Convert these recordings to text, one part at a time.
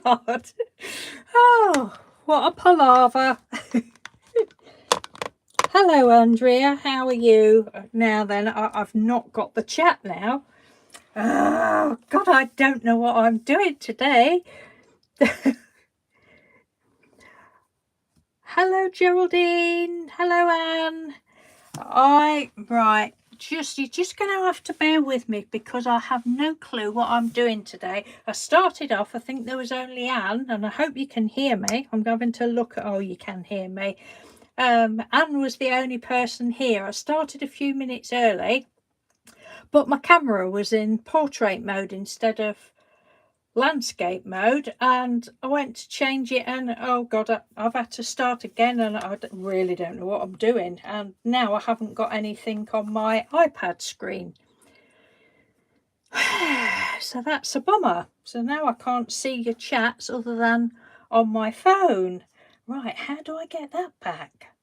God. Oh, what a palaver. Hello, Andrea. How are you? Now then, I've not got the chat now. Oh, God, I don't know what I'm doing today. Hello, Geraldine. Hello, Anne. Right. You're just going to have to bear with me because I have no clue what I'm doing today. I started off, I think there was only Anne, and I hope you can hear me. I'm going to look at, oh, you can hear me. Anne was the only person here. I started a few minutes early, but my camera was in portrait mode instead of landscape mode, and I went to change it, and oh God, I've had to start again, and I really don't know what I'm doing, and now I haven't got anything on my iPad screen. So that's a bummer. So now I can't see your chats other than on my phone. Right, how do I get that back?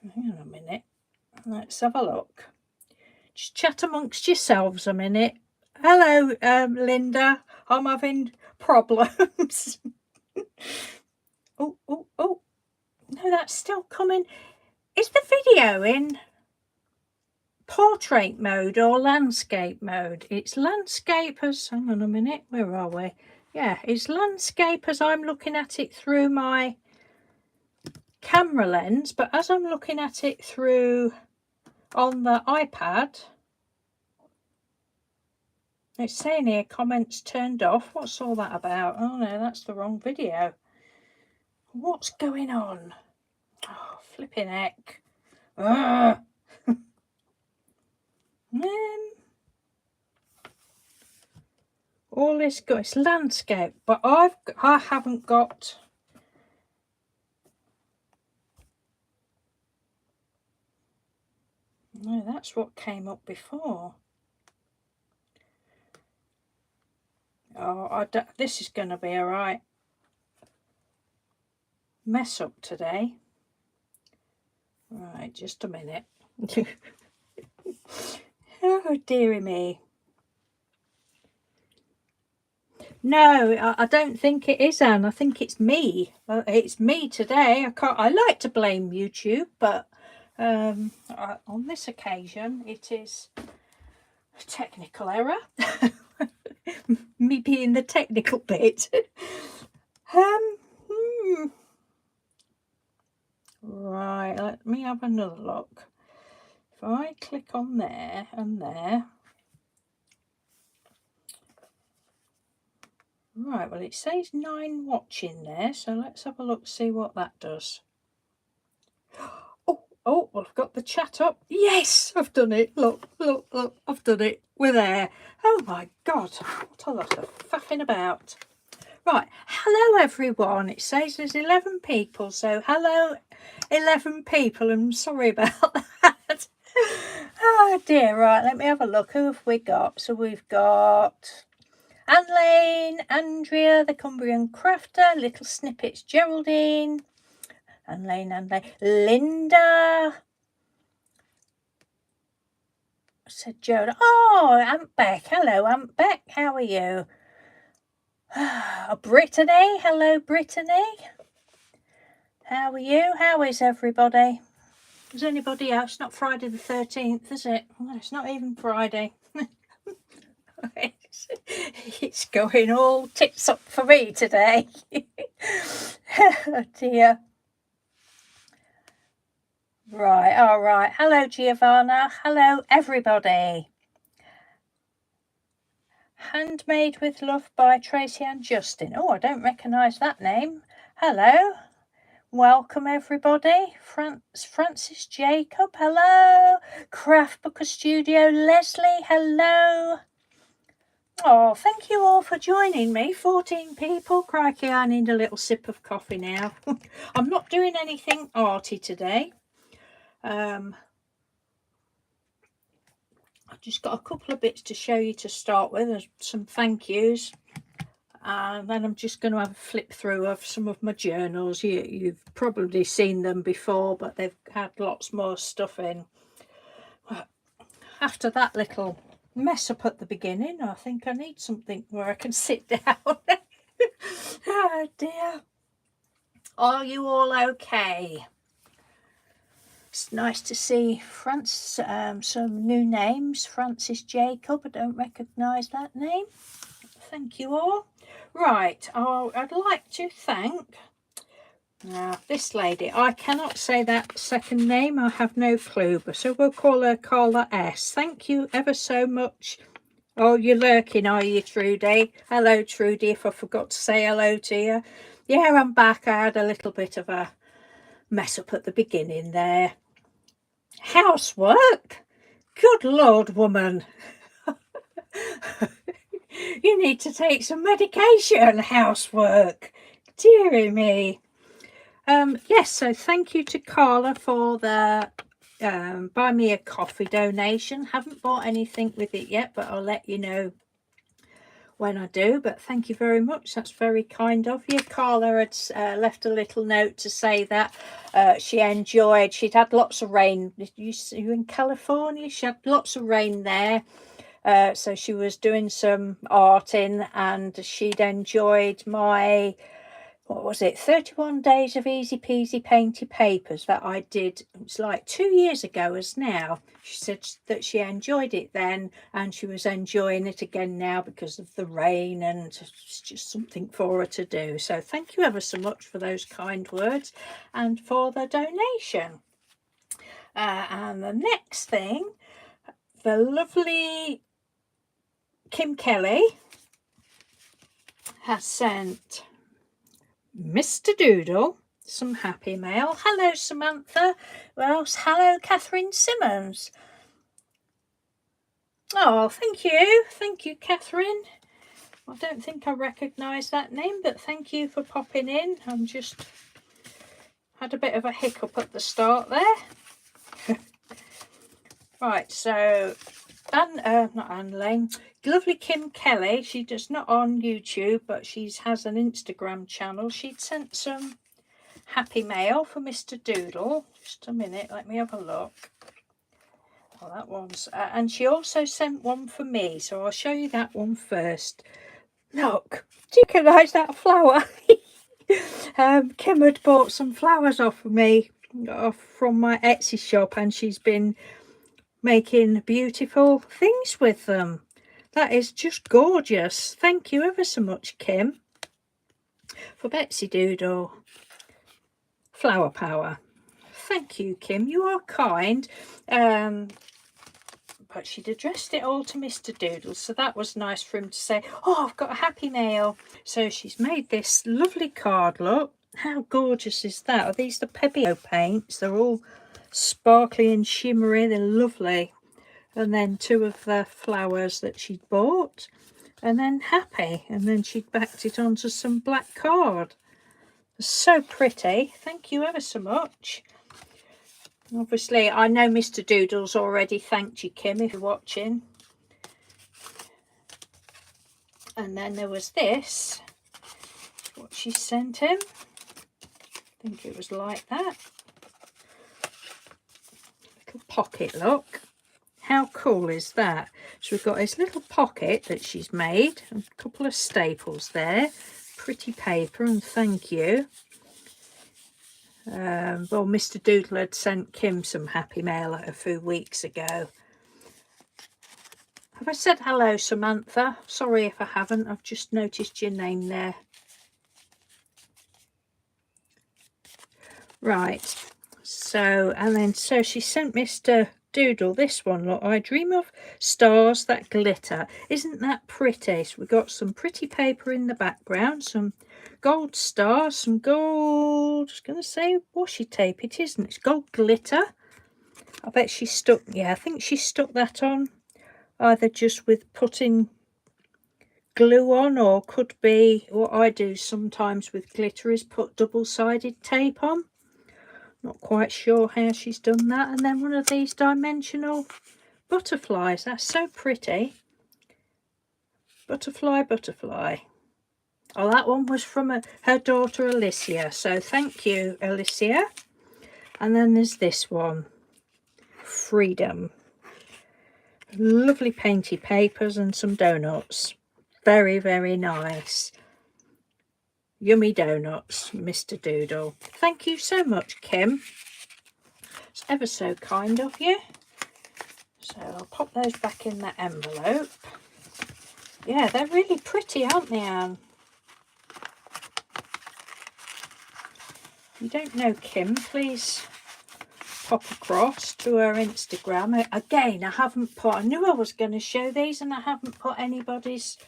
Hang on a minute. Let's have a look. Just chat amongst yourselves a minute. Hello, Linda. I'm having problems. Oh. No, that's still coming. Is the video in portrait mode or landscape mode? It's landscape as, hang on a minute, where are we? Yeah, it's landscape as I'm looking at it through my camera lens, but as I'm looking at it through on the iPad, it's saying here comments turned off. What's all that about? Oh no, that's the wrong video. What's going on? Oh, flipping heck. All this got it's landscape, but I haven't got. No, that's what came up before. Oh, this is going to be all right. Mess up today. Right, just a minute. Oh, dearie me. No, I don't think it is, Anne. I think it's me. It's me today. I like to blame YouTube, but on this occasion, it is a technical error. Me being the technical bit. Right, let me have another look. If I click on there and there. Right, well, it says 9 watching there, so let's have a look, see what that does. Oh, well, I've got the chat up. Yes, I've done it. Look, I've done it. We're there. Oh my God, what a lot of faffing about. Right, hello everyone. It says there's 11 people, so hello 11 people. I'm sorry about that. Oh dear, right, let me have a look. Who have we got? So we've got Anne-Lane, Andrea, the Cumbrian Crafter, Little Snippets, Geraldine, Anne-Lane, Linda, said Joe. Oh, Aunt Beck. Hello, Aunt Beck. How are you? Brittany. Hello, Brittany. How are you? How is everybody? Is anybody else? Not Friday the 13th, is it? Well, it's not even Friday. It's going all tits up for me today. Oh dear. Right, all right. Hello, Giovanna. Hello, everybody. Handmade with Love by Tracy and Justin. Oh, I don't recognise that name. Hello. Welcome, everybody. Francis Jacob, hello. Craft Booker Studio, Leslie, hello. Oh, thank you all for joining me. 14 people. Crikey, I need a little sip of coffee now. I'm not doing anything arty today. I've just got a couple of bits to show you to start with. There's some thank yous. And then I'm just going to have a flip through of some of my journals. You've probably seen them before, but they've had lots more stuff in. After that little mess up at the beginning. I think I need something where I can sit down. Oh dear. Are you all okay? It's nice to see some new names. Francis Jacob, I don't recognise that name. Thank you all. Right, I'd like to thank this lady. I cannot say that second name. I have no clue, but so we'll call her Carla S. Thank you ever so much. Oh, you're lurking, are you, Trudy? Hello, Trudy, if I forgot to say hello to you. Yeah, I'm back. I had a little bit of a mess up at the beginning there. Housework? Good Lord, woman. You need to take some medication, housework. Dearie me. Yes, so thank you to Carla for the buy me a coffee donation. Haven't bought anything with it yet, but I'll let you know when I do. But thank you very much. That's very kind of you. Carla had left a little note to say that she enjoyed. She'd had lots of rain. You in California? She had lots of rain there. So she was doing some art in, and she'd enjoyed my, what was it, 31 days of easy peasy painted papers that I did. It's like 2 years ago as now. She said that she enjoyed it then, and she was enjoying it again now because of the rain, and it's just something for her to do. So thank you ever so much for those kind words and for the donation. And the next thing, the lovely Kim Kelly has sent Mr. Doodle some happy mail. Hello, Samantha. Well, hello, Catherine Simmons. Oh, thank you. Thank you, Catherine. I don't think I recognise that name, but thank you for popping in. I'm just had a bit of a hiccup at the start there. Right, so not Anne Lane, lovely Kim Kelly. She does not on YouTube, but she has an Instagram channel. She'd sent some happy mail for Mr. Doodle. Just a minute, let me have a look. Oh, that one's and she also sent one for me, so I'll show you that one first. Look, do you recognise that flower? Kim had bought some flowers off of me from my Etsy shop, and she's been making beautiful things with them. That is just gorgeous. Thank you ever so much, Kim, for Betsy Doodle Flower Power. Thank you, Kim. You are kind. But she'd addressed it all to Mr. Doodle, so that was nice for him to say, oh, I've got a happy mail. So she's made this lovely card. Look, how gorgeous is that? Are these the Pebeo paints? They're all sparkly and shimmery. They're lovely. And then two of the flowers that she'd bought, and then happy, and then she'd backed it onto some black card. So pretty. Thank you ever so much. Obviously I know Mr. Doodle's already thanked you, Kim, if you're watching. And then there was this, what she sent him. I think it was like that. Little pocket, look. How cool is that? So we've got this little pocket that she's made, a couple of staples there, pretty paper, and thank you. Well, Mr. Doodle had sent Kim some happy mail a few weeks ago. Have I said hello, Samantha? Sorry if I haven't, I've just noticed your name there. Right, so, and then so she sent Mr. Doodle this one. Look, I dream of stars that glitter. Isn't that pretty? So we've got some pretty paper in the background, some gold stars, some gold, I was going to say washi tape. It isn't, it's gold glitter. I bet she stuck, yeah, I think she stuck that on either just with putting glue on, or could be what I do sometimes with glitter is put double-sided tape on. Not quite sure how she's done that. And then one of these dimensional butterflies. That's so pretty. Butterfly, butterfly. Oh, that one was from her daughter Alicia. So thank you, Alicia. And then there's this one. Freedom. Lovely painted papers and some donuts. Very, very nice. Yummy donuts, Mr. Doodle. Thank you so much, Kim. It's ever so kind of you. So I'll pop those back in that envelope. Yeah, they're really pretty, aren't they, Anne? If you don't know Kim, please pop across to her Instagram. Again, I knew I was going to show these and I haven't put anybody's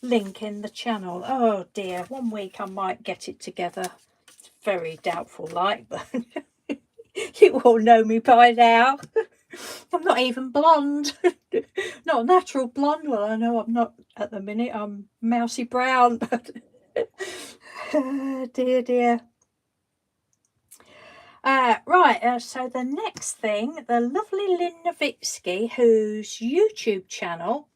link in the channel. Oh dear, one week I might get it together. It's very doubtful like, but you all know me by now. I'm not even blonde. Not a natural blonde. Well, I know I'm not at the minute. I'm mousy brown, but dear. Right, so the next thing, the lovely Lynn Nowitzki, whose YouTube channel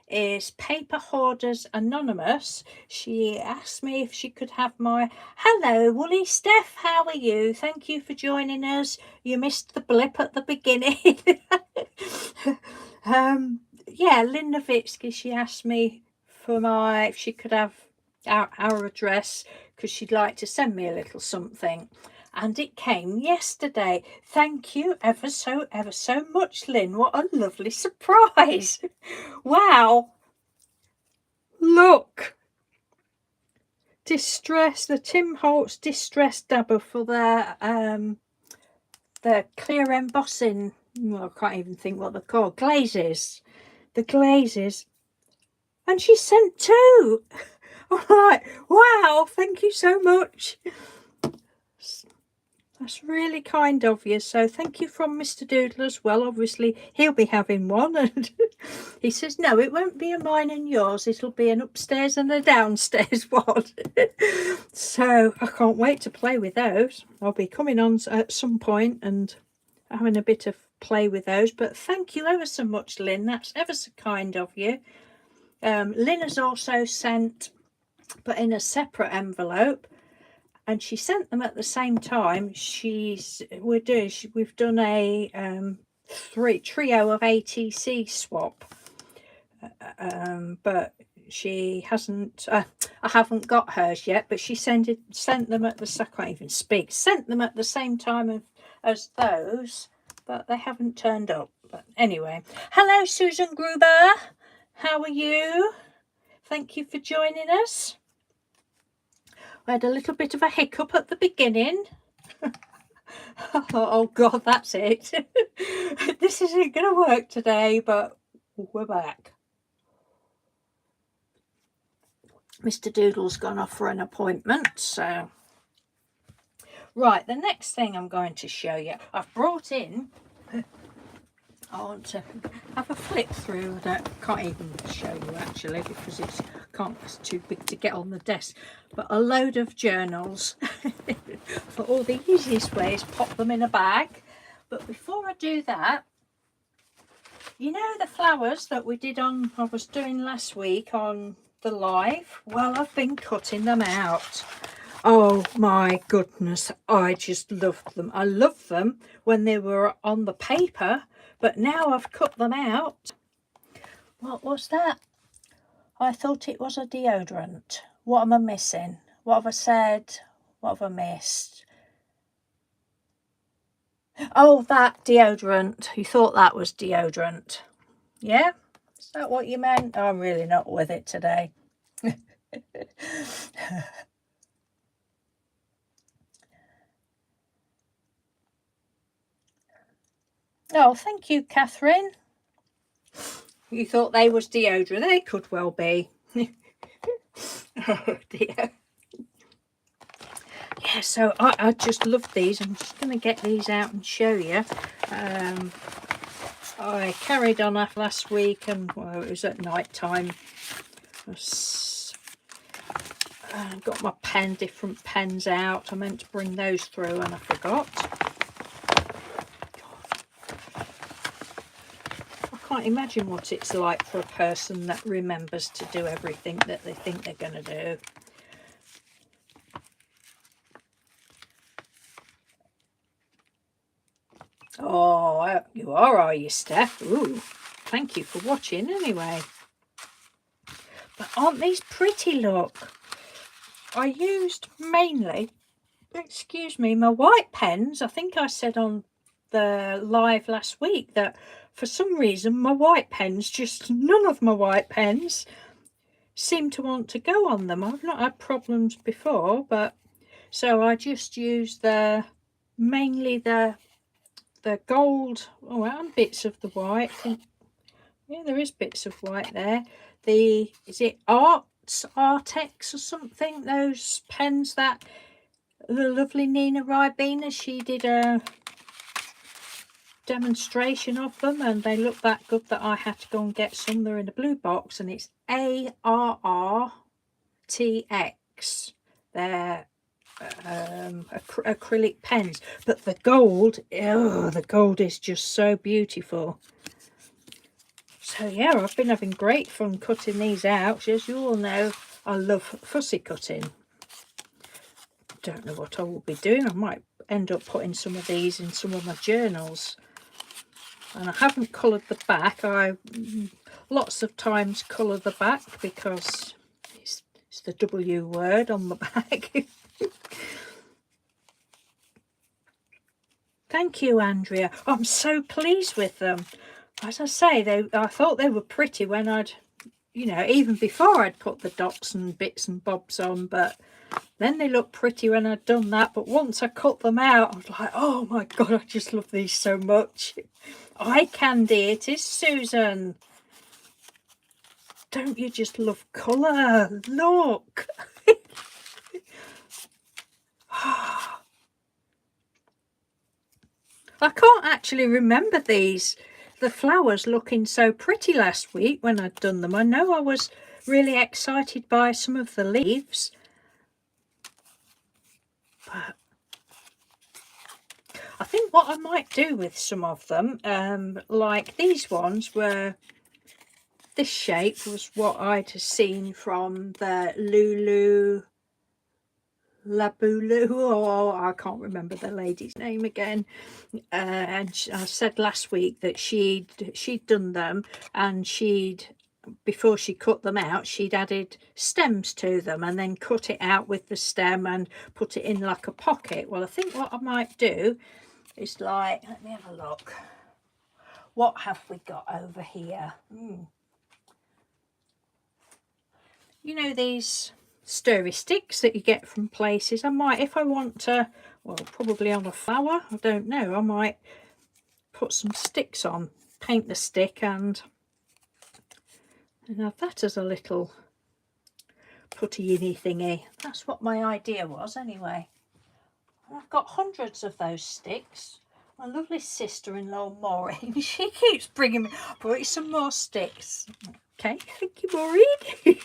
is Paper Hoarders Anonymous. She asked me if she could have my hello Woolly Steph, how are you? Thank you for joining us. You missed the blip at the beginning. Yeah, Lynn Nowitzki, she asked me for if she could have our address because she'd like to send me a little something. And it came yesterday. Thank you ever so much, Lynn. What a lovely surprise. Wow. Look. Distress, the Tim Holtz Distress Dabber for their clear embossing. Well, I can't even think what they're called. Glazes. The glazes. And she sent 2. I'm like, wow, thank you so much. That's really kind of you. So thank you from Mr. Doodle as well. Obviously, he'll be having one. And he says, no, it won't be a mine and yours. It'll be an upstairs and a downstairs one. So I can't wait to play with those. I'll be coming on at some point and having a bit of play with those. But thank you ever so much, Lynn. That's ever so kind of you. Lynn has also sent, but in a separate envelope, and she sent them at the same time. We've done a trio of ATC swap, but she hasn't. I haven't got hers yet, but she sent them at the. I can't even speak. Sent them at the same time as those, but they haven't turned up. But anyway, hello, Susan Gruber. How are you? Thank you for joining us. I had a little bit of a hiccup at the beginning. Oh God, that's it. This isn't going to work today, but we're back. Mr. Doodle's gone off for an appointment, so. Right, the next thing I'm going to show you, I've brought in, I want to have a flip through. I can't even show you actually because it's too big to get on the desk. But a load of journals. For all the easiest way is pop them in a bag. But before I do that, you know the flowers that I was doing last week on the live? Well, I've been cutting them out. Oh my goodness, I just loved them. I loved them when they were on the paper, but now I've cut them out. What was that? I thought it was a deodorant. What am I missing? What have I said? What have I missed? Oh, that deodorant. You thought that was deodorant. Yeah? Is that what you meant? I'm really not with it today. Oh, thank you, Catherine. You thought they was deodorant. They could well be. Oh dear. Yeah, so I just love these. I'm just going to get these out and show you. I carried on after last week, and well, it was at night time. I got my different pens out. I meant to bring those through and I forgot. I can't imagine what it's like for a person that remembers to do everything that they think they're going to do. Oh, you are you, Steph? Ooh. thank you for watching anyway. But aren't these pretty, look? I used mainly, excuse me, my white pens. I think I said on the live last week that for some reason my white pens, just none of my white pens seem to want to go on them. I've not had problems before, but so I just used mainly the gold, oh, and bits of the white. Yeah, there is bits of white there. Is it Artex or something, those pens that the lovely Nina Ribena, she did a demonstration of them, and they look that good that I had to go and get some. They're in a blue box, and it's ARRTX. They're acrylic pens, but the gold, oh, the gold is just so beautiful. So yeah, I've been having great fun cutting these out. As you all know, I love fussy cutting. Don't know what I will be doing. I might end up putting some of these in some of my journals. And I haven't coloured the back. I lots of times colour the back because it's the W word on the back. Thank you, Andrea. I'm so pleased with them. As I say, I thought they were pretty when I'd, you know, even before I'd put the dots and bits and bobs on, but then they looked pretty when I'd done that. But once I cut them out, I was like, oh my God, I just love these so much. Eye candy, it is, Susan. Don't you just love colour? Look. I can't actually remember the flowers looking so pretty last week when I'd done them. I know I was really excited by some of the leaves, but I think what I might do with some of them, like these ones were, this shape was what I'd seen from the Lulu Labulu, or I can't remember the lady's name again, and I said last week that she'd done them, and before she cut them out, she'd added stems to them and then cut it out with the stem and put it in like a pocket. Well, I think what I might do is, like, let me have a look. What have we got over here? You know, these stirry sticks that you get from places. I might, if I want to, well, probably on a flower, I don't know, I might put some sticks on, paint the stick and have that as a little putty-inny thingy. That's what my idea was anyway. I've got hundreds of those sticks. My lovely sister-in-law Maureen, she keeps bringing me, brought some more sticks. Okay, thank you, Maureen.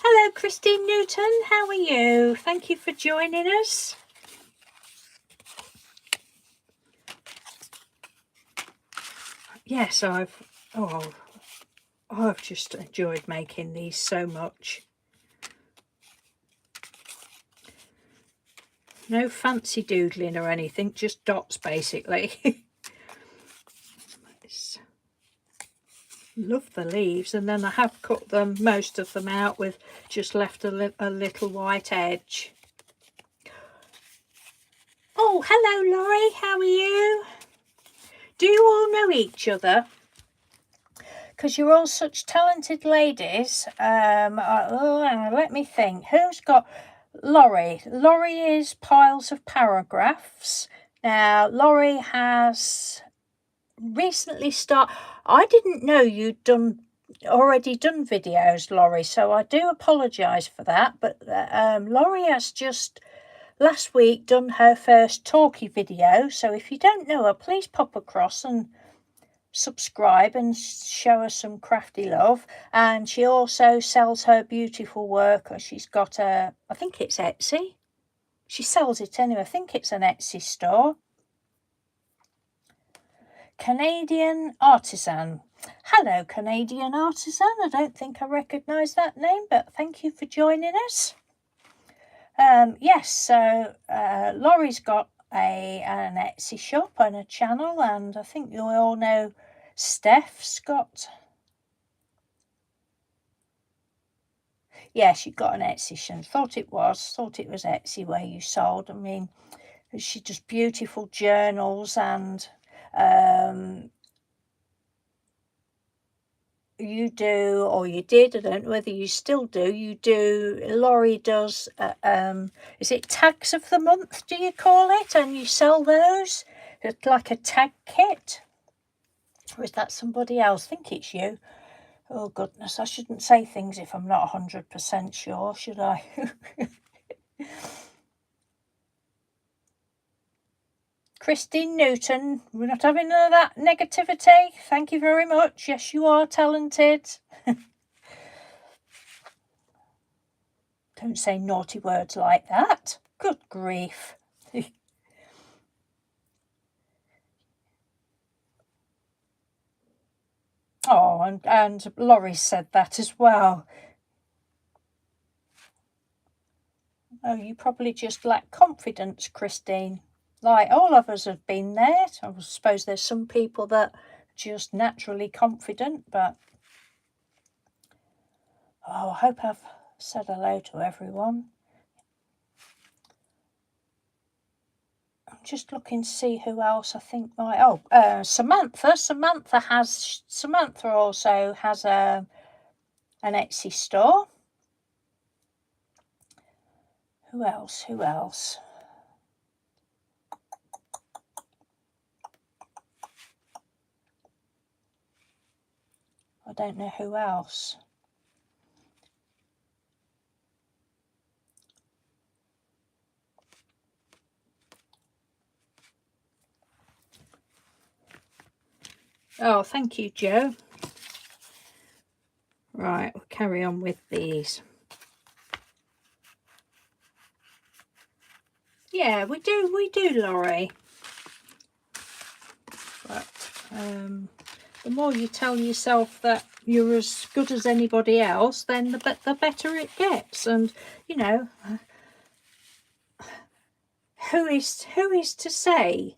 Hello, Christine Newton. How are you? Thank you for joining us. Yes, I've just enjoyed making these so much. No fancy doodling or anything, just dots basically. Love the leaves, and then I have cut them, most of them out, with just left a little white edge. Oh, hello Laurie, how are you? Do you all know each other? Because you're all such talented ladies. Let me think. Who's got Laurie? Laurie is Piles of Paragraphs. Now, Laurie has recently started. I didn't know you'd already done videos, Laurie, so I do apologise for that. But Laurie has just last week done her first talkie video. So if you don't know her, please pop across and subscribe and show her some crafty love. And she also sells her beautiful work. She's got I think it's Etsy. She sells it anyway. I think it's an Etsy store. Canadian Artisan. Hello, Canadian Artisan. I don't think I recognise that name, but thank you for joining us. Yes, so Laurie's got an Etsy shop and a channel, and I think you all know Steph's got... Yeah, she got an Etsy. She thought it was Etsy where you sold. I mean, she does beautiful journals, and you do, or you did, I don't know whether you still do, Laurie does, is it tags of the month, do you call it? And you sell those? It's like a tag kit. Or is that somebody else? I think it's you. Oh, goodness, I shouldn't say things if I'm not 100% sure, should I? Christine Newton, we're not having none of that negativity. Thank you very much. Yes, you are talented. Don't say naughty words like that. Good grief. Oh, and Laurie said that as well. Oh, you probably just lack confidence, Christine. Like all of us have been there. I suppose there's some people that are just naturally confident, but... Oh, I hope I've said hello to everyone. I'm just looking to see who else I think might... Oh, Samantha. Samantha also has an Etsy store. Who else? I don't know who else. Oh, thank you, Joe. Right, we'll carry on with these. Yeah, we do, Laurie. But the more you tell yourself that you're as good as anybody else, then the better it gets. And you know, who is to say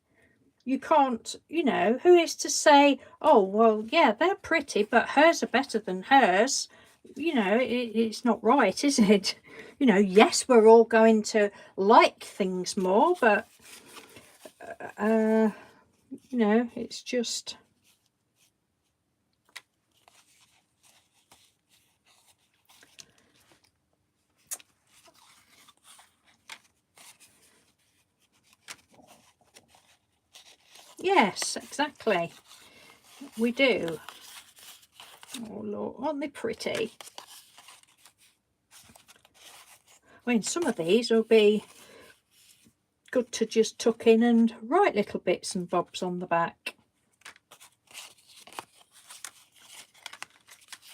you can't? You know, who is to say, oh well, yeah, they're pretty, but hers are better than hers. You know, it's not right, is it? You know, yes, we're all going to like things more, but you know, it's just... Yes, exactly. We do. Oh Lord, aren't they pretty? I mean, some of these will be good to just tuck in and write little bits and bobs on the back.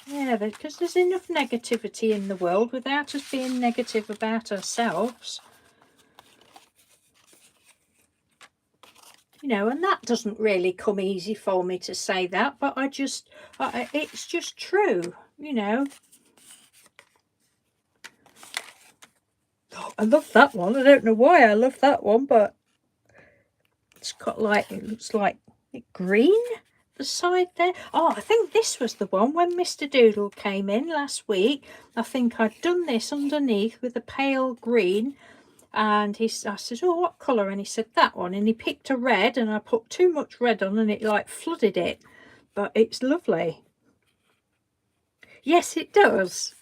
Yeah, because there's enough negativity in the world without us being negative about ourselves. You know, and that doesn't really come easy for me to say that, but it's just true, you know. Oh, I love that one. I don't know why I love that one, but it's got like, it looks like green, the side there. Oh, I think this was the one when Mr. Doodle came in last week. I think I'd done this underneath with a pale green, and I said, oh, what colour? And he said that one, and he picked a red, and I put too much red on and it like flooded it, but it's lovely. Yes, it does.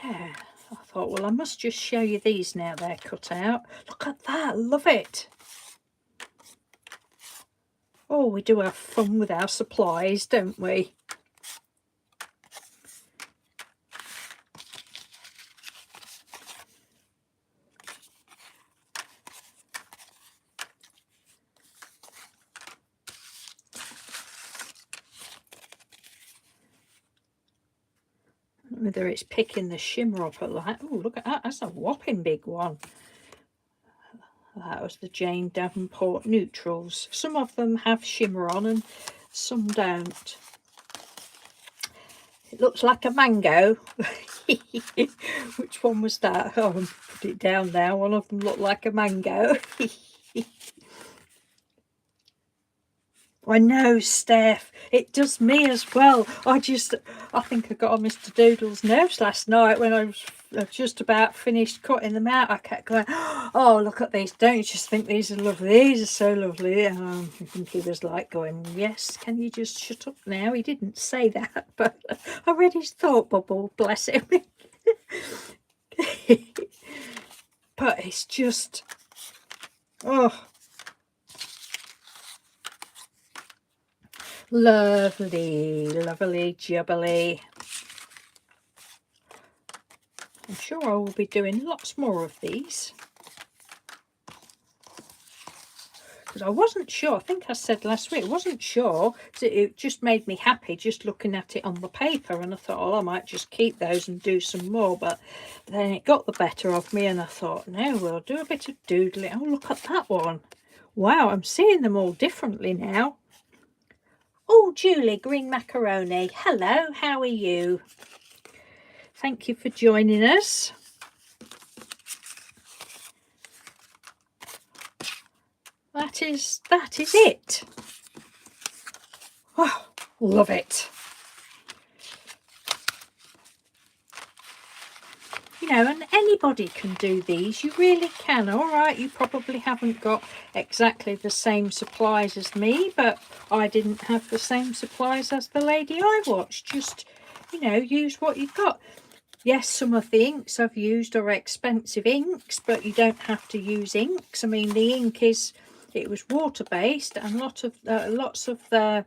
Yeah, I thought, well, I must just show you these now they're cut out. Look at that, love it. Oh, we do have fun with our supplies, don't we? Whether it's picking the shimmer up at that. Oh, look at that, that's a whopping big one. That was the Jane Davenport neutrals. Some of them have shimmer on and some don't. It looks like a mango. Which one was that? Oh, I'll put it down now. One of them looked like a mango. I know, Steph. It does me as well. I think I got on Mr. Doodle's nerves last night when I was just about finished cutting them out. I kept going, oh, look at these. Don't you just think these are lovely? These are so lovely. And I think he was like going, yes, can you just shut up now? He didn't say that, but I read his thought bubble, bless him. But it's just, oh, lovely, lovely, jubbly. I'm sure I will be doing lots more of these. Because I wasn't sure, I think I said last week, I wasn't sure. It just made me happy just looking at it on the paper. And I thought, oh, I might just keep those and do some more. But then it got the better of me and I thought, no, we'll do a bit of doodling. Oh, look at that one. Wow, I'm seeing them all differently now. Oh, Julie, green macaroni. Hello, how are you? Thank you for joining us. That is it. Oh, love it. You know, and anybody can do these. You really can. All right, you probably haven't got exactly the same supplies as me, but I didn't have the same supplies as the lady I watched. Just, you know, use what you've got. Yes, some of the inks I've used are expensive inks, but you don't have to use inks. I mean, the ink it was water-based, and lots of the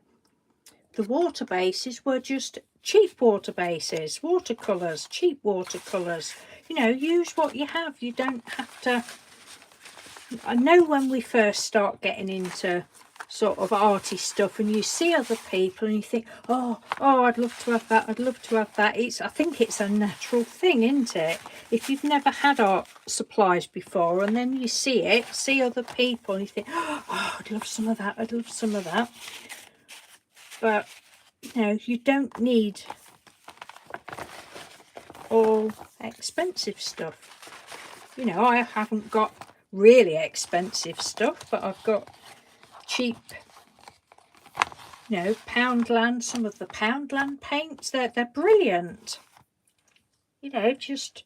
water bases were just cheap water bases, watercolours, cheap watercolours. You know, use what you have. You don't have to. I know when we first start getting into sort of arty stuff and you see other people and you think, oh, I'd love to have that, I'd love to have that. I think it's a natural thing, isn't it? If you've never had art supplies before and then you see other people and you think, oh, I'd love some of that, I'd love some of that. But, you know, you don't need all expensive stuff. You know, I haven't got really expensive stuff, but I've got cheap, you know, Poundland, some of the Poundland paints. They're brilliant. You know, just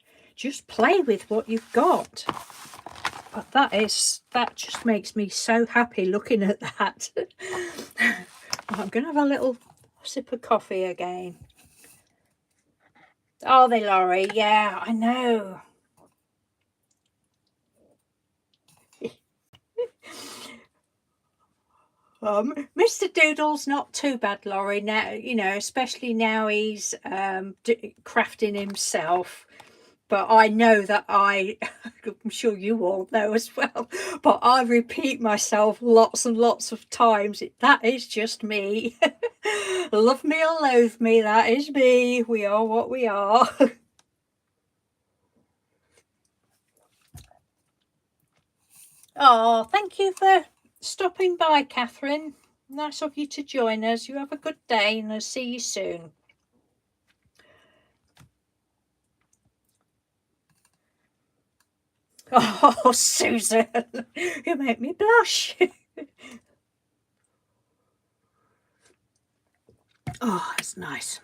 play with what you've got. But that just makes me so happy looking at that. I'm going to have a little sip of coffee again. Are they, Laurie? Yeah, I know. Mr. Doodle's not too bad, Laurie, now, you know, especially now he's crafting himself. But I know that I'm sure you all know as well, but I repeat myself lots and lots of times. That is just me. Love me or loathe me, that is me. We are what we are. Oh, thank you for stopping by, Catherine. Nice of you to join us. You have a good day and I'll see you soon. Oh, Susan, you make me blush. Oh, that's nice.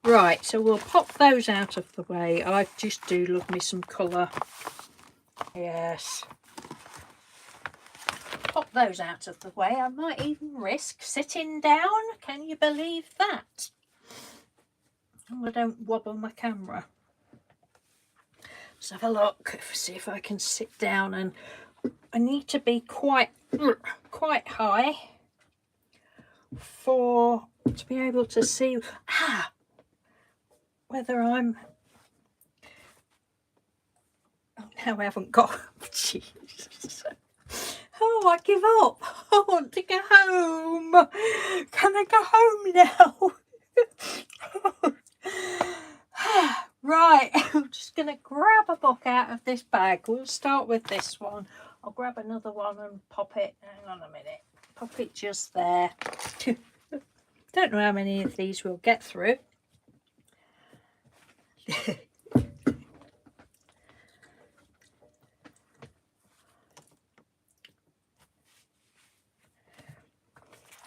Right, so we'll pop those out of the way. I just do love me some colour. Yes. Pop those out of the way. I might even risk sitting down. Can you believe that? Oh, I don't wobble my camera. Let's have a look, see if I can sit down, and I need to be quite high to be able to see whether I'm. Oh, now I haven't got. Jesus. Oh, I give up. I want to go home. Can I go home now? Right, I'm just going to grab a book out of this bag. We'll start with this one. I'll grab another one and pop it. Hang on a minute. Pop it just there. Don't know how many of these we'll get through.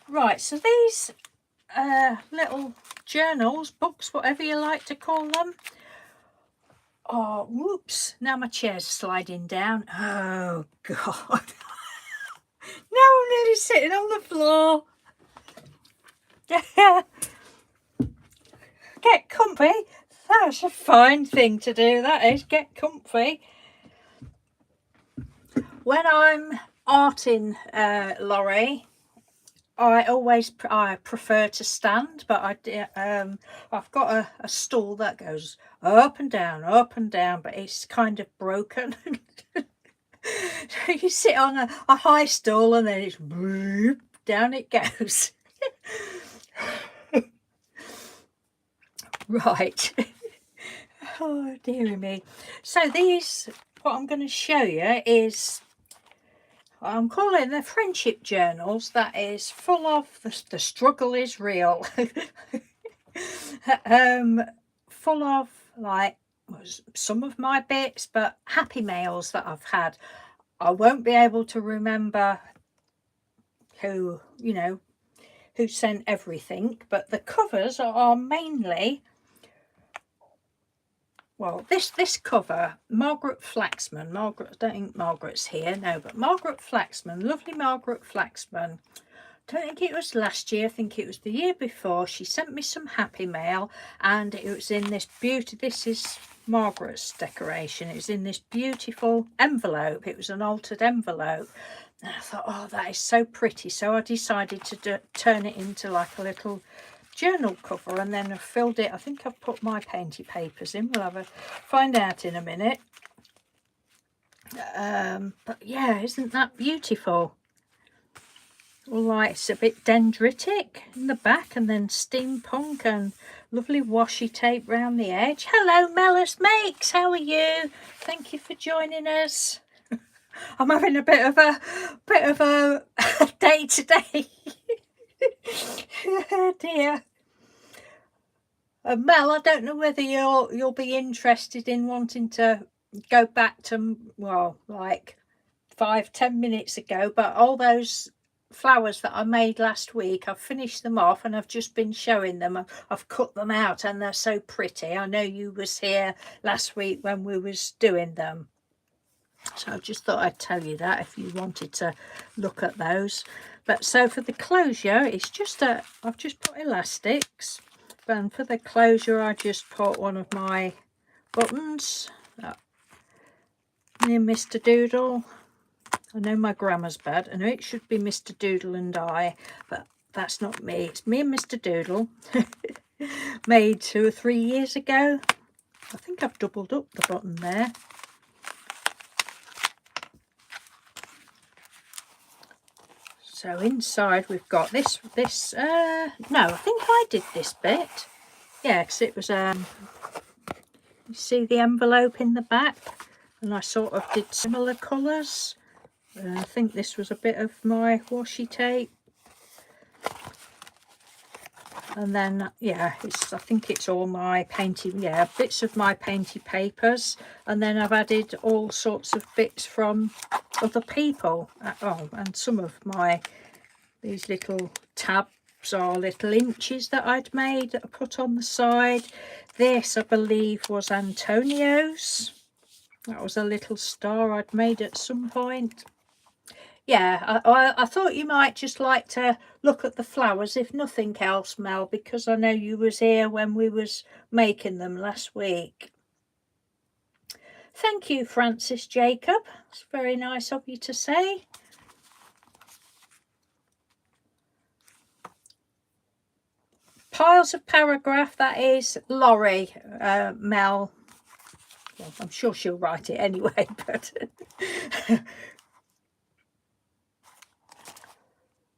Right, so these little journals, books, whatever you like to call them. Oh, whoops, now my chair's sliding down. Oh, God. Now I'm nearly sitting on the floor. Get comfy. That's a fine thing to do, that is. Get comfy. When I'm arting, Laurie, I prefer to stand, but I've got a stool that goes up and down, but it's kind of broken. So you sit on a high stool and then it's bloop, down it goes. Right. Oh dearie me. So these, what I'm going to show you is, I'm calling them friendship journals. That is full of the struggle is real. Full of like some of my bits, but happy mails that I've had. I won't be able to remember who, you know, who sent everything, but the covers are mainly, well, this cover, Margaret Flaxman. I don't think Margaret's here, no, but Margaret Flaxman, lovely Margaret Flaxman. I don't think it was last year, I think it was the year before. She sent me some happy mail, and it was in this this is Margaret's decoration. It was in this beautiful envelope. It was an altered envelope. And I thought, oh, that is so pretty. So I decided to turn it into like a little journal cover, and then I filled it. I think I've put my painty papers in. We'll find out in a minute. But yeah, isn't that beautiful? Well, like, it's a bit dendritic in the back, and then steampunk and lovely washi tape round the edge. Hello, Mellis Makes. How are you? Thank you for joining us. I'm having a bit of a day today. Oh dear. Mel, I don't know whether you'll be interested in wanting to go back to, well, like 5-10 minutes ago, but all those flowers that I made last week, I've finished them off and I've just been showing them. I've cut them out and they're so pretty. I know you was here last week when we was doing them, so I just thought I'd tell you that if you wanted to look at those. But so for the closure, it's just I've just put elastics, and for the closure I just put one of my buttons, near Mr. Doodle. I know my grammar's bad. I know it should be Mr. Doodle and I, but that's not me. It's me and Mr. Doodle. Made 2 or 3 years ago. I think I've doubled up the button there. So inside we've got this no, I think I did this bit. Yeah, because it was you see the envelope in the back, and I sort of did similar colours. I think this was a bit of my washi tape, and then yeah, I think it's all my painting, yeah, bits of my painty papers, and then I've added all sorts of bits from other people. Oh, and some of these little tabs are little inches that I'd made that I put on the side. This, I believe, was Antonio's. That was a little star I'd made at some point. Yeah, I thought you might just like to look at the flowers, if nothing else, Mel, because I know you was here when we was making them last week. Thank you, Francis Jacob. It's very nice of you to say. Piles of paragraph, that is Laurie, Mel. Well, I'm sure she'll write it anyway, but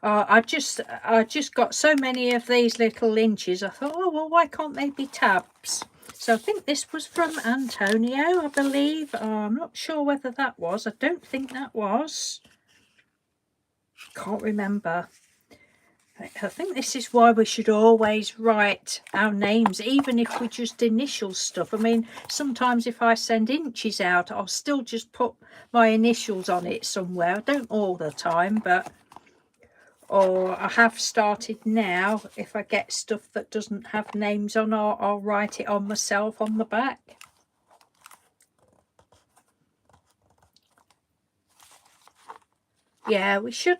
I just got so many of these little inches. I thought, oh well, why can't they be tabs? So I think this was from Antonio, I believe. I'm not sure whether that was. I don't think that was. Can't remember. I think this is why we should always write our names, even if we just initial stuff. I mean, sometimes if I send inches out, I'll still just put my initials on it somewhere. I don't all the time, but, or I have started now, if I get stuff that doesn't have names on, I'll write it on myself on the back. Yeah, we should,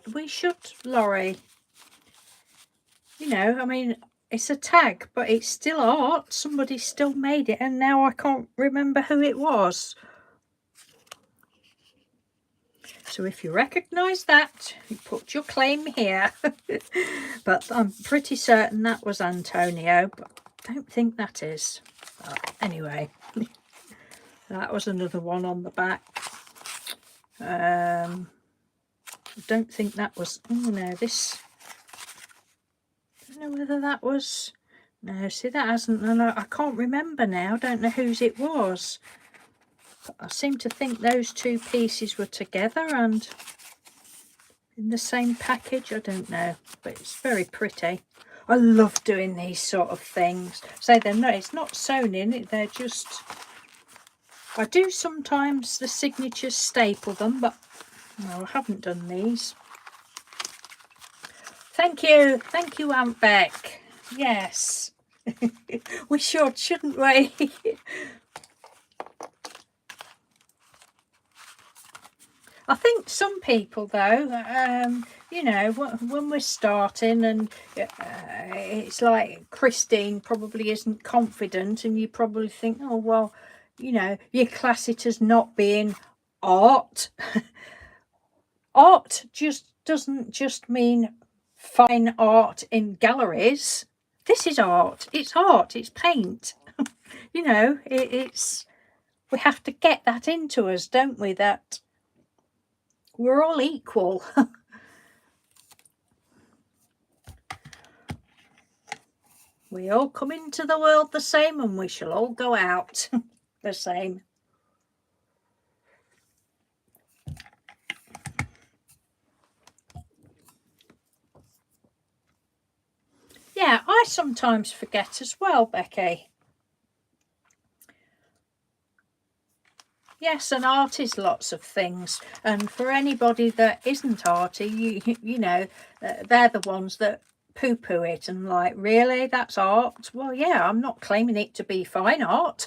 Laurie. You know, I mean, it's a tag, but it's still art. Somebody still made it, and now I can't remember who it was. So if you recognise that, you put your claim here. But I'm pretty certain that was Antonio, but I don't think that is. But anyway, that was another one on the back. I don't think that was, oh no, this, I don't know whether that was, no, see that hasn't, I can't remember now, don't know whose it was. But I seem to think those two pieces were together and in the same package. I don't know, but it's very pretty. I love doing these sort of things. So they're not, it's not sewn in, they're just, I do sometimes the signatures staple them, but no, I haven't done these. Thank you, Aunt Beck. Yes. We should, shouldn't we? I think some people, though, you know, when we're starting and it's like Christine probably isn't confident, and you probably think, oh, well, you know, you class it as not being art. Art just doesn't just mean fine art in galleries. This is art. It's art. It's paint. You know, it's, we have to get that into us, don't we? That we're all equal. We all come into the world the same, and we shall all go out the same. Yeah, I sometimes forget as well, Becky. Yes, and art is lots of things, and for anybody that isn't arty, you know, they're the ones that poo-poo it and like, really, that's art? Well, yeah, I'm not claiming it to be fine art.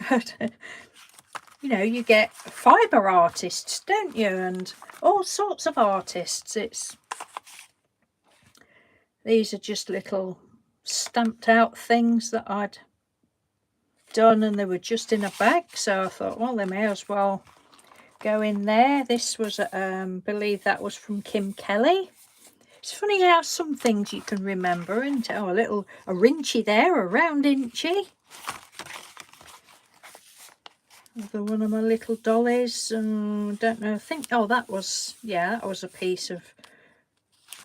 But you know, you get fibre artists, don't you, and all sorts of artists. It's, these are just little stamped out things that I'd done, and they were just in a bag, so I thought, well, they may as well go in there. This was believe that was from Kim Kelly. It's funny how some things you can remember, isn't it? Oh, a rinchy there, a round inchy. Another one of my little dollies. Don't know, I think, oh, that was, yeah, that was a piece of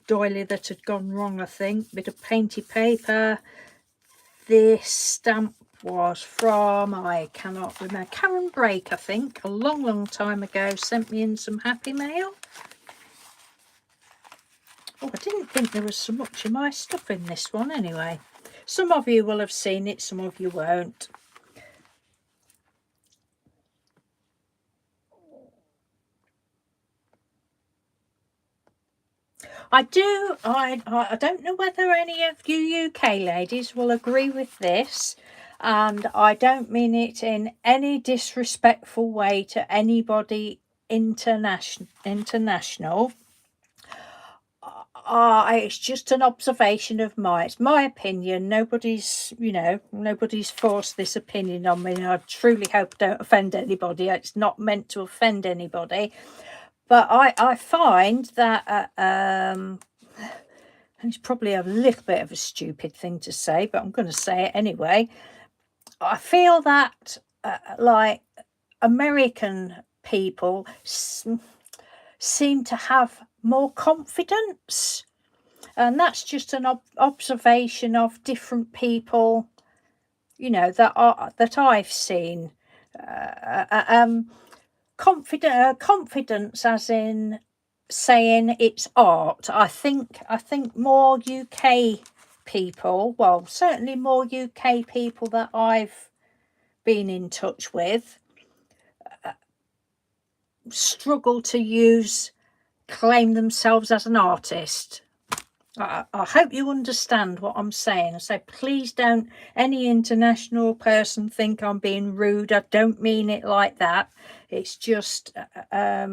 doily that had gone wrong, I think. Bit of painty paper. This stamp was from, I cannot remember, Karen Brake, I think, a long time ago, sent me in some Happy Mail. Oh, I didn't think there was so much of my stuff in this one anyway. Some of you will have seen it, some of you won't. I don't know whether any of you UK ladies will agree with this, and I don't mean it in any disrespectful way to anybody international. It's just an observation of mine. It's my opinion. Nobody's, you know, nobody's forced this opinion on me. I truly hope I don't offend anybody. It's not meant to offend anybody. But I find that it's probably a little bit of a stupid thing to say, but I'm going to say it anyway. I feel that like American people seem to have more confidence, and that's just an observation of different people, you know, that I've seen. Confidence as in saying it's art. I think more UK people, well, certainly more UK people that I've been in touch with, struggle to claim themselves as an artist. I hope you understand what I'm saying. So please don't any international person think I'm being rude. I don't mean it like that. It's just I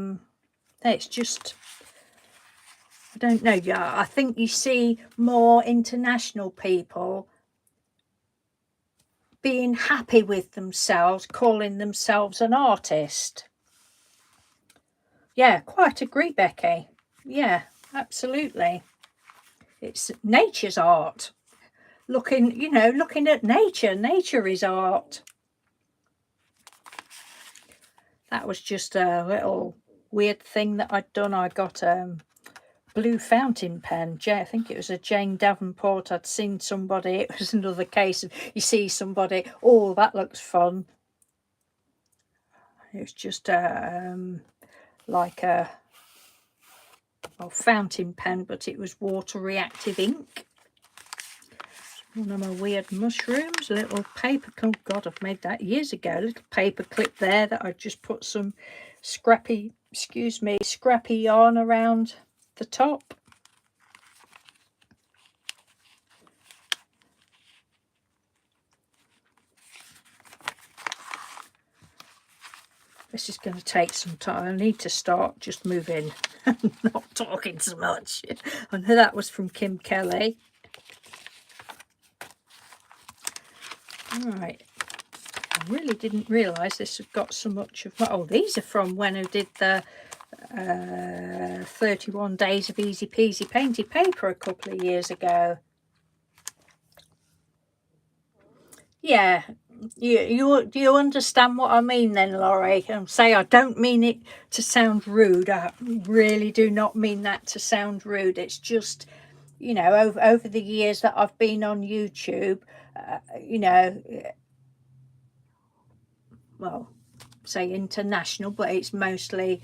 don't know. Yeah, I think you see more international people being happy with themselves, calling themselves an artist. Yeah, quite agree, Becky. Yeah, absolutely. It's nature's art. Looking at nature. Nature is art. That was just a little weird thing that I'd done. I got blue fountain pen. I think it was a Jane Davenport. I'd seen somebody. It was another case of you see somebody. Oh, that looks fun. It was just like a fountain pen, but it was water reactive ink. One of my weird mushrooms, a little paper. Oh God, I've made that years ago. A little paper clip there that I just put some scrappy yarn around the top. This is going to take some time. I need to start just moving and not talking so much. I know that was from Kim Kelly. Right. I really didn't realise this had got so much of... Oh, these are from when I did the 31 days of easy peasy painted paper a couple of years ago. Yeah, you understand what I mean then, Laurie? Say I don't mean it to sound rude. I really do not mean that to sound rude. It's just, you know, over the years that I've been on YouTube, you know, well, say international, but it's mostly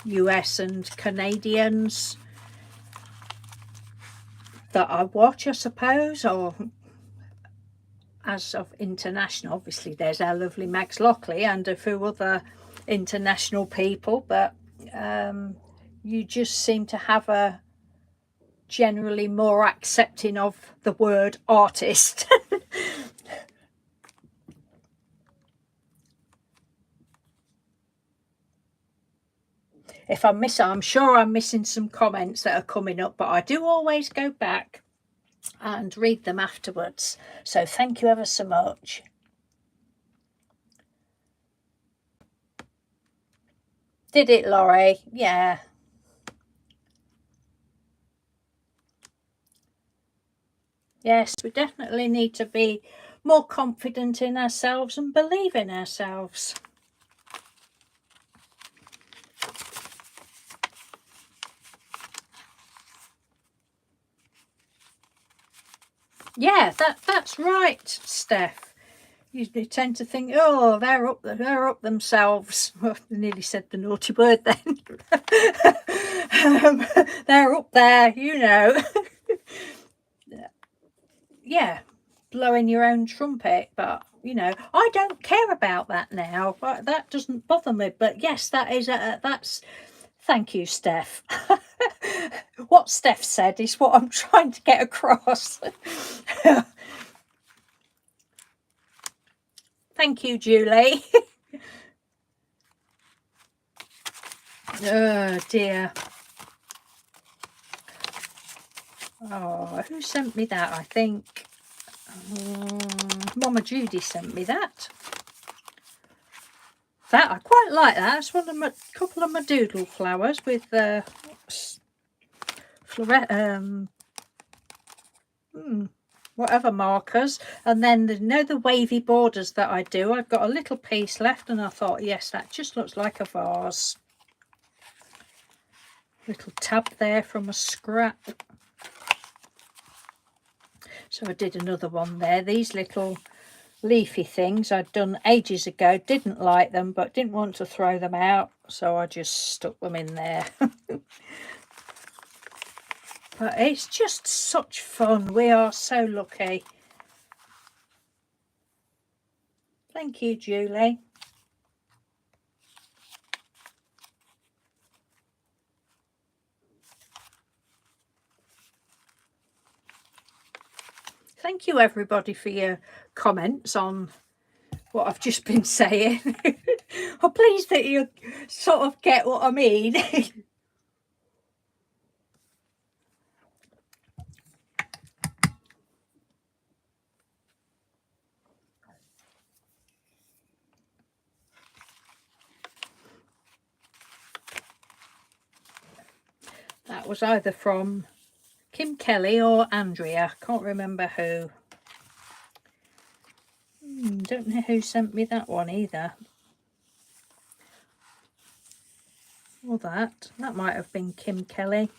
US and Canadians that I watch, I suppose, or as of international, obviously there's our lovely Max Lockley and a few other international people, but you just seem to have a generally more accepting of the word artist. If I miss, I'm sure I'm missing some comments that are coming up, but I do always go back and read them afterwards. So thank you ever so much. Did it, Laurie? Yeah. Yes, we definitely need to be more confident in ourselves and believe in ourselves. Yeah, that's right, Steph. You tend to think, oh, they're up themselves. Well, I nearly said the naughty word then. They're up there, you know. Yeah, blowing your own trumpet, but you know, I don't care about that now. But that doesn't bother me. But yes, that is that's. Thank you, Steph. What Steph said is what I'm trying to get across. Thank you, Julie. Oh dear. Oh, who sent me that? I think Mama Judy sent me that. That I quite like that. It's one of my couple of my doodle flowers with whatever markers, and then the wavy borders that I do. I've got a little piece left, and I thought, yes, that just looks like a vase. Little tab there from a scrap. So I did another one there. These little leafy things I'd done ages ago, didn't like them, but didn't want to throw them out. so I just stuck them in there. But it's just such fun. We are so lucky. Thank you, Julie. Thank you, everybody, for your comments on what I've just been saying. I'm pleased that you sort of get what I mean. That was either from Kim Kelly or Andrea. Can't remember who. Don't know who sent me that one either. Or that. That might have been Kim Kelly.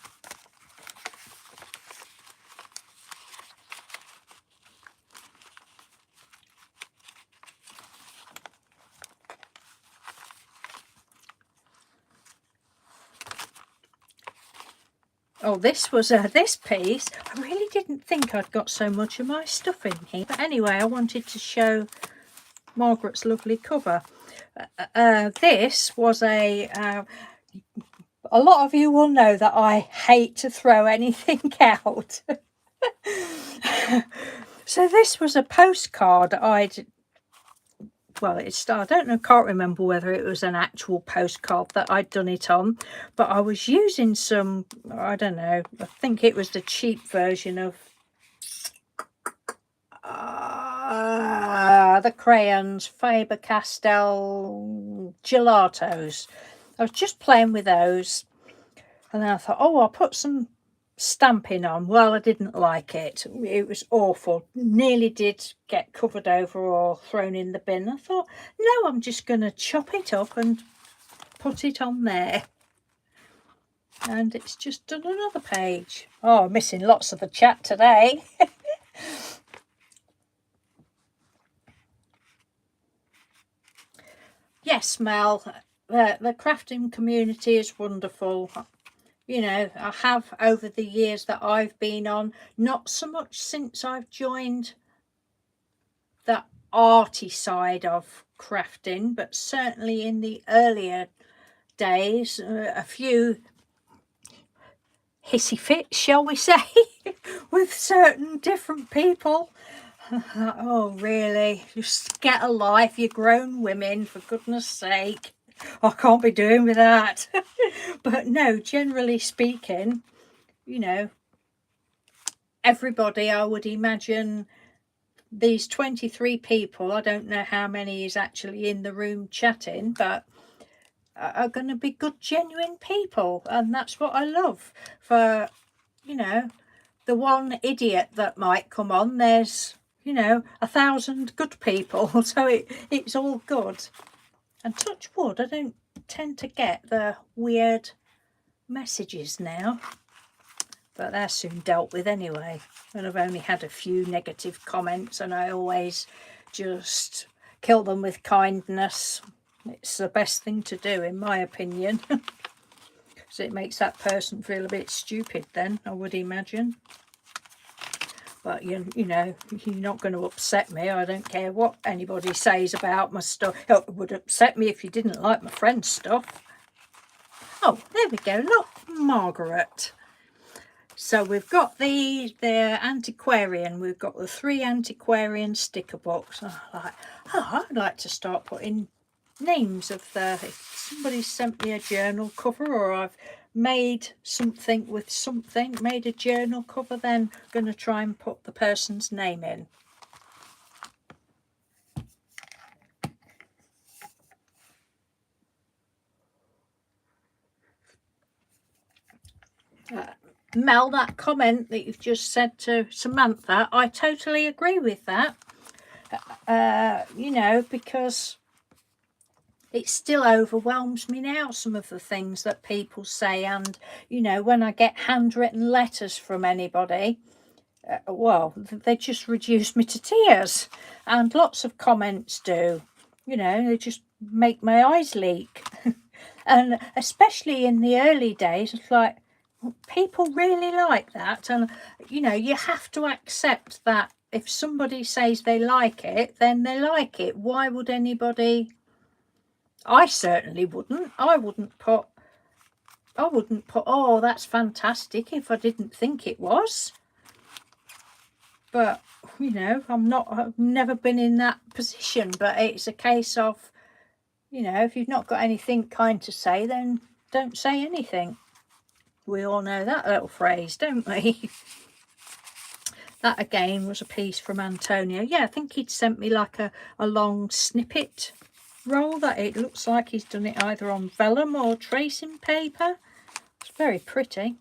Oh, this was this piece. I really didn't think I'd got so much of my stuff in here. But anyway, I wanted to show Margaret's lovely cover. This was a lot of you will know that I hate to throw anything out. So this was a postcard well, I don't know, can't remember whether it was an actual postcard that I'd done it on, but I was using some, I don't know, I think it was the cheap version of the crayons, Faber-Castell gelatos. I was just playing with those, and then I thought, oh, I'll put some stamping on. Well, I didn't like it. It was awful. Nearly did get covered over or thrown in the bin. I thought, no, I'm just going to chop it up and put it on there. And it's just done another page. Oh, I'm missing lots of the chat today. Yes, Mel, the crafting community is wonderful. You know, I have over the years that I've been on, not so much since I've joined the arty side of crafting, but certainly in the earlier days, a few hissy fits, shall we say, with certain different people. Oh, really? Just get a life, you grown women, for goodness sake. I can't be doing with that. But no, generally speaking, you know, everybody, I would imagine, these 23 people, I don't know how many is actually in the room chatting, but are going to be good, genuine people. And that's what I love. For, you know, the one idiot that might come on, there's, you know, 1,000 good people. So it's all good. And touch wood, I don't tend to get the weird messages now, but they're soon dealt with anyway. And I've only had a few negative comments, and I always just kill them with kindness. It's the best thing to do, in my opinion, because it makes that person feel a bit stupid then, I would imagine. But you know, you're not going to upset me. I don't care what anybody says about my stuff. It would upset me if you didn't like my friend's stuff. Oh, there we go. Look, Margaret. So we've got the antiquarian. We've got the 3 antiquarian sticker books. I'd like to start putting names of if somebody sent me a journal cover, or I've made something with something, made a journal cover, then I'm going to try and put the person's name in. Mel, that comment that you've just said to Samantha, I totally agree with that. You know, because it still overwhelms me now, some of the things that people say. And, you know, when I get handwritten letters from anybody, well, they just reduce me to tears. And lots of comments do. You know, they just make my eyes leak. And especially in the early days, it's like, people really like that. And, you know, you have to accept that if somebody says they like it, then they like it. Why would anybody? I certainly wouldn't. I wouldn't put, oh, that's fantastic, if I didn't think it was. But, you know, I've never been in that position. But it's a case of, you know, if you've not got anything kind to say, then don't say anything. We all know that little phrase, don't we? That again was a piece from Antonio. Yeah, I think he'd sent me like a long snippet roll that it looks like he's done it either on vellum or tracing paper. It's very pretty.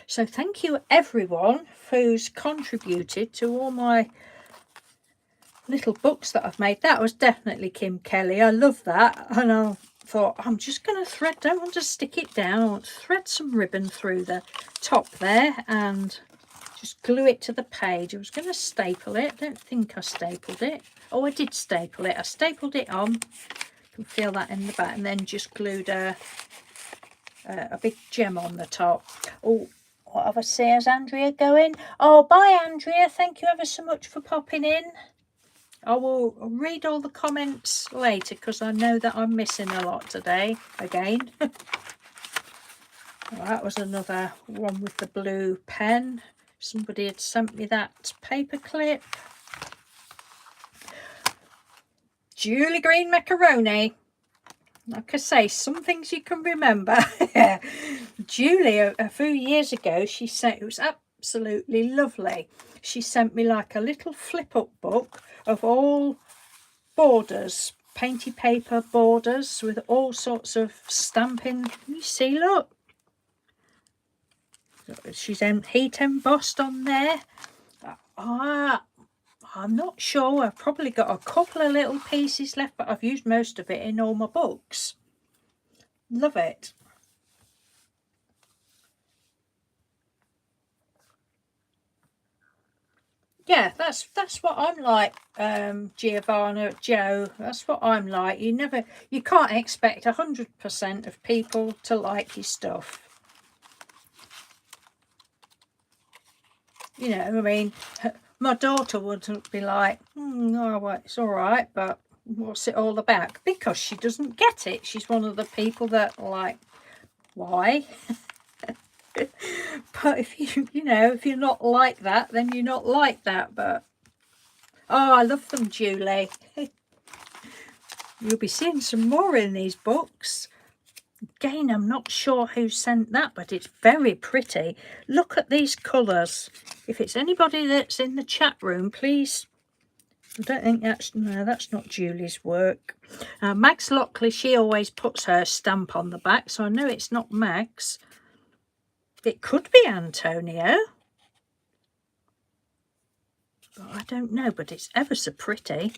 So thank you everyone who's contributed to all my little books that I've made. That was definitely Kim Kelly. I love that. And I thought, I'm just going to thread, don't want to stick it down, I want to thread some ribbon through the top there and just glue it to the page. I was going to staple it. I don't think I stapled it. Oh, I did staple it. I stapled it on. You can feel that in the back, and then just glued a big gem on the top. Oh, what have I seen? Is Andrea going? Oh, bye Andrea, thank you ever so much for popping in. I will read all the comments later because I know that I'm missing a lot today again. Well, that was another one with the blue pen. Somebody had sent me that paper clip. Julie Green Macaroni. Like I say, some things you can remember. Julie, a few years ago, she said it was absolutely lovely. She sent me like a little flip-up book of all borders, painty paper borders with all sorts of stamping. Can you see, look? She's heat embossed on there. I'm not sure. I've probably got a couple of little pieces left, but I've used most of it in all my books. Love it. Yeah, that's what I'm like, Giovanna, Joe. That's what I'm like. You can't expect 100% of people to like your stuff. You know, I mean, my daughter wouldn't be like, oh, well, it's all right, but what's it all about? Because she doesn't get it. She's one of the people that like, why? But if if you're not like that, then you're not like that. But oh, I love them, Julie. You'll be seeing some more in these books. Again, I'm not sure who sent that, but it's very pretty. Look at these colours. If it's anybody that's in the chat room, please. I don't think that's not Julie's work. Max Lockley, she always puts her stamp on the back, so I know it's not Max. It could be Antonio. But I don't know, but it's ever so pretty.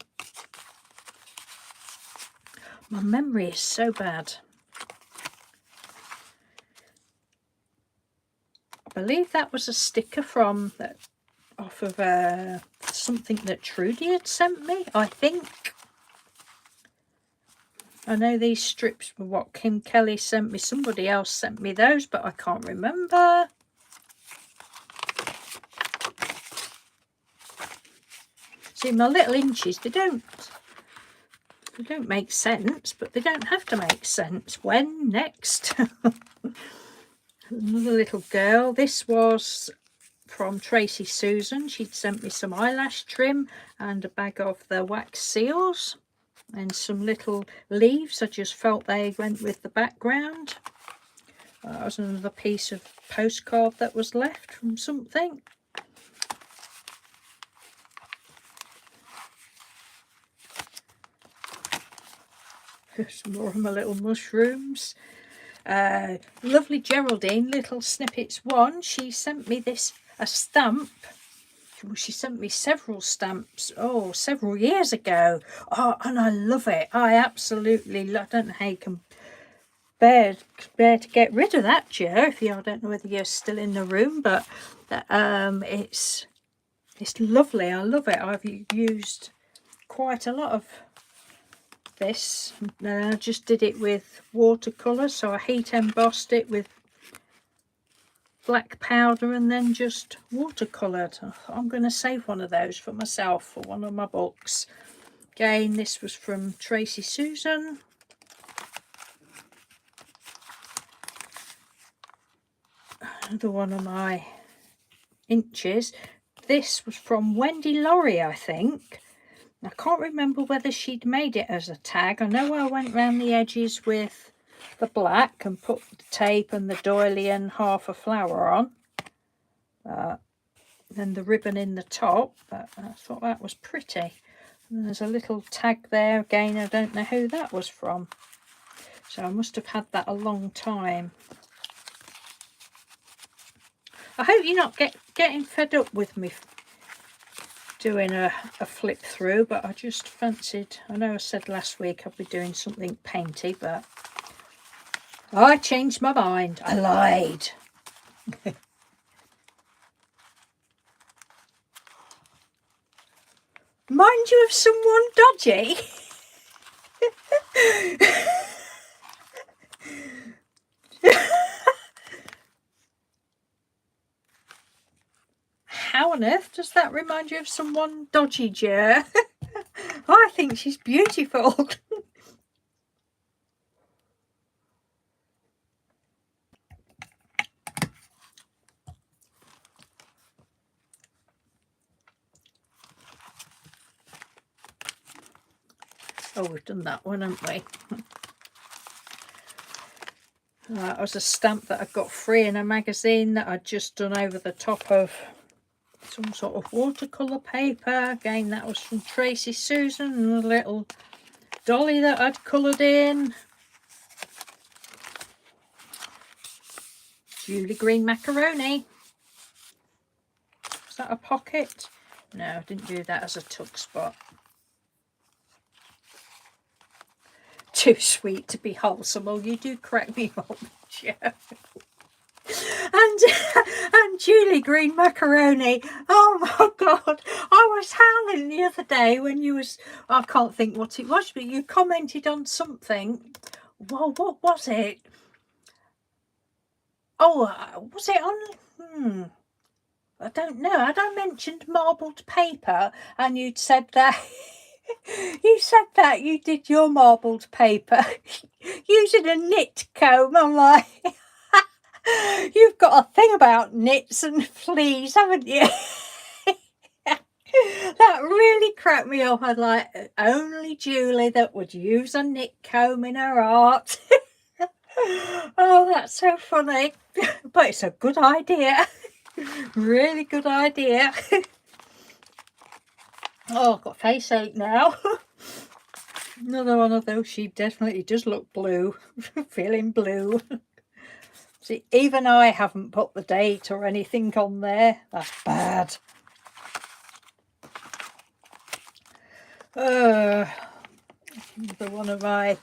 My memory is so bad. I believe that was a sticker from off of something that Trudy had sent me, I think. I know these strips were what Kim Kelly sent me. Somebody else sent me those, but I can't remember. See, my little inches, they don't make sense, but they don't have to make sense. When next? Another little girl. This was from Tracy Susan. She'd sent me some eyelash trim and a bag of the wax seals and some little leaves. I just felt they went with the background. That was another piece of postcard that was left from something. Some more of my little mushrooms. Lovely Geraldine, Little Snippets 1. She sent me a stamp. Well, she sent me several stamps, several years ago. Oh, and I love it. I absolutely love. I don't know how you can bear to get rid of that, Joe. I don't know whether you're still in the room, but it's lovely. I love it. I've used quite a lot of this. I just did it with watercolour, so I heat embossed it with black powder and then just watercoloured. I'm going to save one of those for myself for one of my books. Again, this was from Tracy Susan. Another one of my inches. This was from Wendy Laurie, I think. I can't remember whether she'd made it as a tag. I know I went round the edges with the black and put the tape and the doily and half a flower on. Then the ribbon in the top. But I thought that was pretty. And there's a little tag there. Again, I don't know who that was from. So I must have had that a long time. I hope you're not getting fed up with me doing a flip through, but I just fancied, I know I said last week I'd be doing something painty, but I changed my mind. I lied. Mind you of someone dodgy? How on earth does that remind you of someone dodgy, Jer? I think she's beautiful. Oh, we've done that one, haven't we? That was a stamp that I got free in a magazine that I'd just done over the top of some sort of watercolour paper. Again, that was from Tracy Susan, and a little dolly that I'd coloured in. Julie Green Macaroni. Was that a pocket? No, I didn't do that as a tuck spot. Too sweet to be wholesome. Oh, you do crack me up, Joe. And Julie Green Macaroni. Oh my God, I was howling the other day when you was, I can't think what it was, but you commented on something. Well, what was it? Oh, was it on, I don't know. Had I mentioned marbled paper and you'd said that you said that you did your marbled paper using a knit comb. I'm like, you've got a thing about knits and fleas, haven't you? That really cracked me up. I'd like, only Julie that would use a knit comb in her art. Oh, that's so funny. But it's a good idea. Really good idea. Oh, I've got face ache now. Another one of those. She definitely does look blue. Feeling blue. See, even I haven't put the date or anything on there. That's bad. Another one of my...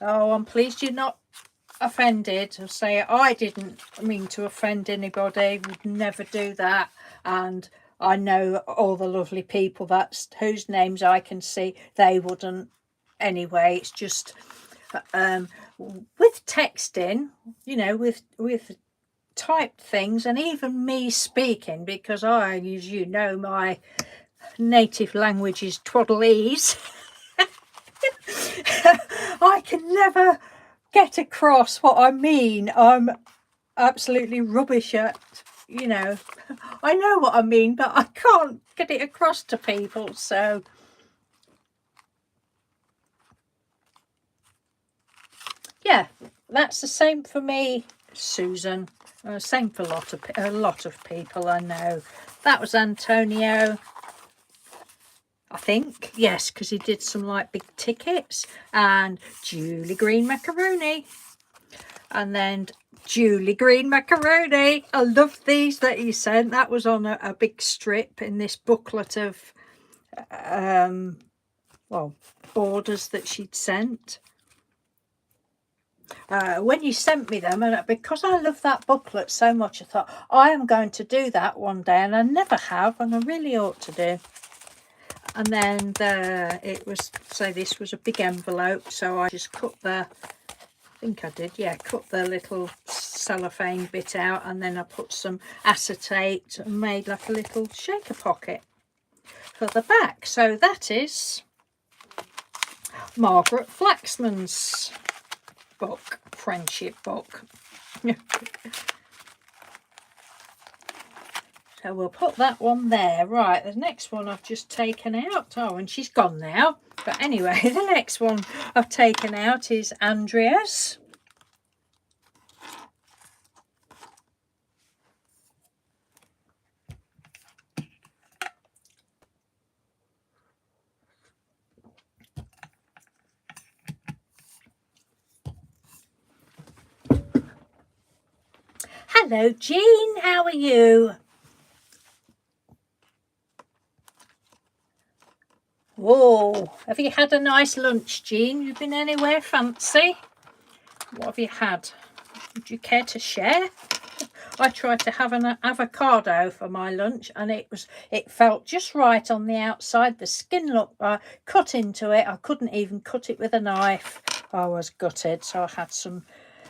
Oh, I'm pleased you're not offended. I'll say I didn't mean to offend anybody. Would never do that. And I know all the lovely people whose names I can see, they wouldn't anyway. It's just with texting, you know, with typed things, and even me speaking, because I, as you know, my native language is twaddleese. I can never get across what I mean. I'm absolutely rubbish at, you know, I know what I mean, but I can't get it across to people. So yeah, that's the same for me, Susan. Same for a lot of people I know. That was Antonio, I think. Yes, because he did some like big tickets. And Julie Green Macaroni. And then Julie Green Macaroni. I love these that he sent. That was on a big strip in this booklet of well, borders that she'd sent. When you sent me them, and because I love that booklet so much, I thought I am going to do that one day, and I never have, and I really ought to do. And then this was a big envelope, so I just cut I think I did, yeah, cut the little cellophane bit out, and then I put some acetate and made like a little shaker pocket for the back. So that is Margaret Flaxman's book, friendship book. So we'll put that one there. Right, the next one I've just taken out. Oh, and she's gone now. But anyway, the next one I've taken out is Andrea's. Hello, Jean. How are you? Whoa, have you had a nice lunch, Jean? You been anywhere fancy? What have you had? Would you care to share? I tried to have an avocado for my lunch, and it felt just right on the outside. The skin looked cut into it. I couldn't even cut it with a knife. I was gutted. So I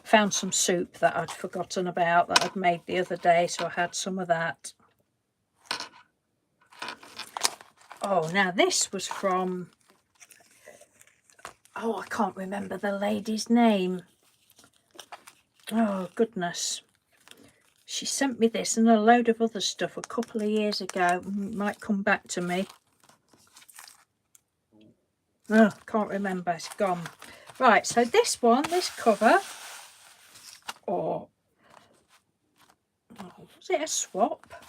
found some soup that I'd forgotten about that I'd made the other day, so I had some of that. Oh, now this was from, oh, I can't remember the lady's name. Oh, goodness. She sent me this and a load of other stuff a couple of years ago. Might come back to me. Oh, can't remember. It's gone. Right, so this cover, was it a swap?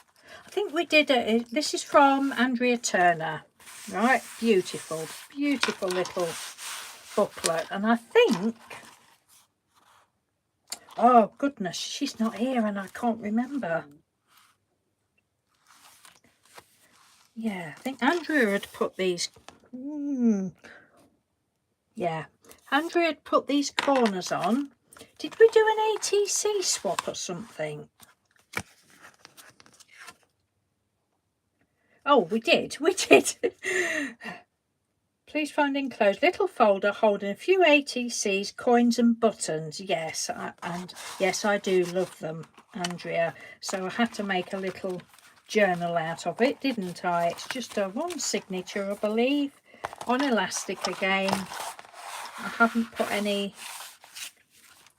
I think we did this is from Andrea Turner. Right, beautiful, beautiful little booklet. And I think, oh goodness, she's not here and I can't remember. Yeah, I think Andrea had put these, yeah, Andrea had put these corners on. Did we do an ATC swap or something? Oh, we did. Please find enclosed little folder holding a few ATCs, coins and buttons. Yes, and yes, I do love them, Andrea. So I had to make a little journal out of it, didn't I? It's just one signature, I believe, on elastic again. I haven't put any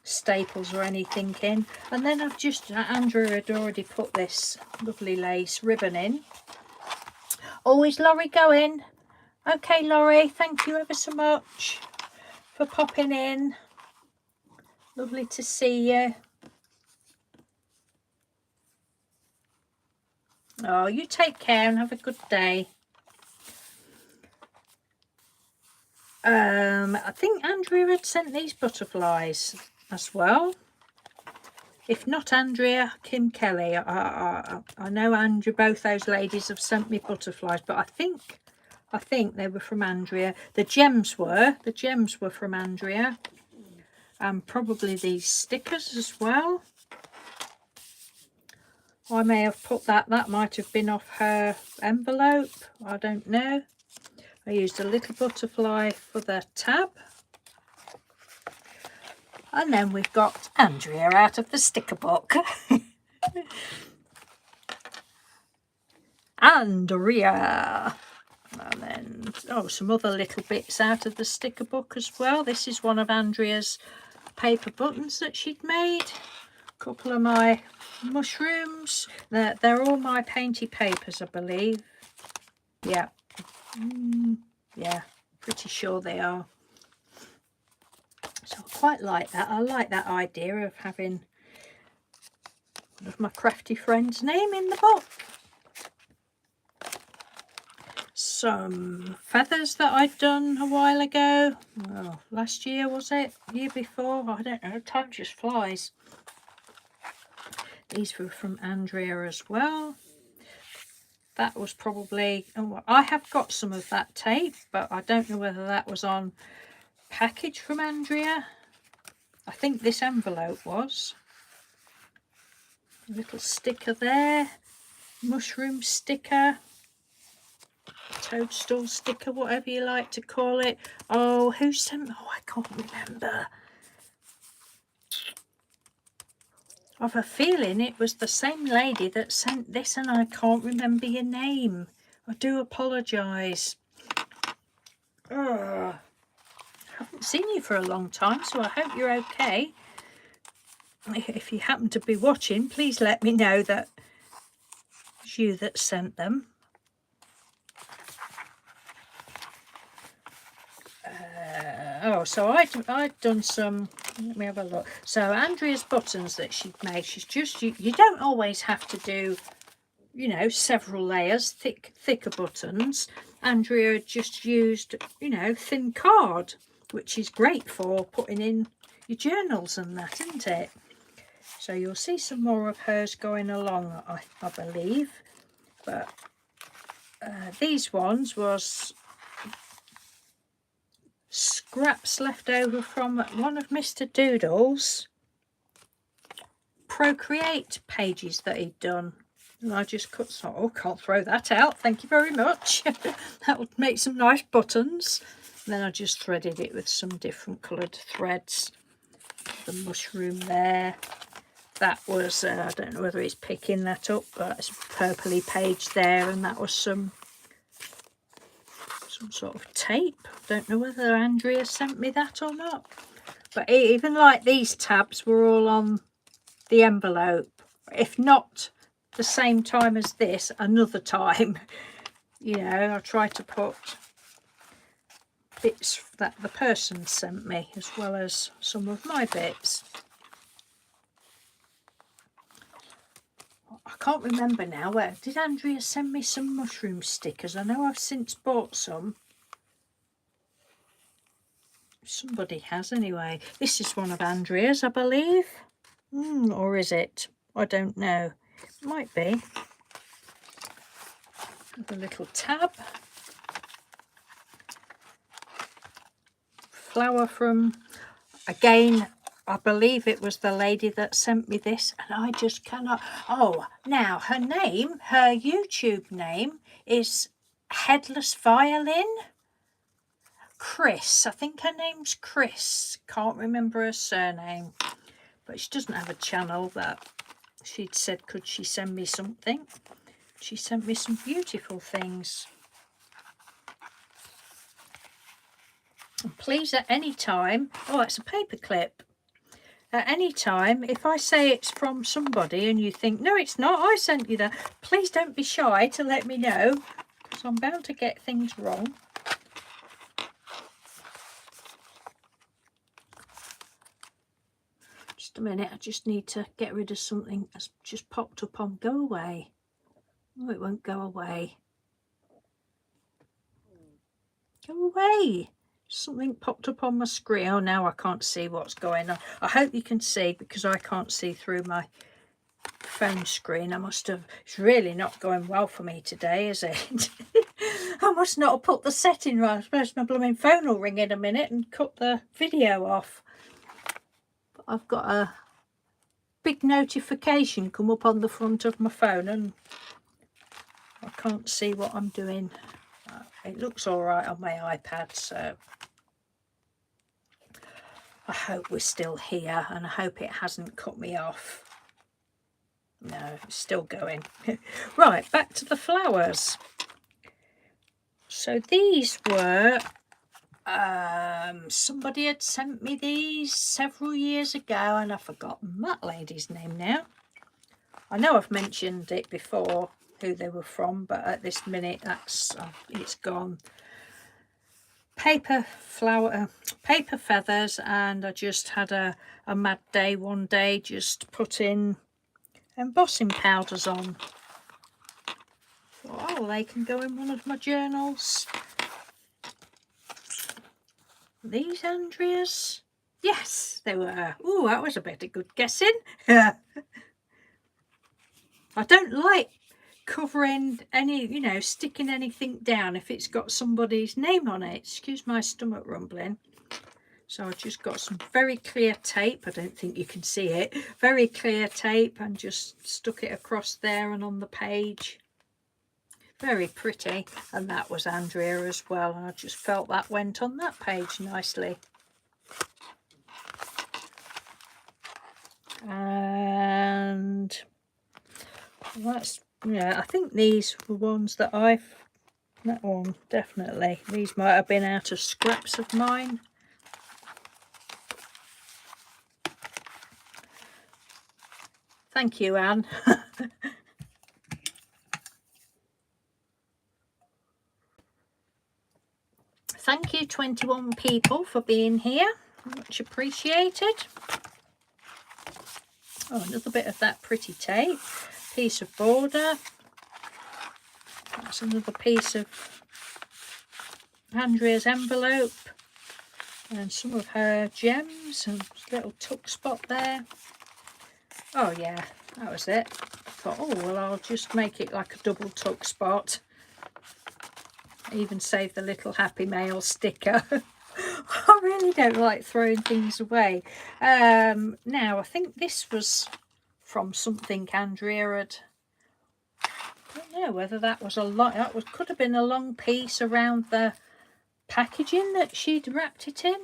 staples or anything in. And then Andrea had already put this lovely lace ribbon in. Oh, is Laurie going? Okay, Laurie, thank you ever so much for popping in. Lovely to see you. Oh, you take care and have a good day. I think Andrea had sent these butterflies as well. If not Andrea, Kim Kelly. I know Andrea, both those ladies have sent me butterflies, but I think they were from Andrea. The gems were from Andrea, and probably these stickers as well. I may have put that might have been off her envelope, I don't know. I used a little butterfly for the tab. And then we've got Andrea out of the sticker book. Andrea. And then, some other little bits out of the sticker book as well. This is one of Andrea's paper buttons that she'd made. A couple of my mushrooms. They're all my painty papers, I believe. Yeah. Yeah, pretty sure they are. So I quite like that. I like that idea of having one of my crafty friend's name in the book. Some feathers that I'd done a while ago. Oh, last year was it? Year before? I don't know. Time just flies. These were from Andrea as well. That was probably... Oh, I have got some of that tape, but I don't know whether that was on package from Andrea. I think this envelope was. A little sticker there. Mushroom sticker. toadstool sticker, whatever you like to call it. Oh, who sent? Oh, I can't remember. I've a feeling it was the same lady that sent this, and I can't remember your name. I do apologise. I haven't seen you for a long time, so I hope you're okay. If you happen to be watching, please let me know that it's you that sent them. So I'd done some, let me have a look. So Andrea's buttons that she'd made, she's just, you don't always have to do, you know, several layers, thicker buttons. Andrea just used, you know, thin card, which is great for putting in your journals and that, isn't it? So you'll see some more of hers going along, I believe. But these ones was scraps left over from one of Mr. Doodle's Procreate pages that he'd done. And I just cut some. Oh, can't throw that out. Thank you very much. That would make some nice buttons. And then I just threaded it with some different coloured threads. The mushroom there. That was, I don't know whether he's picking that up, but it's a purpley page there. And that was some sort of tape. Don't know whether Andrea sent me that or not. But even like these tabs were all on the envelope. If not the same time as this, another time. You know, I try to put bits that the person sent me as well as some of my bits. I can't remember now. Where did Andrea send me some mushroom stickers? I know I've since bought some. Somebody has anyway. This is one of Andrea's, I believe. Or is it? I don't know. It might be. With a little tab. Flower from, again, I believe it was the lady that sent me this, and I just cannot. Oh, now her name, her YouTube name is Headless Violin. Chris, I think her name's Chris. Can't remember her surname, but she doesn't have a channel. That she'd said, could she send me something? She sent me some beautiful things. And please, at any time, oh, it's a paper clip. At any time, if I say it's from somebody and you think, no, it's not, I sent you that, please don't be shy to let me know, because I'm bound to get things wrong. Just a minute, I just need to get rid of something that's just popped up on. Go away. Oh, it won't go away. Go away. Something popped up on my screen. Oh, now I can't see what's going on. I hope you can see, because I can't see through my phone screen. I must have, it's really not going well for me today, is it? I must not have put the setting right. I suppose my blooming phone will ring in a minute and cut the video off. But I've got a big notification come up on the front of my phone and I can't see what I'm doing. It looks all right on my iPad, so I hope we're still here, and I hope it hasn't cut me off. No, it's still going. Right, back to the flowers. So these were, somebody had sent me these several years ago, and I've forgotten that lady's name now. I know I've mentioned it before, who they were from, but at this minute that's it's gone. Paper feathers, and I just had a mad day one day, just putting embossing powders on. Oh, they can go in one of my journals. These Andreas? Yes, they were. Oh, that was a bit of good guessing. I don't like covering any, you know, sticking anything down if it's got somebody's name on it. Excuse my stomach rumbling. So I just got some very clear tape. I don't think you can see it. Very clear tape, and just stuck it across there and on the page. very pretty. And that was Andrea as well, and I just felt that went on that page nicely. And that's, yeah, I think these were ones that that one definitely, these might have been out of scraps of mine. Thank you, Anne. Thank you, 21 people, for being here. Much appreciated. Oh, another bit of that pretty tape. Piece of border. That's another piece of Andrea's envelope. And some of her gems. And a little tuck spot there. Oh, yeah, that was it. I thought, oh, well, I'll just make it like a double tuck spot. Even save the little Happy Mail sticker. I really don't like throwing things away. Now, I think this was from something Andrea had. I don't know whether that was a lot. Could have been a long piece around the packaging that she'd wrapped it in.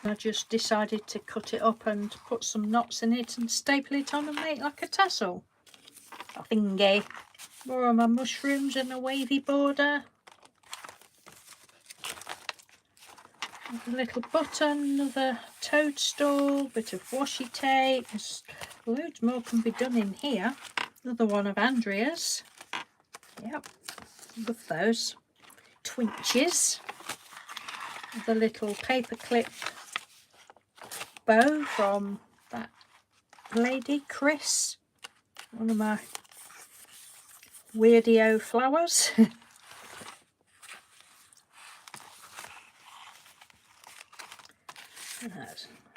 I just decided to cut it up and put some knots in it and staple it on and make like a tassel. A thingy. More of my mushrooms and a wavy border. A little button, another toadstool, bit of washi tape. There's loads more can be done in here. Another one of Andrea's. Yep, love those. Twinches. The little paperclip bow from that lady, Chris. One of my weirdio flowers.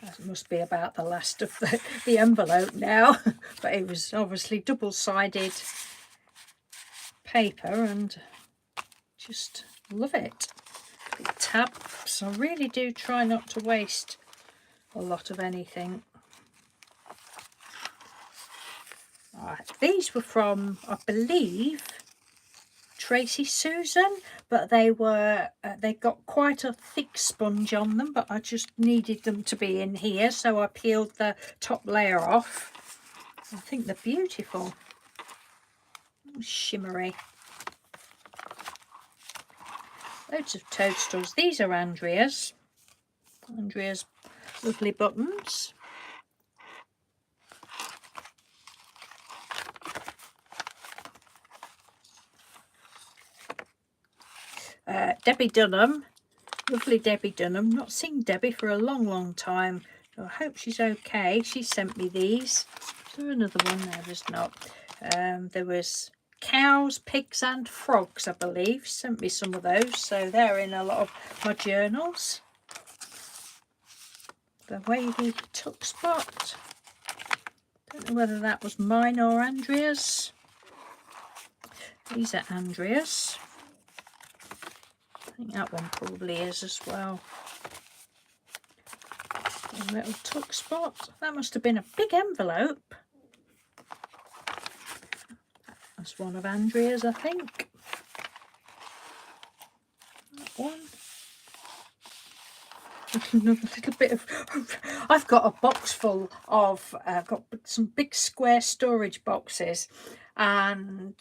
That must be about the last of the envelope now. But it was obviously double-sided paper and just love it. The tabs, I really do try not to waste a lot of anything. Right, these were from, I believe, Tracy Susan, but they were they got quite a thick sponge on them, but I just needed them to be in here, so I peeled the top layer off. I think they're beautiful. Shimmery. Loads of toadstools. These are Andrea's lovely buttons. Debbie Dunham, lovely Debbie Dunham. Not seen Debbie for a long time. I hope she's okay. She sent me these. Is there another one? No, there's not. There was cows, pigs and frogs, I believe. She sent me some of those, so they're in a lot of my journals. The wavy tuck spot. Don't know whether that was mine or Andrea's. These are Andrea's. I think that one probably is as well. A little tuck spot. That must have been a big envelope. That's one of Andrea's, I think. That one. Another little bit of... I've got a box full of... I've got some big square storage boxes, and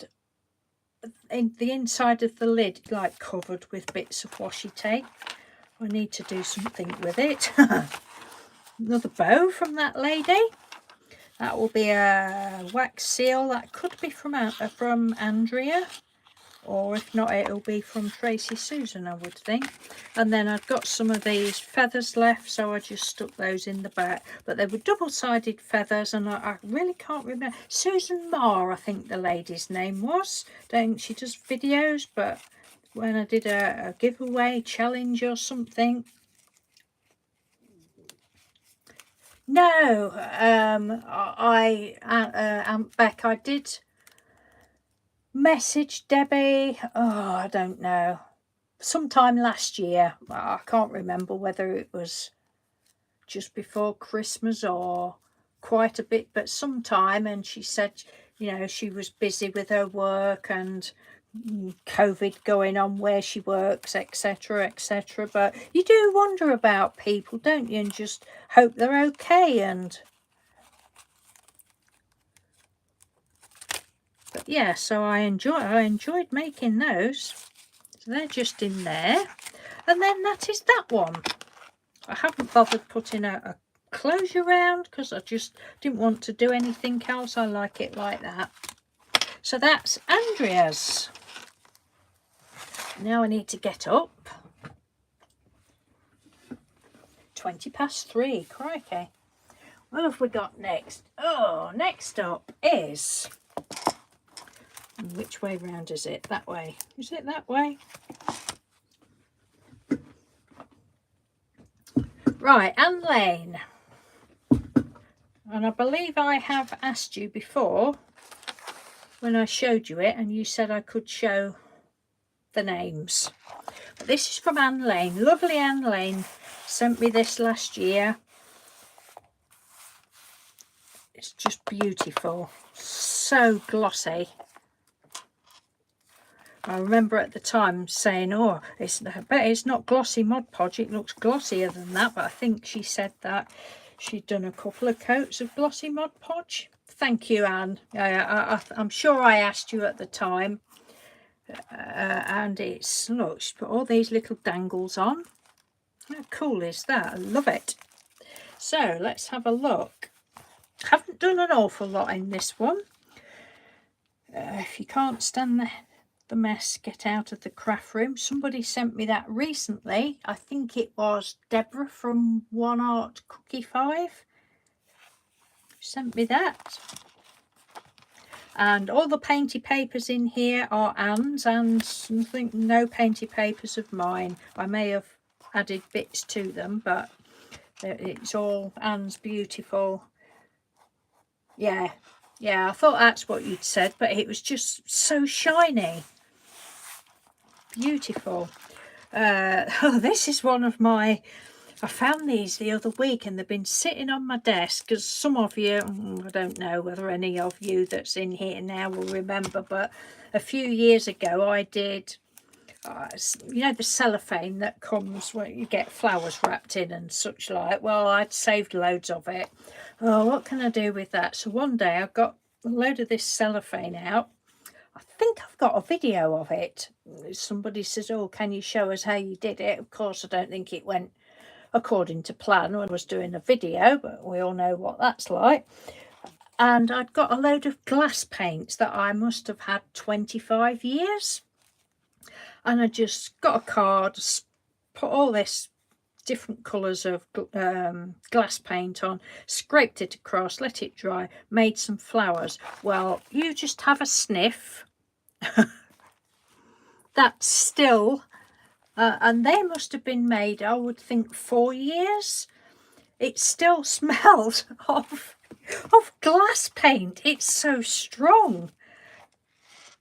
in the inside of the lid, like, covered with bits of washi tape. I need to do something with it. Another bow from that lady. That will be a wax seal. That could be from Andrea, or if not, it'll be from Tracy Susan, I would think. And then I've got some of these feathers left, so I just stuck those in the back. But they were double-sided feathers, and I really can't remember. Susan Marr, I think the lady's name was. Don't think she does videos, but when I did a giveaway challenge or something. No, Aunt Beck, I did message Debbie, I don't know, sometime last year. I can't remember whether it was just before Christmas or quite a bit, but sometime, and she said, you know, she was busy with her work and COVID going on where she works, etc., etc. But you do wonder about people, don't you, and just hope they're okay. And but yeah, so I enjoyed making those. So they're just in there, and then that is that one. I haven't bothered putting a closure round because I just didn't want to do anything else. I like it like that. So that's Andrea's. Now I need to get up. 3:20, crikey. What have we got next? Oh, next up is, which way round is it? That way. Is it that way? Right, Anne Lane. And I believe I have asked you before when I showed you it, and you said I could show the names. But this is from Anne Lane. Lovely Anne Lane sent me this last year. It's just beautiful, so glossy. I remember at the time saying, oh, I bet it's not glossy Mod Podge, it looks glossier than that. But I think she said that she'd done a couple of coats of glossy Mod Podge. Thank you, Anne. I'm sure I asked you at the time. And it's, look, she's put all these little dangles on. How cool is that? I love it. So let's have a look. Haven't done an awful lot in this one. If you can't stand the mess, get out of the craft room. Somebody sent me that recently. I think it was Deborah from One Art Cookie 5 sent me that. And all the painty papers in here are Anne's, and I think no painty papers of mine. I may have added bits to them, but it's all Anne's beautiful. Yeah, I thought that's what you'd said, but it was just so shiny. Beautiful. Oh, this is one of my, I found these the other week and they've been sitting on my desk because some of you, I don't know whether any of you that's in here now will remember, but a few years ago I did, you know, the cellophane that comes when you get flowers wrapped in and such like. Well, I'd saved loads of it. Oh, what can I do with that? So one day I got a load of this cellophane out. I think I've got a video of it. Somebody says, oh, can you show us how you did it? Of course, I don't think it went according to plan when I was doing a video, but we all know what that's like. And I'd got a load of glass paints that I must have had 25 years. And I just got a card, put all this different colours of glass paint on, scraped it across, let it dry, made some flowers. Well, you just have a sniff. That's still, and they must have been made, I would think, 4 years. It still smells of glass paint. It's so strong.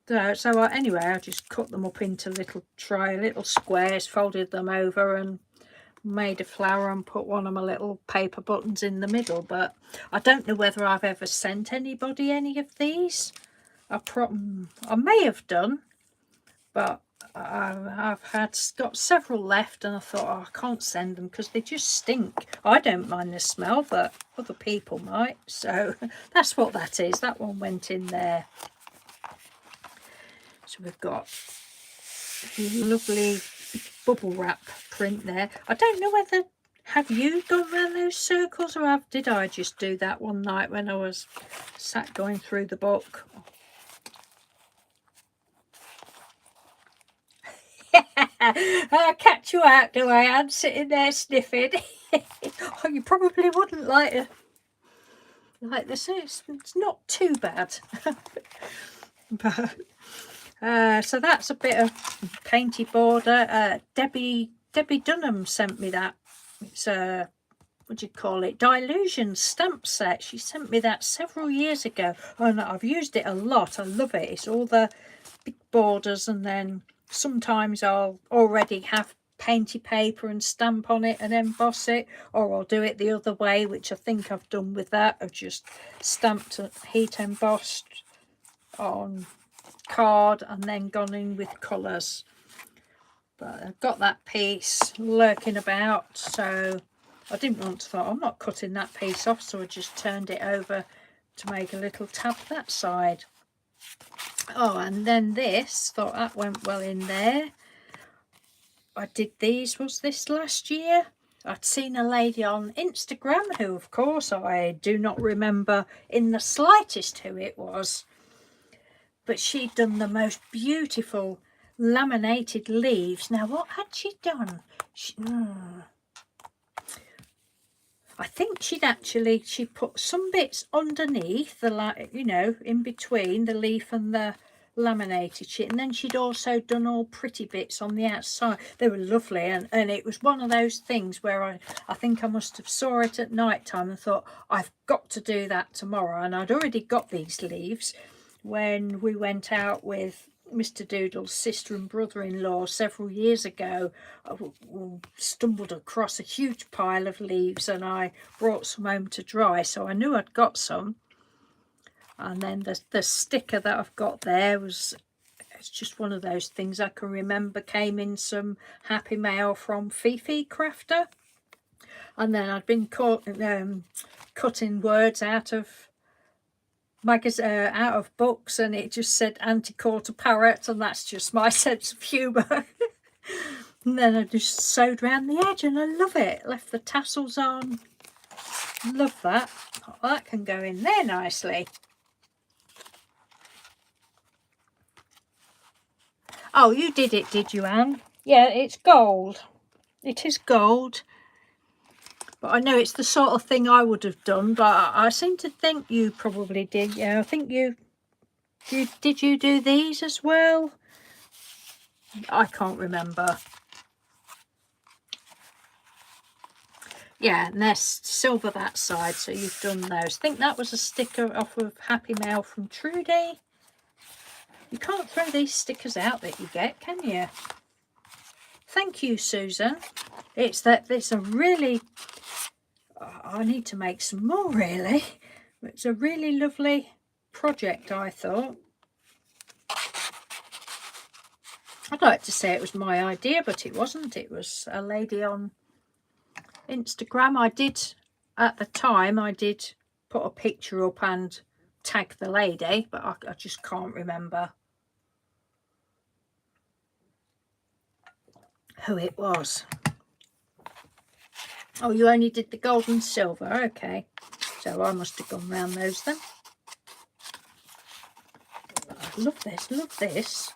So anyway, I just cut them up into little squares, folded them over and made a flower and put one of my little paper buttons in the middle. But I don't know whether I've ever sent anybody any of these. I may have done, but I've got several left and I thought, oh, I can't send them because they just stink. I don't mind the smell, but other people might. So that's what that is. That one went in there. So we've got lovely bubble wrap print there. I don't know whether, have you gone around those circles, or did I just do that one night when I was sat going through the book? I catch you out, do I, Anne, sitting there sniffing? Oh, you probably wouldn't like this. It's not too bad. But so that's a bit of painty border. Debbie Dunham sent me that. It's a, what do you call it, Dilution stamp set. She sent me that several years ago, and I've used it a lot. I love it. It's all the big borders, and then sometimes I'll already have painty paper and stamp on it and emboss it, or I'll do it the other way, which I think I've done with that. I've just stamped and heat embossed on card and then gone in with colours. But I've got that piece lurking about, so I didn't want to, thought I'm not cutting that piece off, so I just turned it over to make a little tab that side. Oh, and then this, thought that went well in there. I did these, was this last year? I'd seen a lady on Instagram who, of course, I do not remember in the slightest who it was, but she'd done the most beautiful laminated leaves. Now, what had she done? I think she put some bits underneath the, you know, in between the leaf and the laminated sheet, and then she'd also done all pretty bits on the outside. They were lovely, and it was one of those things where I think I must have saw it at night time and thought, I've got to do that tomorrow. And I'd already got these leaves when we went out with Mr. Doodle's sister and brother-in-law several years ago. I stumbled across a huge pile of leaves and I brought some home to dry, so I knew I'd got some. And then the sticker that I've got there was, it's just one of those things I can remember came in some happy mail from Fifi Crafter. And then I'd been cutting words out of out of books, and it just said anti-quarter parrot, and that's just my sense of humour. And then I just sewed around the edge, and I love it. Left the tassels on. Love that. Oh, that can go in there nicely. Oh, you did it, did you, Anne? Yeah, it's gold. It is gold. But I know it's the sort of thing I would have done, but I seem to think you probably did. Yeah, I think did you do these as well? I can't remember. Yeah, and there's silver that side, so you've done those. I think that was a sticker off of Happy Mail from Trudy. You can't throw these stickers out that you get, can you? Thank you, Susan. It's a really... I need to make some more, really. It's a really lovely project, I thought. I'd like to say it was my idea, but it wasn't. It was a lady on Instagram. At the time, I did put a picture up and tag the lady, but I just can't remember who it was. Oh, you only did the gold and silver. Okay. So I must have gone round those then. I love this, love this.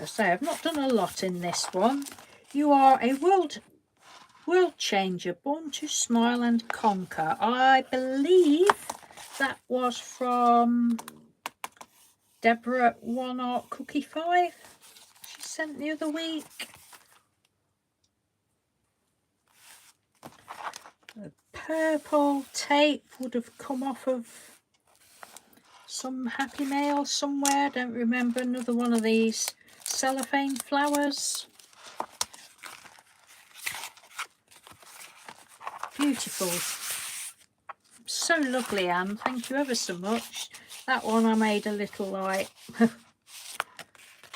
So I've not done a lot in this one. You are a world changer, born to smile and conquer. I believe that was from Deborah One Art Cookie 5. She sent the other week. The purple tape would have come off of some Happy Mail somewhere. I don't remember. Another one of these cellophane flowers. Beautiful. So lovely, Anne. Thank you ever so much. That one I made a little like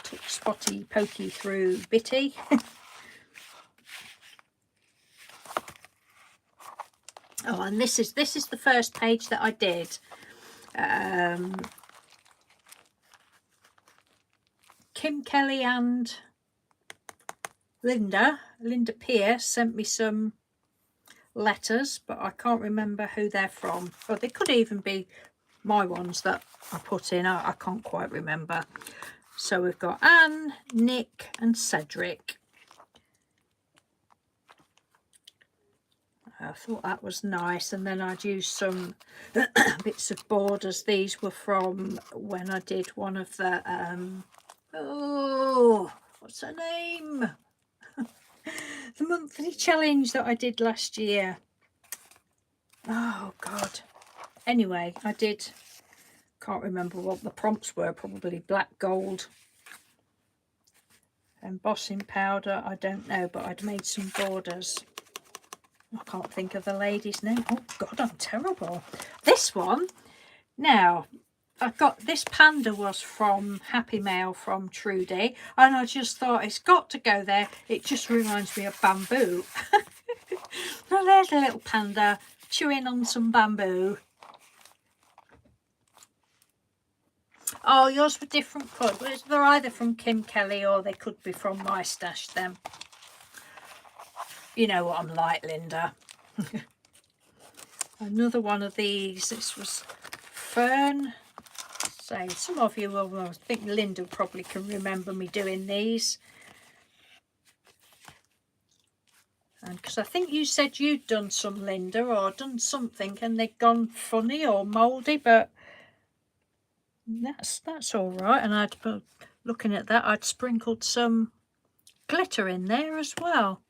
took spotty pokey through bitty. Oh, and this is the first page that I did. Kim Kelly and Linda Pierce sent me some letters, but I can't remember who they're from. Or they could even be my ones that I put in. I can't quite remember. So we've got Anne, Nick and Cedric. I thought that was nice, and then I'd use some bits of borders. These were from when I did one of the oh, what's her name? The monthly challenge that I did last year. Oh God. Anyway, I did, can't remember what the prompts were, probably black gold, embossing powder, I don't know, but I'd made some borders. I can't think of the lady's name. Oh God, I'm terrible. This one, now, I got this panda was from Happy Mail from Trudy, and I just thought it's got to go there. It just reminds me of bamboo. Now there's a little panda chewing on some bamboo. Oh, yours were different colours. They're either from Kim Kelly or they could be from my stash then. You know what I'm like, Linda. Another one of these. This was Fern. So some of you will, I think Linda probably can remember me doing these. And because I think you said you'd done some, Linda, or done something and they'd gone funny or mouldy, but that's all right. And I'd, looking at that, I'd sprinkled some glitter in there as well.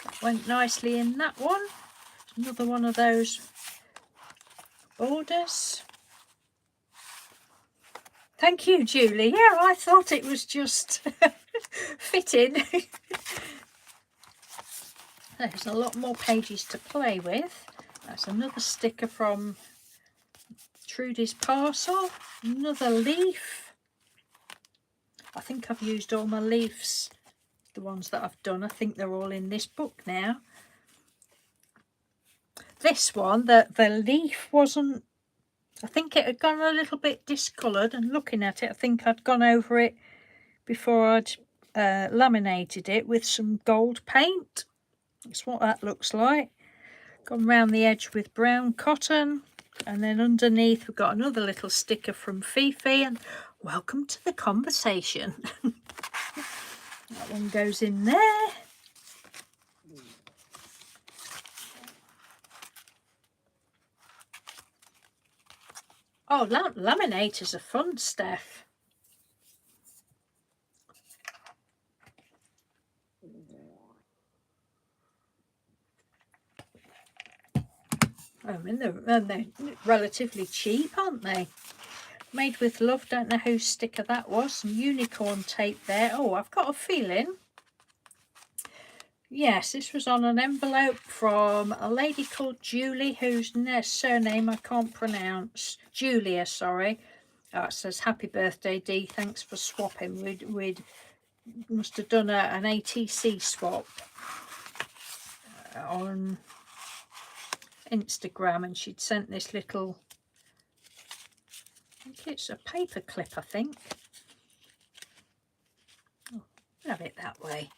That went nicely in that one. Another one of those borders. Thank you, Julie. Yeah, I thought it was just fitting. There's a lot more pages to play with. That's another sticker from Trudy's parcel. Another leaf. I think I've used all my leaves, the ones that I've done. I think they're all in this book now. This one, the leaf wasn't, I think it had gone a little bit discoloured, and looking at it I think I'd gone over it before I'd laminated it with some gold paint. That's what that looks like. Gone round the edge with brown cotton, and then underneath we've got another little sticker from Fifi, and welcome to the conversation. That one goes in there. Oh, laminators are fun stuff. I mean, they're relatively cheap, aren't they? Made with love. Don't know whose sticker that was. Some unicorn tape there. Oh, I've got a feeling. Yes, this was on an envelope from a lady called Julie, whose surname I can't pronounce. Julia, sorry. Oh, it says, happy birthday, Dee. Thanks for swapping. We'd must have done an ATC swap on Instagram, and she'd sent this little, I think it's a paper clip, I think. Oh, have it that way.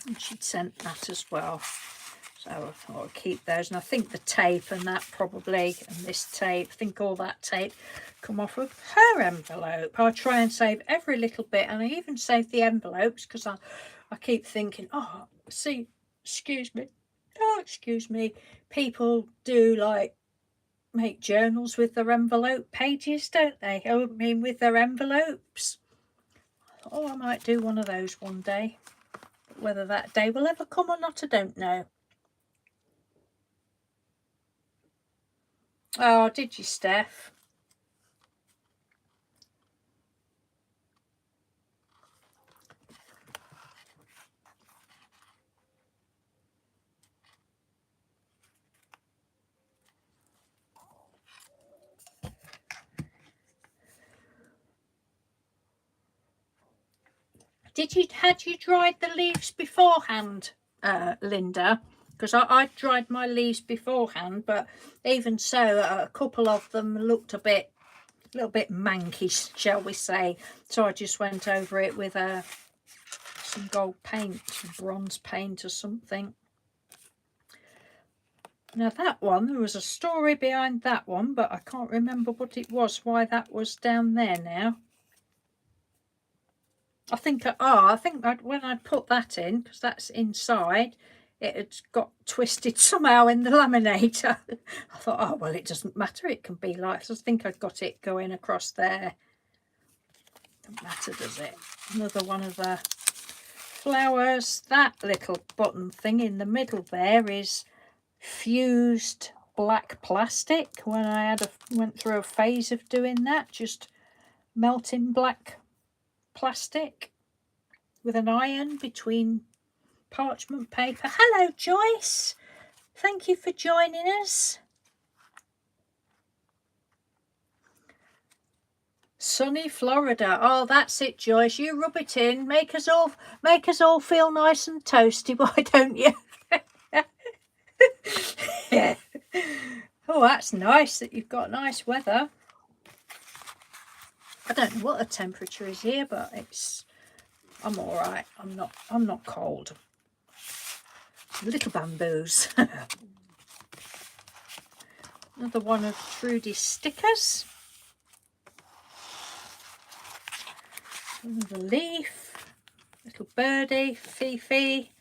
And she'd sent that as well. So I thought I'd keep those. And I think the tape and that probably, and this tape, I think all that tape come off of her envelope. I try and save every little bit, and I even save the envelopes because I keep thinking, oh, see, excuse me. Oh, excuse me. People do like make journals with their envelope pages, don't they? I mean, with their envelopes. Oh, I might do one of those one day. But whether that day will ever come or not, I don't know. Oh, did you, Steph? Had you dried the leaves beforehand, Linda? Because I dried my leaves beforehand, but even so, a couple of them looked a little bit manky, shall we say. So I just went over it with some gold paint, some bronze paint or something. Now that one, there was a story behind that one, but I can't remember what it was, why that was down there now. I think when I put that in, because that's inside, it had got twisted somehow in the laminator. I thought, oh, well, it doesn't matter. It can be like, I think I got it going across there. Doesn't matter, does it? Another one of the flowers. That little button thing in the middle there is fused black plastic. When I went through a phase of doing that, just melting black plastic with an iron between parchment paper. Hello, Joyce. Thank you for joining us. Sunny Florida. Oh, that's it, Joyce. You rub it in. Make us all feel nice and toasty. Why don't you? Yeah. Oh, that's nice that you've got nice weather. I don't know what the temperature is here, but I'm all right. I'm not cold. Little bamboos. Another one of Trudy's stickers. Another leaf. Little birdie, Fifi.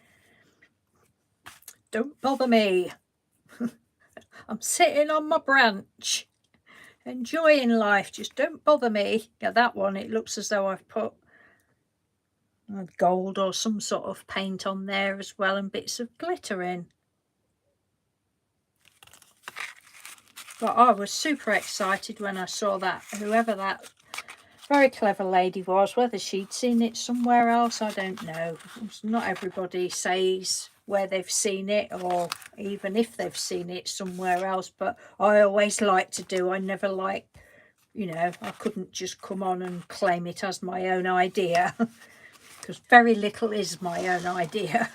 Don't bother me. I'm sitting on my branch, enjoying life. Just don't bother me. Yeah, that one, it looks as though I've put gold or some sort of paint on there as well, and bits of glitter in. But I was super excited when I saw that. Whoever that very clever lady was, whether she'd seen it somewhere else, I don't know. Not everybody says where they've seen it, or even if they've seen it somewhere else, but I always like to do. I never like, you know, I couldn't just come on and claim it as my own idea because very little is my own idea.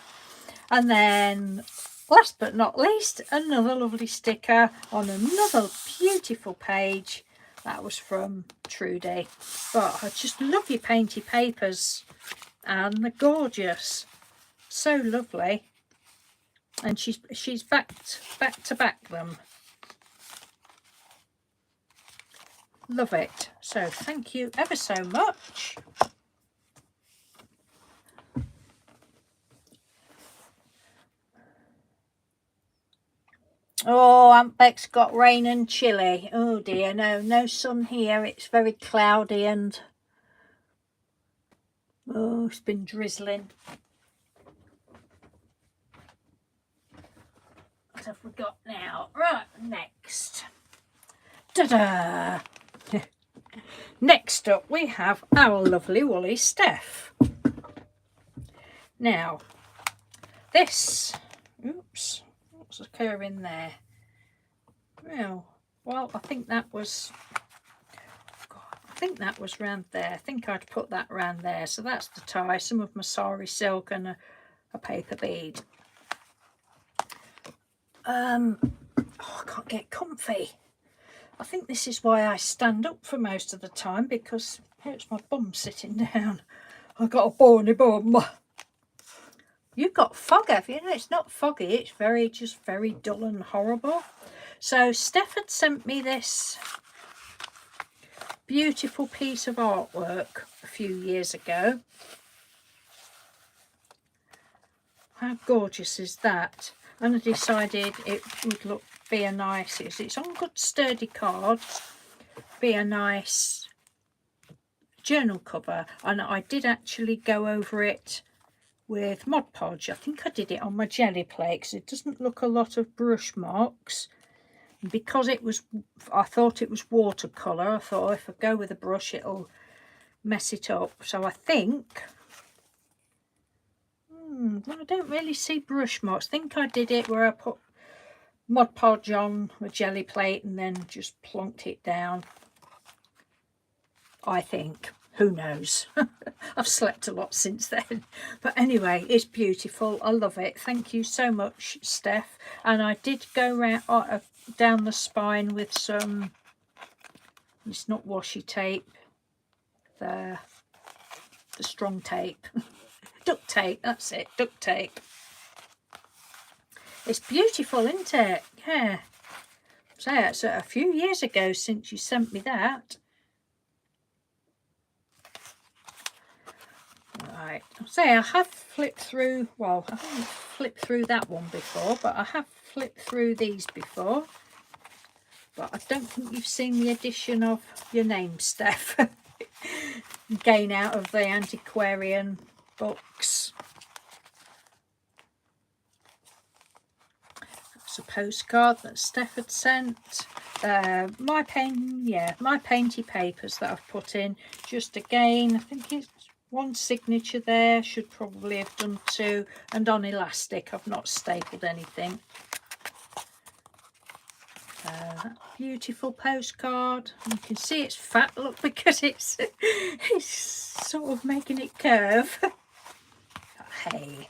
And then last but not least, another lovely sticker on another beautiful page. That was from Trudy. But I just love your painty papers, and they're gorgeous. So lovely. And she's back to back them. Love it. So thank you ever so much. Oh, Aunt Beck's got rain and chilly. Oh dear, no sun here. It's very cloudy and oh, it's been drizzling. What have we got now? Right, next. Ta-da! Next up we have our lovely woolly Steph. Now, this, oops, what's occurring there? Well, I think that was round there. I think I'd put that round there. So that's the tie, some of my sari silk and a paper bead. Oh, I can't get comfy. I think this is why I stand up for most of the time, because here's my bum sitting down. I've got a bony bum. You've got fog, have you? No, it's not foggy. It's just very dull and horrible. So Steph had sent me this beautiful piece of artwork a few years ago. How gorgeous is that? And I decided it would be a nice, it's on good sturdy cards, be a nice journal cover. And I did actually go over it with Mod Podge. I think I did it on my jelly plate because it doesn't look a lot of brush marks. And because I thought it was watercolour, I thought if I go with a brush it'll mess it up. So I think, I don't really see brush marks. I think I did it where I put Mod Podge on a jelly plate and then just plonked it down. I think. Who knows? I've slept a lot since then. But anyway, it's beautiful. I love it. Thank you so much, Steph. And I did go round, down the spine with some, it's not washi tape, the strong tape. Duct tape, that's it, duct tape. It's beautiful, isn't it? Yeah. So it's a few years ago since you sent me that. Right. So I have flipped through, well, I haven't flipped through that one before, but I have flipped through these before. But I don't think you've seen the edition of your name, Steph. Gain out of the antiquarian books. That's a postcard that Steph had sent. My painty papers that I've put in. Just again, I think it's One signature there, should probably have done 2, and on elastic I've not stapled anything. That beautiful postcard. You can see it's fat, look, because it's sort of making it curve. Hey,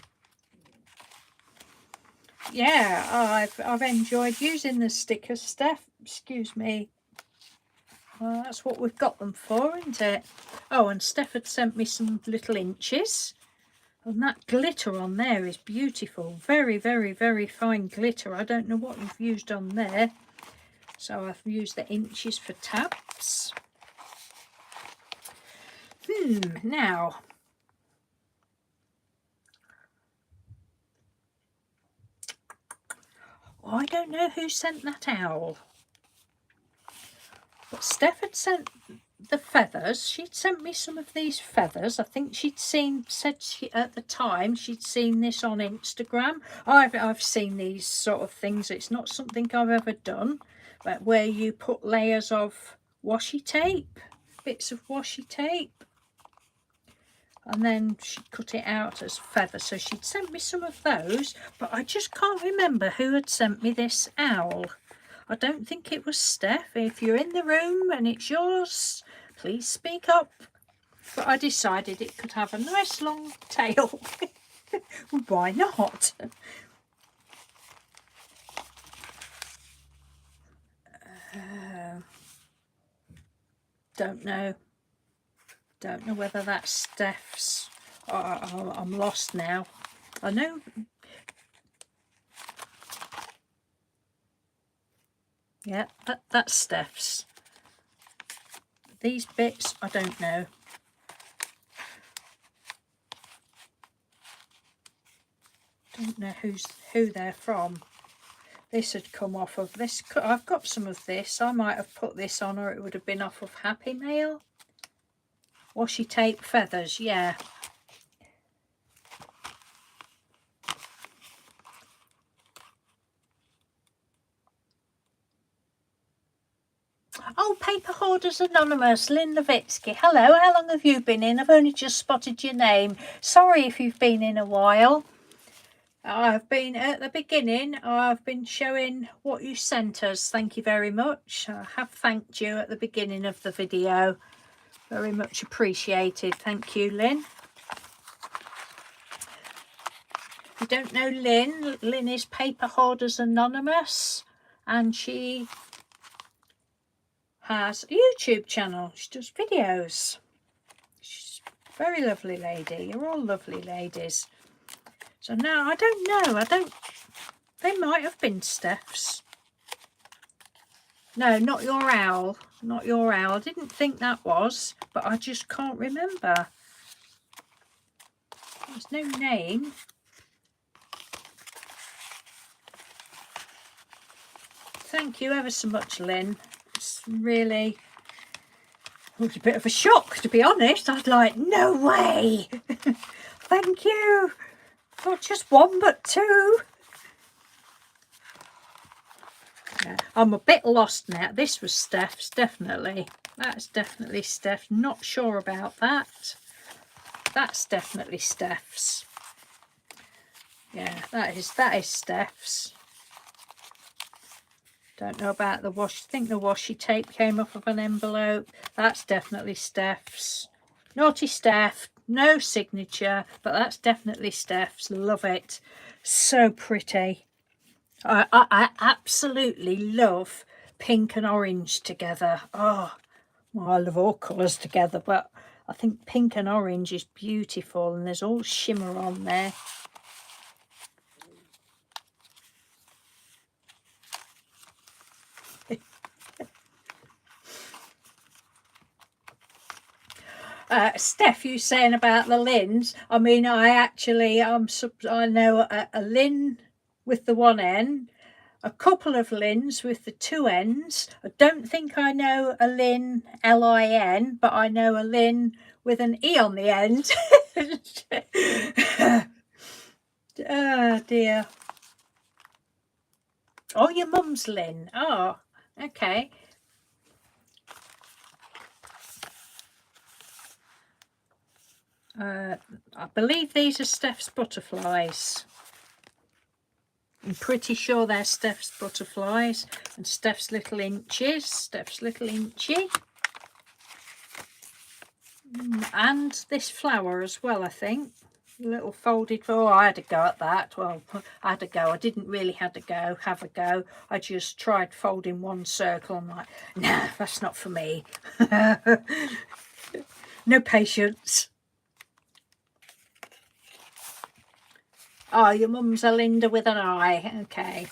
yeah, I've enjoyed using the stickers, Steph. Excuse me. Well, that's what we've got them for, isn't it? Oh, and Steph had sent me some little inches. And that glitter on there is beautiful. Very, very, very fine glitter. I don't know what you've used on there. So I've used the inches for tabs. Now. I don't know who sent that owl. But Steph had sent the feathers. She'd sent me some of these feathers. I think at the time she'd seen this on Instagram. I've seen these sort of things. It's not something I've ever done, but where you put layers of washi tape, bits of washi tape, and then she'd cut it out as feathers. So she'd sent me some of those, but I just can't remember who had sent me this owl. I don't think it was Steph. If you're in the room and it's yours, please speak up. But I decided it could have a nice long tail. Why not? Don't know. Don't know whether that's Steph's. I'm lost now. I know. Yeah, that's Steph's. These bits, I don't know. Don't know who they're from. This had come off of this. I've got some of this. I might have put this on, or it would have been off of Happy Mail. Washi tape feathers, yeah. Oh, Paper Hoarders Anonymous, Lynn Levitsky. Hello, how long have you been in? I've only just spotted your name. Sorry if you've been in a while. I've been at the beginning. I've been showing what you sent us. Thank you very much. I have thanked you at the beginning of the video. Very much appreciated. Thank you, Lynn. If you don't know Lynn, Lynn is Paper Hoarders Anonymous, and she has a YouTube channel. She does videos. She's a very lovely lady. You're all lovely ladies. So now I don't know. They might have been Steph's. No, not your owl. Not your owl. I didn't think that was, but I just can't remember. There's no name. Thank you ever so much, Lynn. It's really, it was a bit of a shock, to be honest. I was like, no way. Thank you. Not just one, but 2. Yeah, I'm a bit lost now. This was Steph's, definitely. That's definitely Steph's. Not sure about that. That's definitely Steph's. Yeah, that is Steph's. Don't know about the wash. I think the washi tape came off of an envelope. That's definitely Steph's. Naughty Steph. No signature, but that's definitely Steph's. Love it. So pretty. I absolutely love pink and orange together. Oh, well, I love all colours together, but I think pink and orange is beautiful, and there's all shimmer on there. Steph, you saying about the Lynns? I mean, I know a Lynn with the one N, a couple of Lynns with the 2 N's. I don't think I know a Lynn, L-I-N, but I know a Lynn with an E on the end. Oh dear. Oh, your mum's Lynn. Oh, okay. I believe these are Steph's butterflies. I'm pretty sure they're Steph's butterflies and Steph's little inches. Steph's little inchy. And this flower as well, I think. A little folded. Oh, I had a go at that. Well, I had a go. I didn't really have a go. I just tried folding one circle. I'm like, nah, that's not for me. No patience. Oh, your mum's a Linda with an eye. Okay.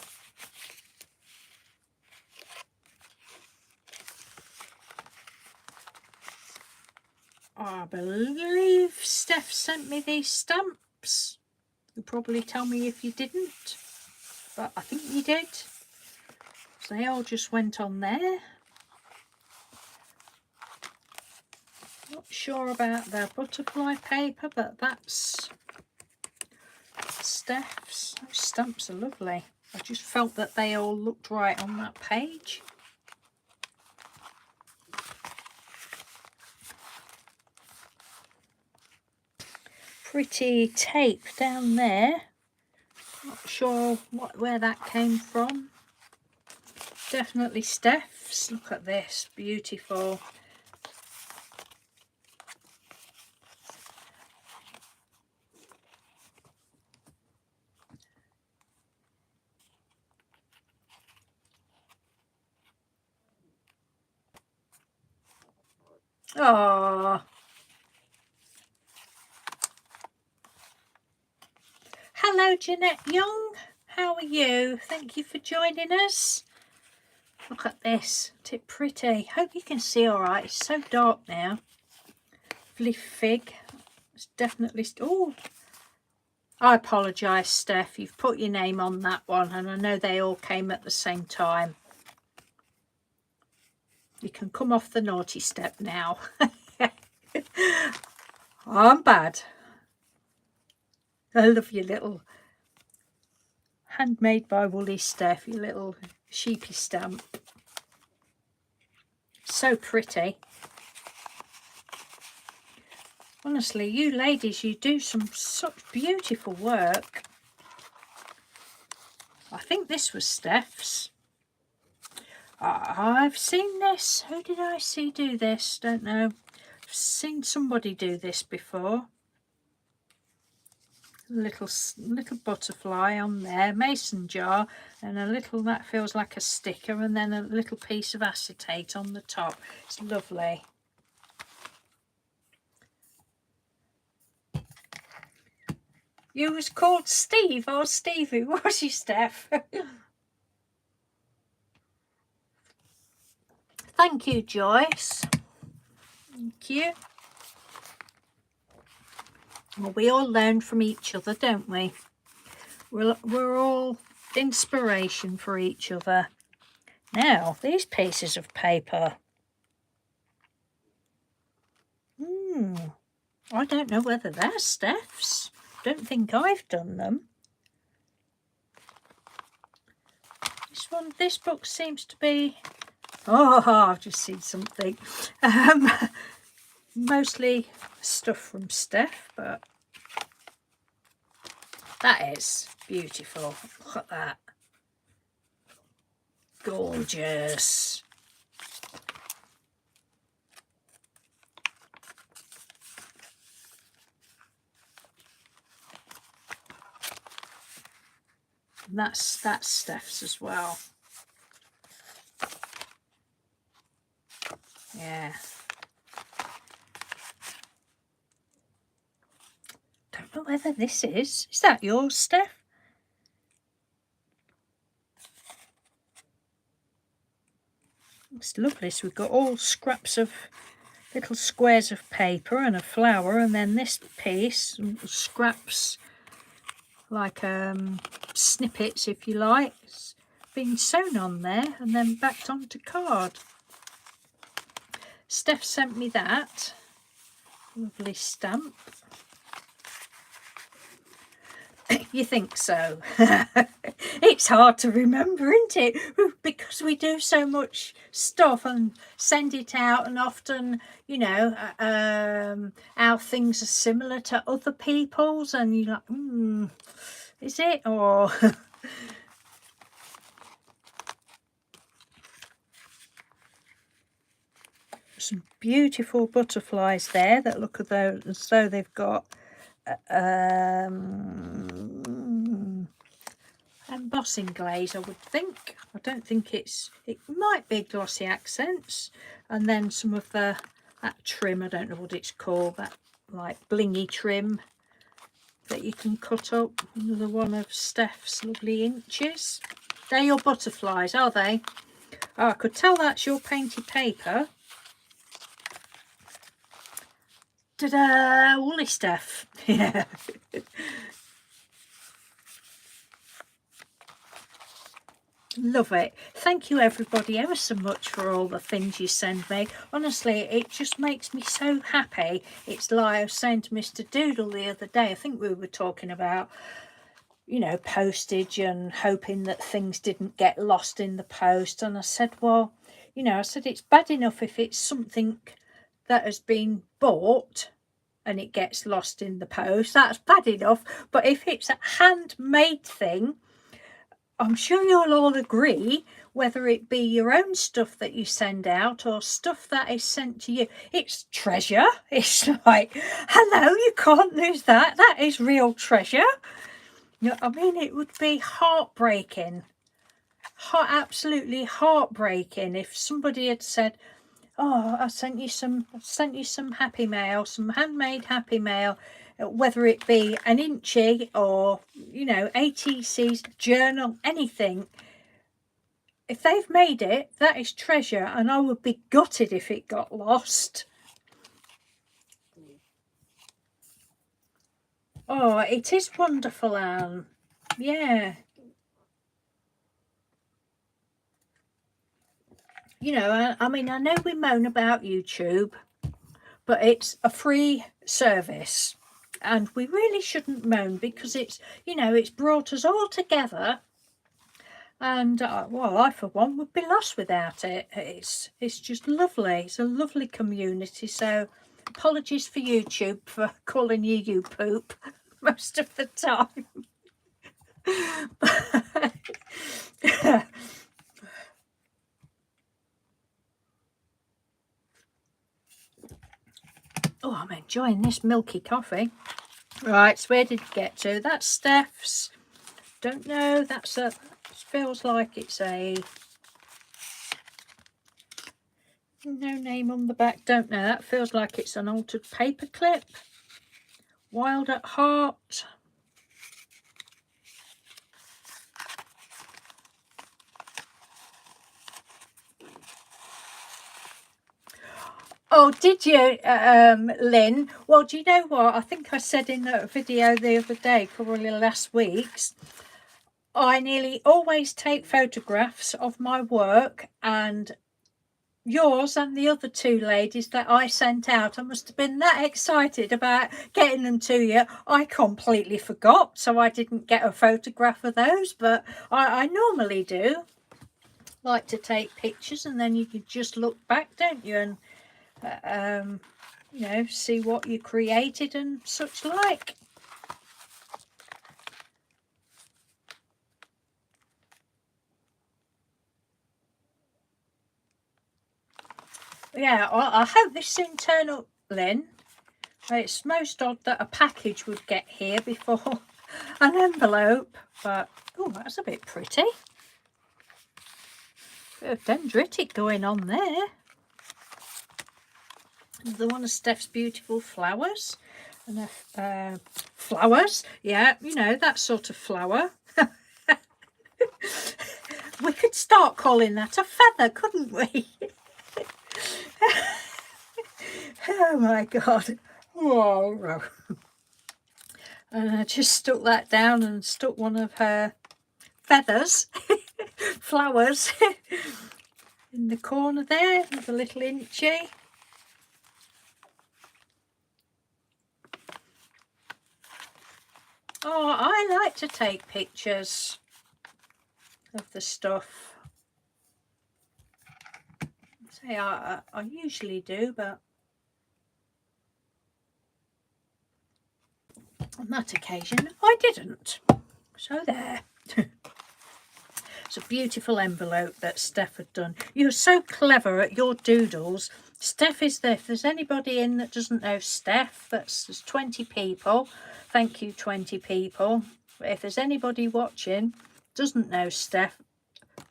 I believe Steph sent me these stamps. You'll probably tell me if you didn't, but I think you did. So they all just went on there. Not sure about their butterfly paper, but that's Steph's. Those stamps are lovely. I just felt that they all looked right on that page. Pretty tape down there. Not sure where that came from. Definitely Steph's. Look at this, beautiful. Oh. Hello, Jeanette Young. How are you? Thank you for joining us. Look at this. Isn't it pretty? Hope you can see all right. It's so dark now. Lovely fig. It's definitely... Oh, I apologise, Steph. You've put your name on that one, and I know they all came at the same time. You can come off the naughty step now. I'm bad. I love your little handmade by Woolly Steph, your little sheepy stamp. So pretty. Honestly, you ladies, you do such beautiful work. I think this was Steph's. I've seen this. Who did I see do this? Don't know. I've seen somebody do this before. Little butterfly on there, mason jar, and a little, that feels like a sticker, and then a little piece of acetate on the top. It's lovely. You was called Steve or Stevie, was you, Steph? Thank you, Joyce. Thank you. Well, we all learn from each other, don't we? We're all inspiration for each other. Now, these pieces of paper. I don't know whether they're Steph's. Don't think I've done them. This book seems to be... Oh, I've just seen something. Mostly stuff from Steph, but that is beautiful. Look at that. Gorgeous. That's Steph's as well. Yeah. Don't know whether this is. Is that yours, Steph? It's lovely. So we've got all scraps of little squares of paper and a flower, and then this piece, scraps like snippets, if you like, it's been sewn on there and then backed onto card. Steph sent me that lovely stamp. You think so? It's hard to remember, isn't it? Because we do so much stuff and send it out, and often, you know, our things are similar to other people's, and you're like, is it? Or some beautiful butterflies there that look as though they've got embossing glaze, I would think. I don't think it might be glossy accents, and then some of that trim, I don't know what it's called, that like blingy trim that you can cut up. Another one of Steph's lovely inches. They're your butterflies, are they? Oh, I could tell that's your painted paper. Ta-da! Woolly Steph. Yeah. Love it. Thank you everybody ever so much for all the things you send me. Honestly, it just makes me so happy. It's like I was saying to Mr. Doodle the other day, I think we were talking about, you know, postage and hoping that things didn't get lost in the post. And I said, well, you know, I said it's bad enough if it's something that has been bought and it gets lost in the post. That's bad enough. But if it's a handmade thing, I'm sure you'll all agree, whether it be your own stuff that you send out or stuff that is sent to you, it's treasure. It's like, hello, you can't lose that. That is real treasure. You know, I mean, it would be heartbreaking, absolutely heartbreaking if somebody had said, oh, I sent you some happy mail, some handmade happy mail, whether it be an inchie or, you know, ATC's journal, anything. If they've made it, that is treasure, and I would be gutted if it got lost. Oh, it is wonderful, Anne. Yeah. You know, I mean, I know we moan about YouTube, but it's a free service. And we really shouldn't moan, because it's, you know, it's brought us all together. And, well, I, for one, would be lost without it. It's just lovely. It's a lovely community. So apologies for YouTube for calling you poop most of the time. Oh, I'm enjoying this milky coffee. Right, so where did it get to? That's Steph's. Don't know. That's a, feels like it's a, no name on the back. Don't know. That feels like it's an altered paper clip. Wild at Heart. Oh, did you, Lynn? Well, do you know what? I think I said in a video the other day, probably last week's, I nearly always take photographs of my work, and yours and the other two ladies that I sent out, I must have been that excited about getting them to you, I completely forgot, so I didn't get a photograph of those. But I normally do like to take pictures, and then you can just look back, don't you, and you know, see what you created and such like. Yeah, I hope this soon turn up, Lynn. It's most odd that a package would get here before an envelope, but oh, that's a bit pretty. Bit of dendritic going on there. Another one of Steph's beautiful flowers. And flowers, yeah, you know, that sort of flower. We could start calling that a feather, couldn't we? Oh my God. Whoa. And I just stuck that down and stuck one of her feathers, flowers, in the corner there with a little inchie. Oh, I like to take pictures of the stuff. Say I usually do, but on that occasion I didn't. So there. It's a beautiful envelope that Steph had done. You're so clever at your doodles. Steph is there. If there's anybody in that doesn't know Steph, there's 20 people. Thank you, 20 people. But if there's anybody watching doesn't know Steph,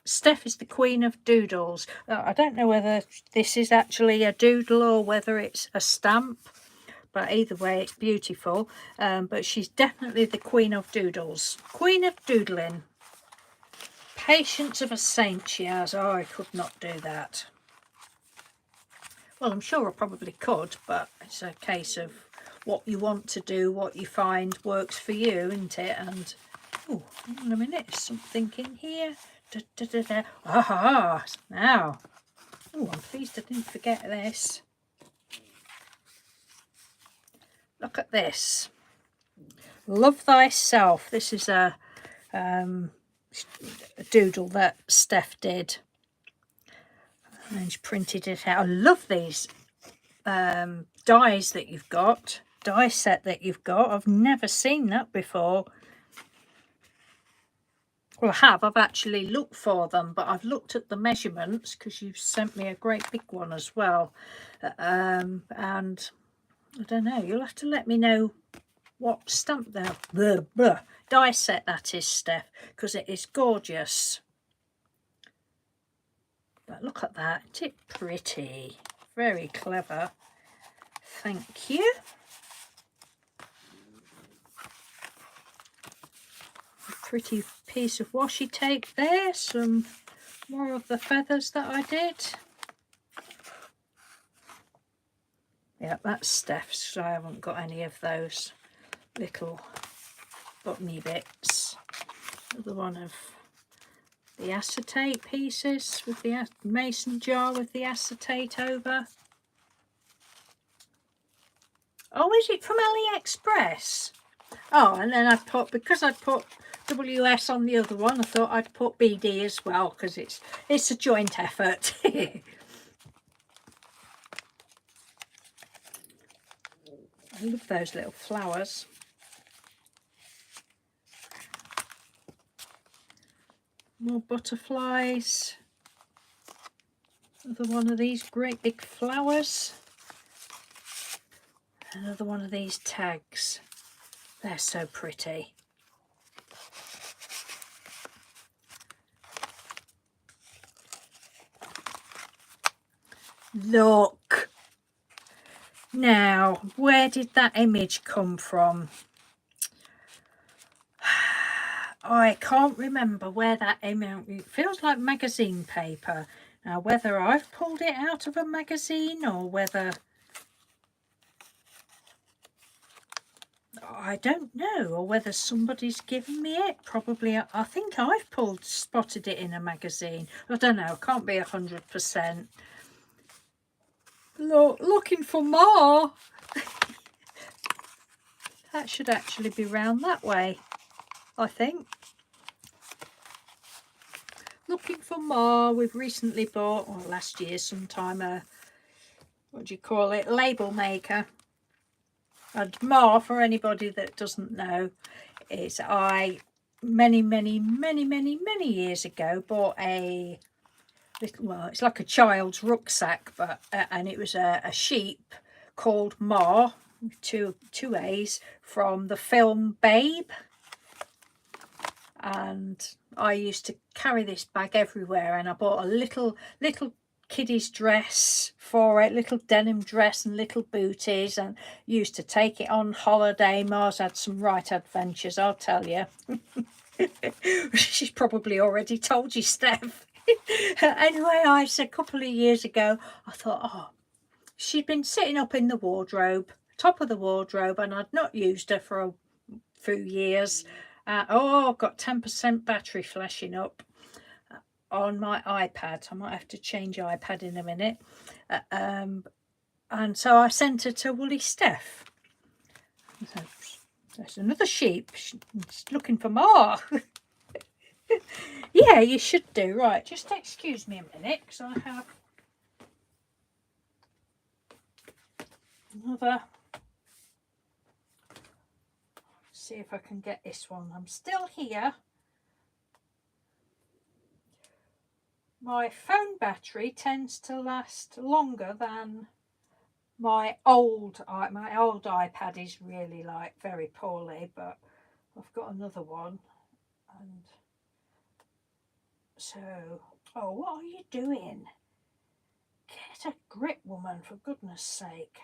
Steph is the queen of doodles. I don't know whether this is actually a doodle or whether it's a stamp, but either way it's beautiful. But she's definitely the queen of doodles. Queen of doodling. Patience of a saint, she has. Oh, I could not do that. Well, I'm sure I probably could, but it's a case of what you want to do, what you find works for you, isn't it? And, oh, hang on a minute, there's something in here. Da, da, da, da. Aha! Now, oh, I'm pleased I didn't forget this. Look at this. Love Thyself. This is a doodle that Steph did. And she printed it out. I love these dies that you've got. Die set that you've got. I've never seen that before. Well, I've actually looked for them, but I've looked at the measurements because you've sent me a great big one as well. And I don't know, you'll have to let me know what stamp die set that is, Steph, because it is gorgeous. But look at that, isn't it pretty? Very clever. Thank you. Pretty piece of washi tape there, some more of the feathers that I did. Yeah, that's Steph's, so I haven't got any of those little buttony bits. Another one of the acetate pieces with the mason jar with the acetate over. Oh, is it from AliExpress? Oh, and then I put, because I put WS on the other one, I thought I'd put BD as well because it's a joint effort. I love those little flowers. More butterflies. Another one of these great big flowers. Another one of these tags. They're so pretty. Look. Now, where did that image come from? I can't remember where that image, it feels like magazine paper. Now, whether I've pulled it out of a magazine or whether, I don't know, or whether somebody's given me it. Probably, I think I've spotted it in a magazine. I don't know, I can't be 100%. Looking for more. That should actually be round that way, I think. Looking for more. We've recently bought, or last year sometime, what do you call it, label maker. And more, for anybody that doesn't know, is many years ago bought a little, well, it's like a child's rucksack, but and it was a sheep called Ma, two A's, from the film Babe. And I used to carry this bag everywhere, and I bought a little kiddie's dress for it, little denim dress and little booties, and used to take it on holiday. Mars had some right adventures, I'll tell you. She's probably already told you, Steph. Anyway, a couple of years ago, I thought, oh, she'd been sitting up in the wardrobe, top of the wardrobe, and I'd not used her for a few years. Oh, I've got 10% battery flashing up on my iPad. I might have to change iPad in a minute. And so I sent her to Woolly Steph. There's another sheep. She's looking for more. Yeah, you should do. Right, just excuse me a minute, because I have another. See if I can get this one. I'm still here. My phone battery tends to last longer than my old iPad is really like very poorly, but I've got another one. And so, oh, what are you doing? Get a grip, woman, for goodness sake.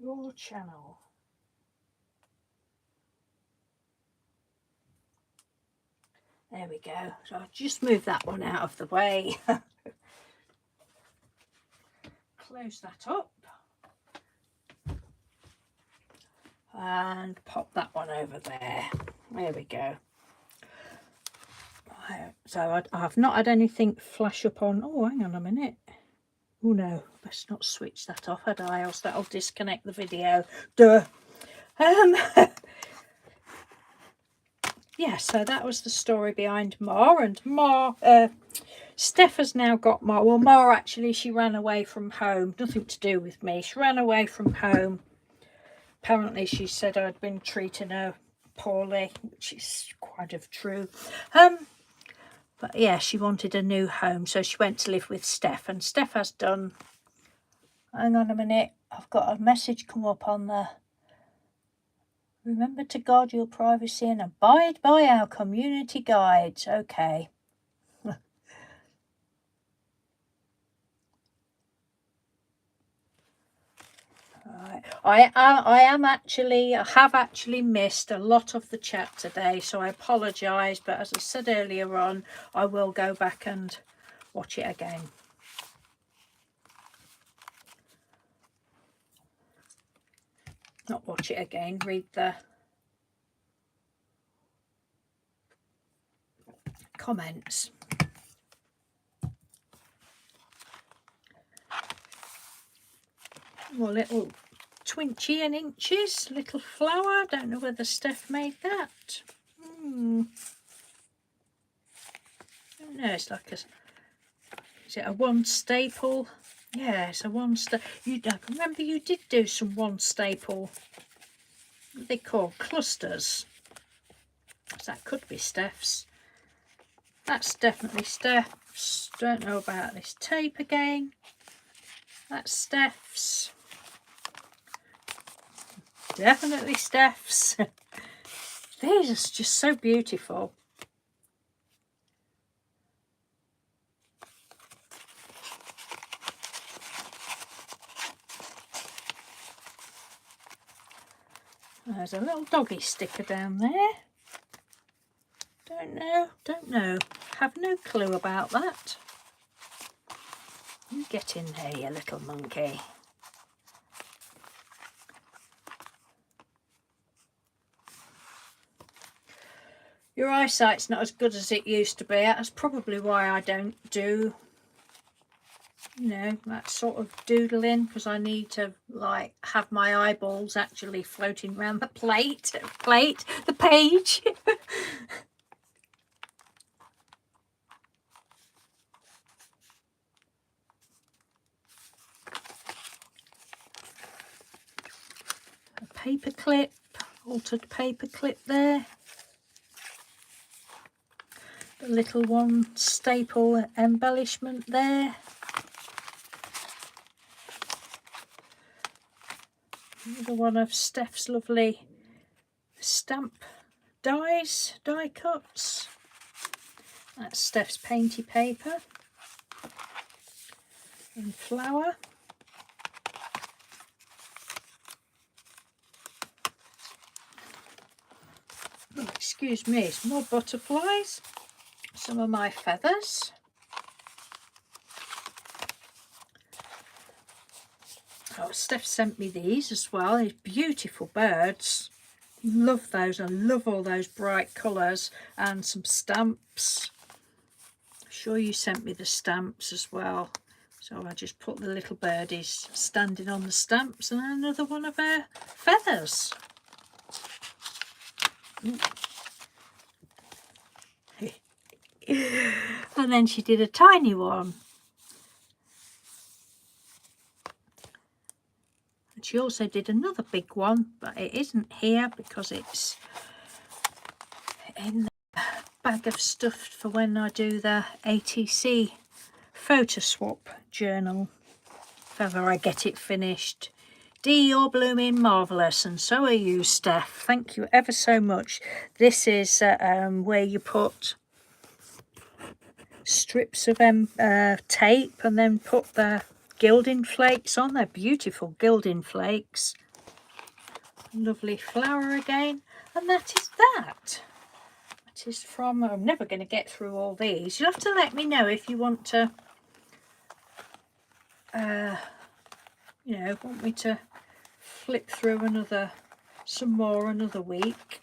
Your channel. There we go. So I'll just move that one out of the way. Close that up. And pop that one over there. There we go. Right, so I've not had anything flash up on. Oh, hang on a minute. Oh no, let's not switch that off, had I? Else that'll disconnect the video. Duh. Yeah, so that was the story behind Ma. And Ma, Steph has now got Ma. Well, Ma actually, she ran away from home. Nothing to do with me. She ran away from home. Apparently, she said I'd been treating her poorly, which is quite of true. But yeah, she wanted a new home, so she went to live with Steph. And Steph has done. Hang on a minute. I've got a message come up on the. Remember to guard your privacy and abide by our community guides. Okay. Right. I have actually missed a lot of the chat today, so I apologise. But as I said earlier on, I will go back and watch it again. Not watch it again, read the comments. More little twinchy and inches, little flower. Don't know whether Steph made that. Don't know, it's like a, is it a one staple? Yeah, it's a one staple. I remember you did do some one staple, what they call clusters. So that could be Steph's. That's definitely Steph's. Don't know about this tape again. That's Steph's. Definitely Steph's. These are just so beautiful. There's a little doggy sticker down there. Don't know. Have no clue about that. You get in there, you little monkey. Your eyesight's not as good as it used to be. That's probably why I don't do, you know, that sort of doodling, because I need to like have my eyeballs actually floating around the the page. A paper clip, altered paper clip there. The little one staple embellishment there. Another one of Steph's lovely stamp die cuts. That's Steph's painty paper and flower. Oh, excuse me, it's more butterflies. Some of my feathers. Oh, Steph sent me these as well. These beautiful birds. Love those. I love all those bright colours. And some stamps. I'm sure you sent me the stamps as well. So I just put the little birdies standing on the stamps and another one of her feathers. And then she did a tiny one. And she also did another big one, but it isn't here because it's in the bag of stuff for when I do the ATC photo swap journal. If ever I get it finished. Dee, you're blooming marvellous, and so are you, Steph. Thank you ever so much. This is where you put strips of tape and then put the gilding flakes on. They're beautiful gilding flakes. Lovely flower again. And that is that. That is from, I'm never going to get through all these. You'll have to let me know if you want to, you know, want me to flip through some more another week.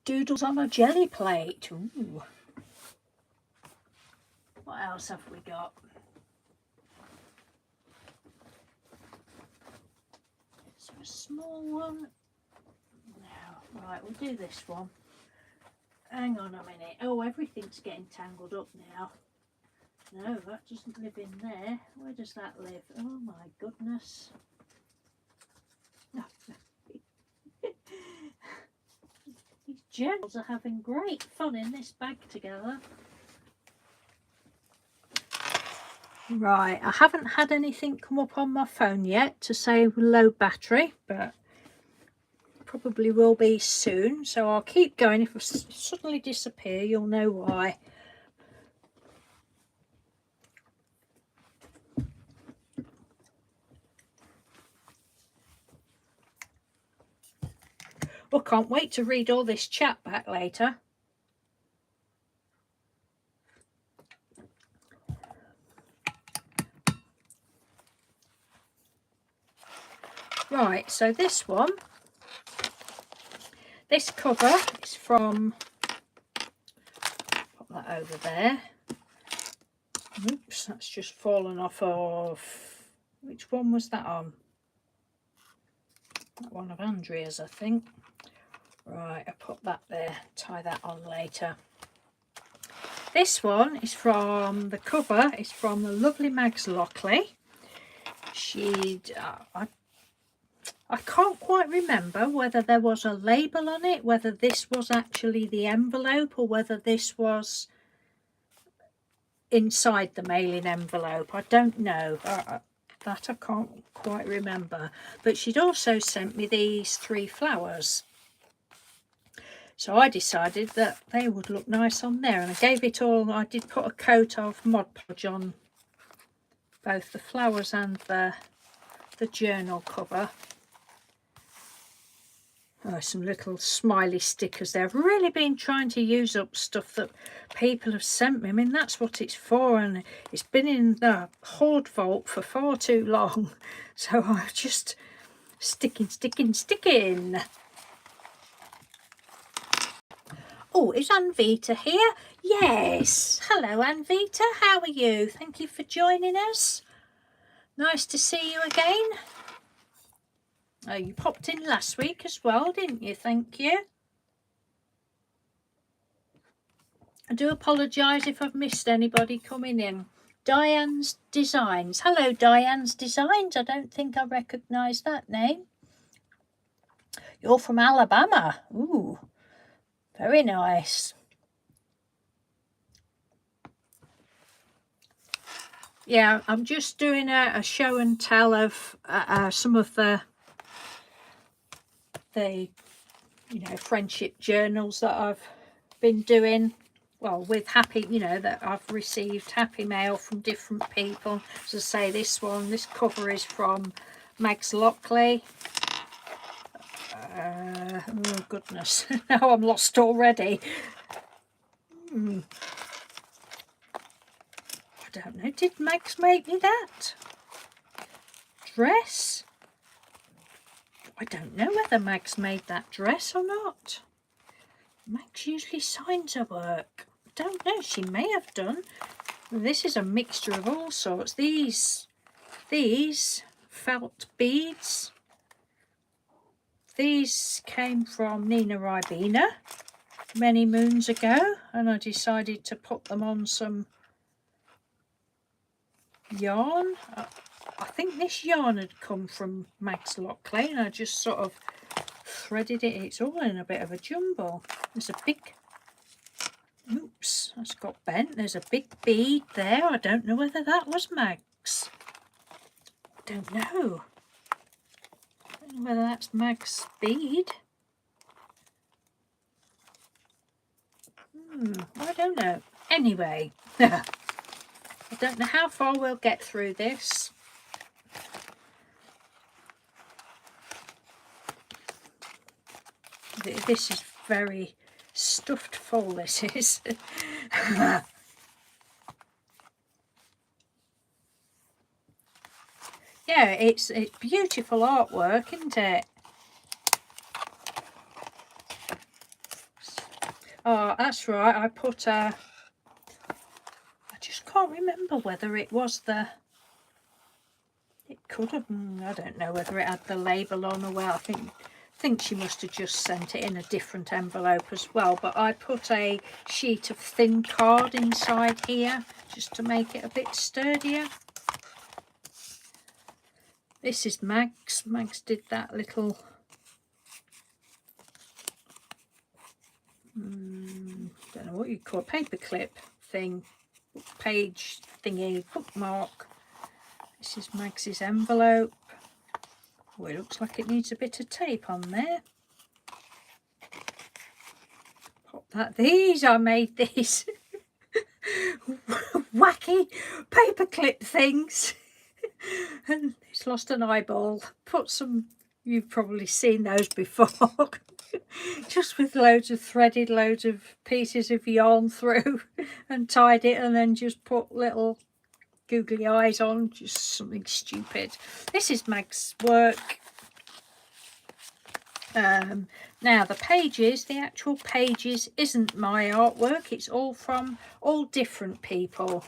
Doodles on a jelly plate. Ooh. What else have we got? So a small one. No, right, we'll do this one. Hang on a minute. Oh, everything's getting tangled up now. No, that doesn't live in there. Where does that live? Oh my goodness. These journals are having great fun in this bag together. Right, I haven't had anything come up on my phone yet to say low battery, but probably will be soon. So I'll keep going. If I suddenly disappear, you'll know why. Well, can't wait to read all this chat back later. Right, so this one, this cover is from, put that over there. Oops, that's just fallen off of, which one was that on? That one of Andrea's, I think. Right, I put that there, tie that on later. This one is from, the cover is from the lovely Mags Lockley. I can't quite remember whether there was a label on it, whether this was actually the envelope or whether this was inside the mailing envelope. I don't know. That I can't quite remember. But she'd also sent me these 3 flowers. So I decided that they would look nice on there, and I gave it all, I did put a coat of Mod Podge on both the flowers and the journal cover. Oh, some little smiley stickers there. I've really been trying to use up stuff that people have sent me. I mean, that's what it's for, and it's been in the hoard vault for far too long. So I'm just sticking. Oh, is Anvita here? Yes. Hello, Anvita. How are you? Thank you for joining us. Nice to see you again. Oh, you popped in last week as well, didn't you? Thank you. I do apologise if I've missed anybody coming in. Diane's Designs. Hello, Diane's Designs. I don't think I recognise that name. You're from Alabama. Ooh, very nice. Yeah, I'm just doing a show and tell of some of the you know, friendship journals that I've been doing. Well, with happy, you know, that I've received happy mail from different people. As I say, this cover is from Mags Lockley. Oh goodness, now I'm lost already. I don't know, did Mags make me that dress? I don't know whether Mags made that dress or not. Max usually signs her work. Don't know, she may have done. This is a mixture of all sorts. These felt beads. These came from Nina Ribena many moons ago, and I decided to put them on some yarn. I think this yarn had come from Max Lockley, and I just sort of threaded it. It's all in a bit of a jumble. There's a big, oops, that's got bent. There's a big bead there. I don't know whether that was Max. Don't know. I don't know whether that's Mag's bead. I don't know. Anyway, I don't know how far we'll get through this. This is very stuffed full, this is. Yeah, it's beautiful artwork, isn't it? Oh, that's right. I put I just can't remember whether it was the. It could have. I don't know whether it had the label on or well. I think she must have just sent it in a different envelope as well. But I put a sheet of thin card inside here just to make it a bit sturdier. This is Max. Max did that little. Don't know what you call a paperclip thing, page thingy, bookmark. This is Max's envelope. Oh, it looks like it needs a bit of tape on there. Pop that. I made these wacky paperclip things. And it's lost an eyeball. Put some. You've probably seen those before. Just with loads of pieces of yarn through and tied it, and then just put little googly eyes on, just something stupid. This is Mag's work. Now the pages, the actual pages isn't my artwork. It's all from all different people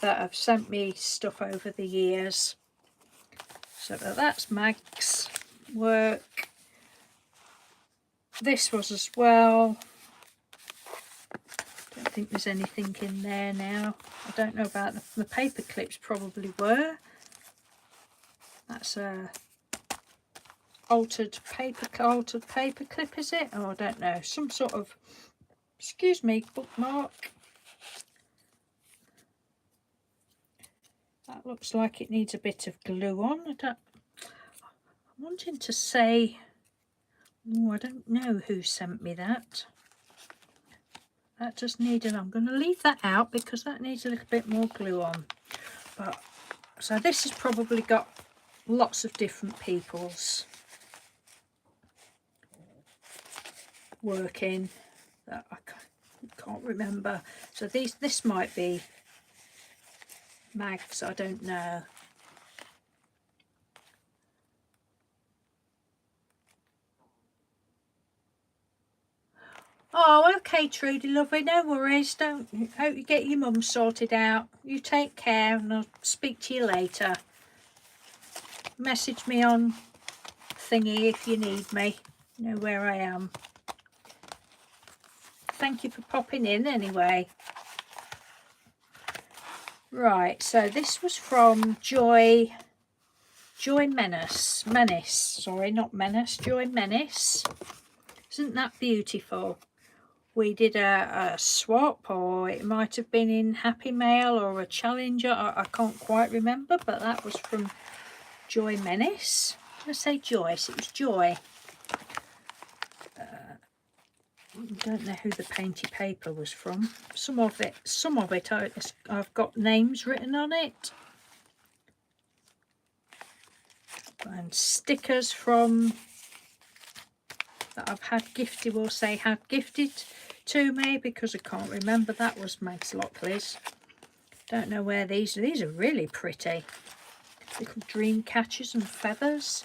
that have sent me stuff over the years. So that's Mag's work. This was as well. Don't think there's anything in there now. I don't know about the paper clips, probably were. That's a altered paper clip, is it? Oh, I don't know. Some sort of, excuse me, bookmark. That looks like it needs a bit of glue on. I'm wanting to say. Oh, I don't know who sent me that. That just needed, I'm going to leave that out because that needs a little bit more glue on. But so this has probably got lots of different people's work in that I can't remember. So this might be Mag's, I don't know. Oh, okay, Trudy, lovely, no worries. Hope you get your mum sorted out. You take care, and I'll speak to you later. Message me on thingy if you need me. You know where I am. Thank you for popping in anyway. Right, so this was from Joy Menace. Sorry, not Menace. Joy Menace. Isn't that beautiful? We did a swap, or it might have been in Happy Mail or a Challenger. I can't quite remember, but that was from Joy Menace. I say Joyce, it was Joy. I don't know who the painty paper was from. Some of it I've got names written on it. And stickers from that I've had gifted, will say had gifted to me, because I can't remember. That was Max Lockley's. Don't know where these are really pretty. Little dream catchers and feathers.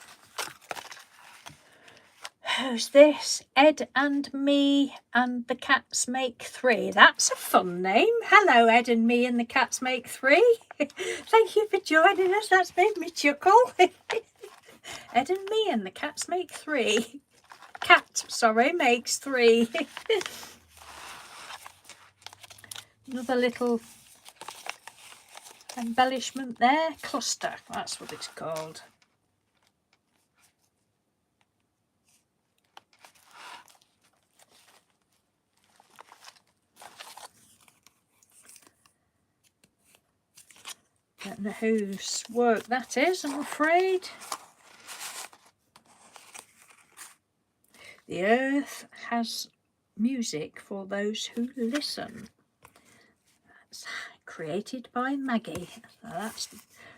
Who's this? Ed and Me and the Cats Make Three. That's a fun name. Hello, Ed and Me and the Cats Make Three. Thank you for joining us. That's made me chuckle. Ed and Me and the Cats Make Three. Cat, sorry, makes three. Another little embellishment there. Cluster, that's what it's called. Don't know whose work that is, I'm afraid. The earth has music for those who listen. That's created by Maggie. That's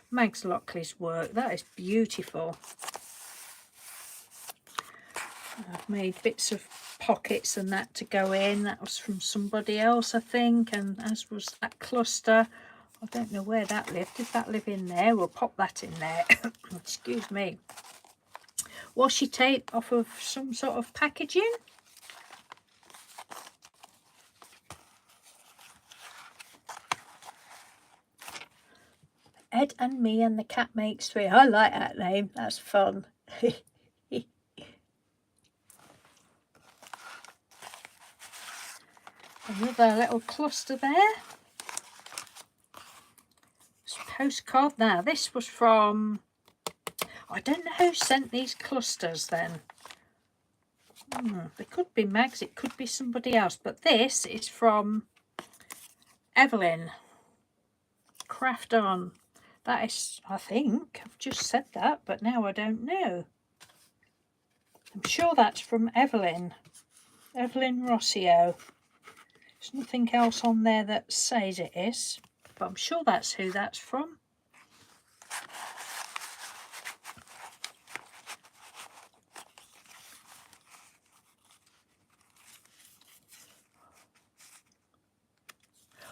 Mags Lockley's work. That is beautiful. I've made bits of pockets and that to go in. That was from somebody else, I think, and as was that cluster. I don't know where that lived. Did that live in there? We'll pop that in there. Excuse me. Washi tape off of some sort of packaging. Ed and Me and the Cat Makes Three. I like that name. That's fun. Another little cluster there. Postcard. Now this was from, I don't know who sent these clusters then. They could be Mags, it could be somebody else, but this is from Evelyn. Craft On. That is, I think I've just said that, but now I don't know. I'm sure that's from Evelyn Rossio. There's nothing else on there that says it is, but I'm sure that's who that's from.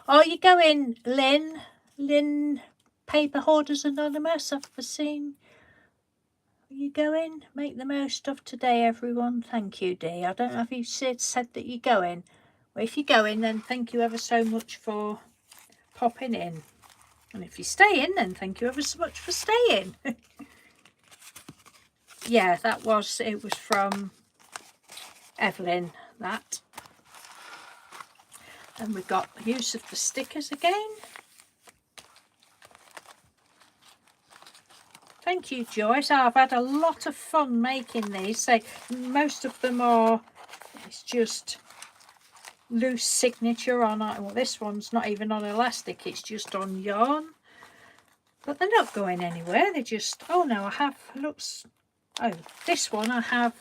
Are you going, Lynn? Lynn, Paper Hoarders Anonymous, I've seen. Are you going? Make the most of today, everyone. Thank you, Dee. I don't know if you said that you're going. Well, if you're going, then thank you ever so much for popping in. And if you're staying, then thank you ever so much for staying. Yeah, it was from Evelyn, that. And we've got the use of the stickers again. Thank you, Joyce. I've had a lot of fun making these. So most of them are, it's just loose signature on it. Well, this one's not even on elastic, it's just on yarn. But they're not going anywhere. They're just, oh no, I have, looks, oh, this one I have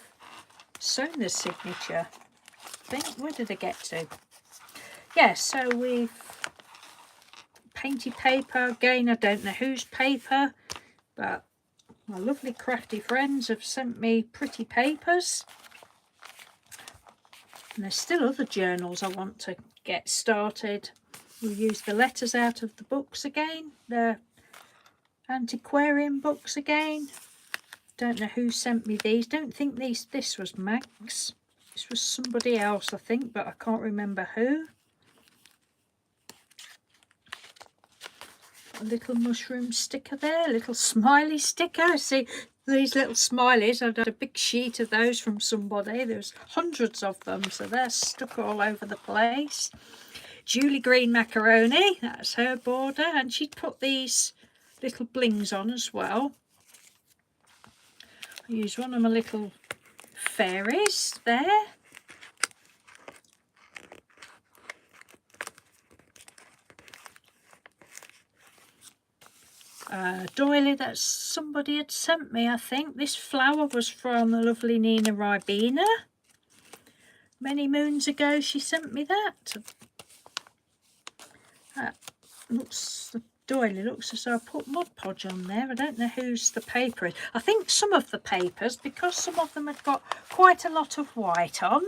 sewn the signature. I think, where did I get to? Yeah, so we've painted paper. Again, I don't know whose paper, but my lovely crafty friends have sent me pretty papers. And there's still other journals I want to get started. We'll use the letters out of the books again, the antiquarian books again. Don't know who sent me these. Don't think this was Max. This was somebody else, I think, but I can't remember who. A little mushroom sticker there, a little smiley sticker. See these little smileys, I've had a big sheet of those from somebody. There's hundreds of them, so they're stuck all over the place. Julie Green Macaroni, that's her border, and she'd put these little blings on as well. I use one of my little fairies there. Doily that somebody had sent me, I think. This flower was from the lovely Nina Ribena. Many moons ago she sent me that. The doily looks as though I put Mod Podge on there. I don't know whose the paper is. I think some of the papers, because some of them have got quite a lot of white on.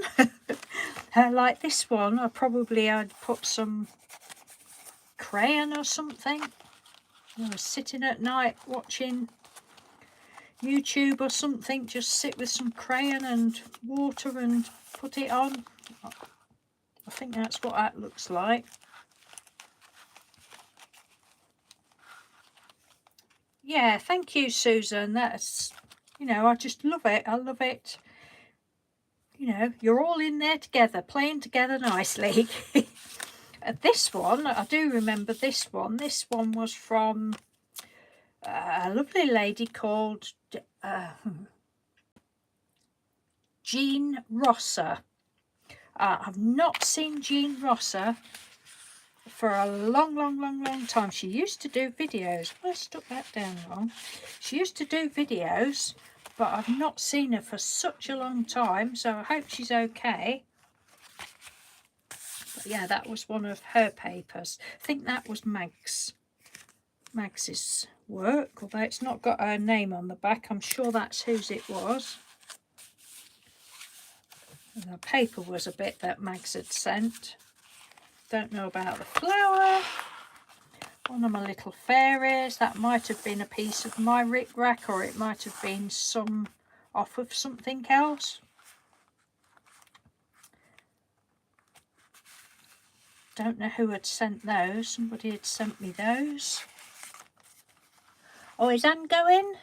Like this one, I'd put some crayon or something. I was sitting at night watching YouTube or something, just sit with some crayon and water and put it on. I think that's what that looks like. Yeah, thank you, Susan. That's, you know, I just love it. I love it. You know, you're all in there together, playing together nicely. This one, I do remember this one. This one was from a lovely lady called Jean Rosser. I've not seen Jean Rosser for a long time. She used to do videos. I stuck that down wrong. She used to do videos, but I've not seen her for such a long time, so I hope she's okay. But yeah, that was one of her papers. I think that was Mags's work, although it's not got her name on the back. I'm sure that's whose it was. And the paper was a bit that Mags had sent. Don't know about the flower. One of my little fairies. That might have been a piece of my rick-rack, or it might have been some off of something else. Don't know who had sent those. Somebody had sent me those. Oh, is Anne going?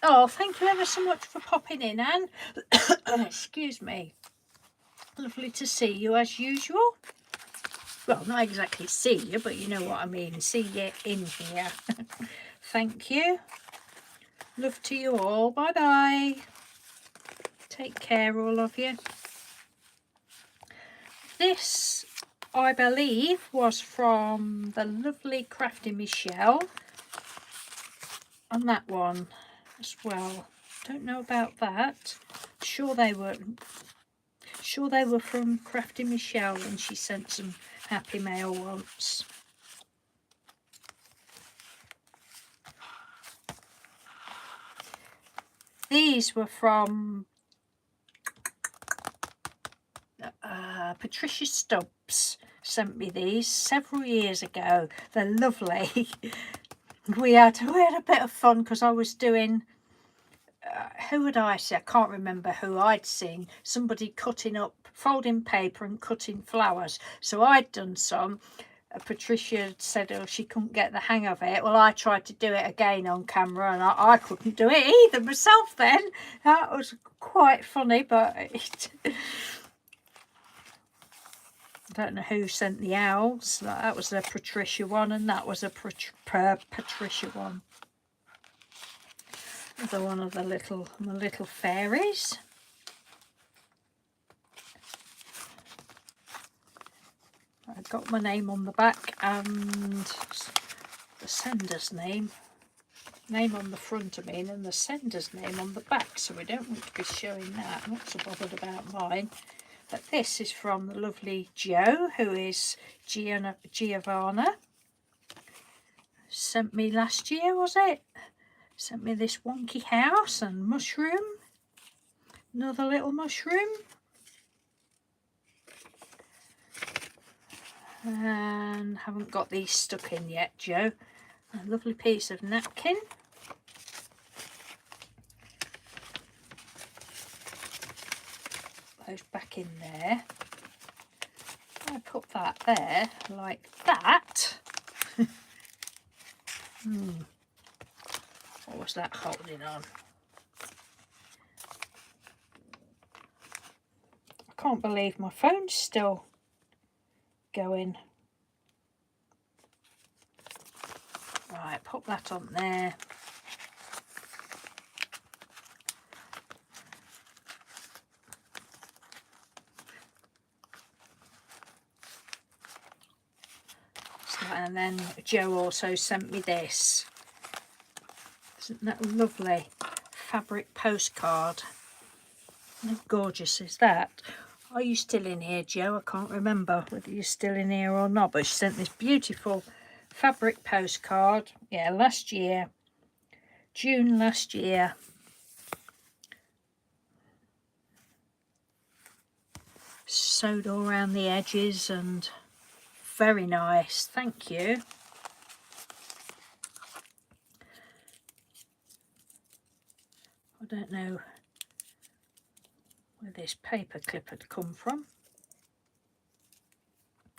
Oh, thank you ever so much for popping in, Anne. Excuse me. Lovely to see you as usual. Well, not exactly see you, but you know what I mean. See you in here. Thank you. Love to you all. Bye-bye. Take care, all of you. This, I believe, was from the lovely Crafty Michelle. And that one as well. Don't know about that. Sure they were from Crafty Michelle, and she sent some happy mail once. These were from Patricia Stubbs. Sent me these several years ago. They're lovely. we had a bit of fun because I was doing who would I say? I can't remember who I'd seen. Somebody cutting up, folding paper and cutting flowers. So I'd done some. Patricia said, oh, she couldn't get the hang of it. Well, I tried to do it again on camera, and I couldn't do it either myself then. That was quite funny, but I don't know who sent the owls. That was a Patricia one, and that was a Patricia one. Another one of the little fairies. I got my name on the back and the sender's name on the front, I mean, and the sender's name on the back, so we don't want to be showing that. I'm not so bothered about mine. But this is from the lovely Jo, who is Giovanna. Sent me last year, was it? Sent me this wonky house and mushroom. Another little mushroom. And haven't got these stuck in yet, Jo. A lovely piece of napkin. Those back in there. I put that there like that. What was that holding on? I can't believe my phone's still going. Right, pop that on there. So, and then Jo also sent me this. Isn't that lovely? Fabric postcard. How gorgeous is that? Are you still in here, Jo? I can't remember whether you're still in here or not, but she sent this beautiful fabric postcard. Yeah, last year. June last year. Sewed all around the edges and very nice. Thank you. I don't know where this paper clip had come from.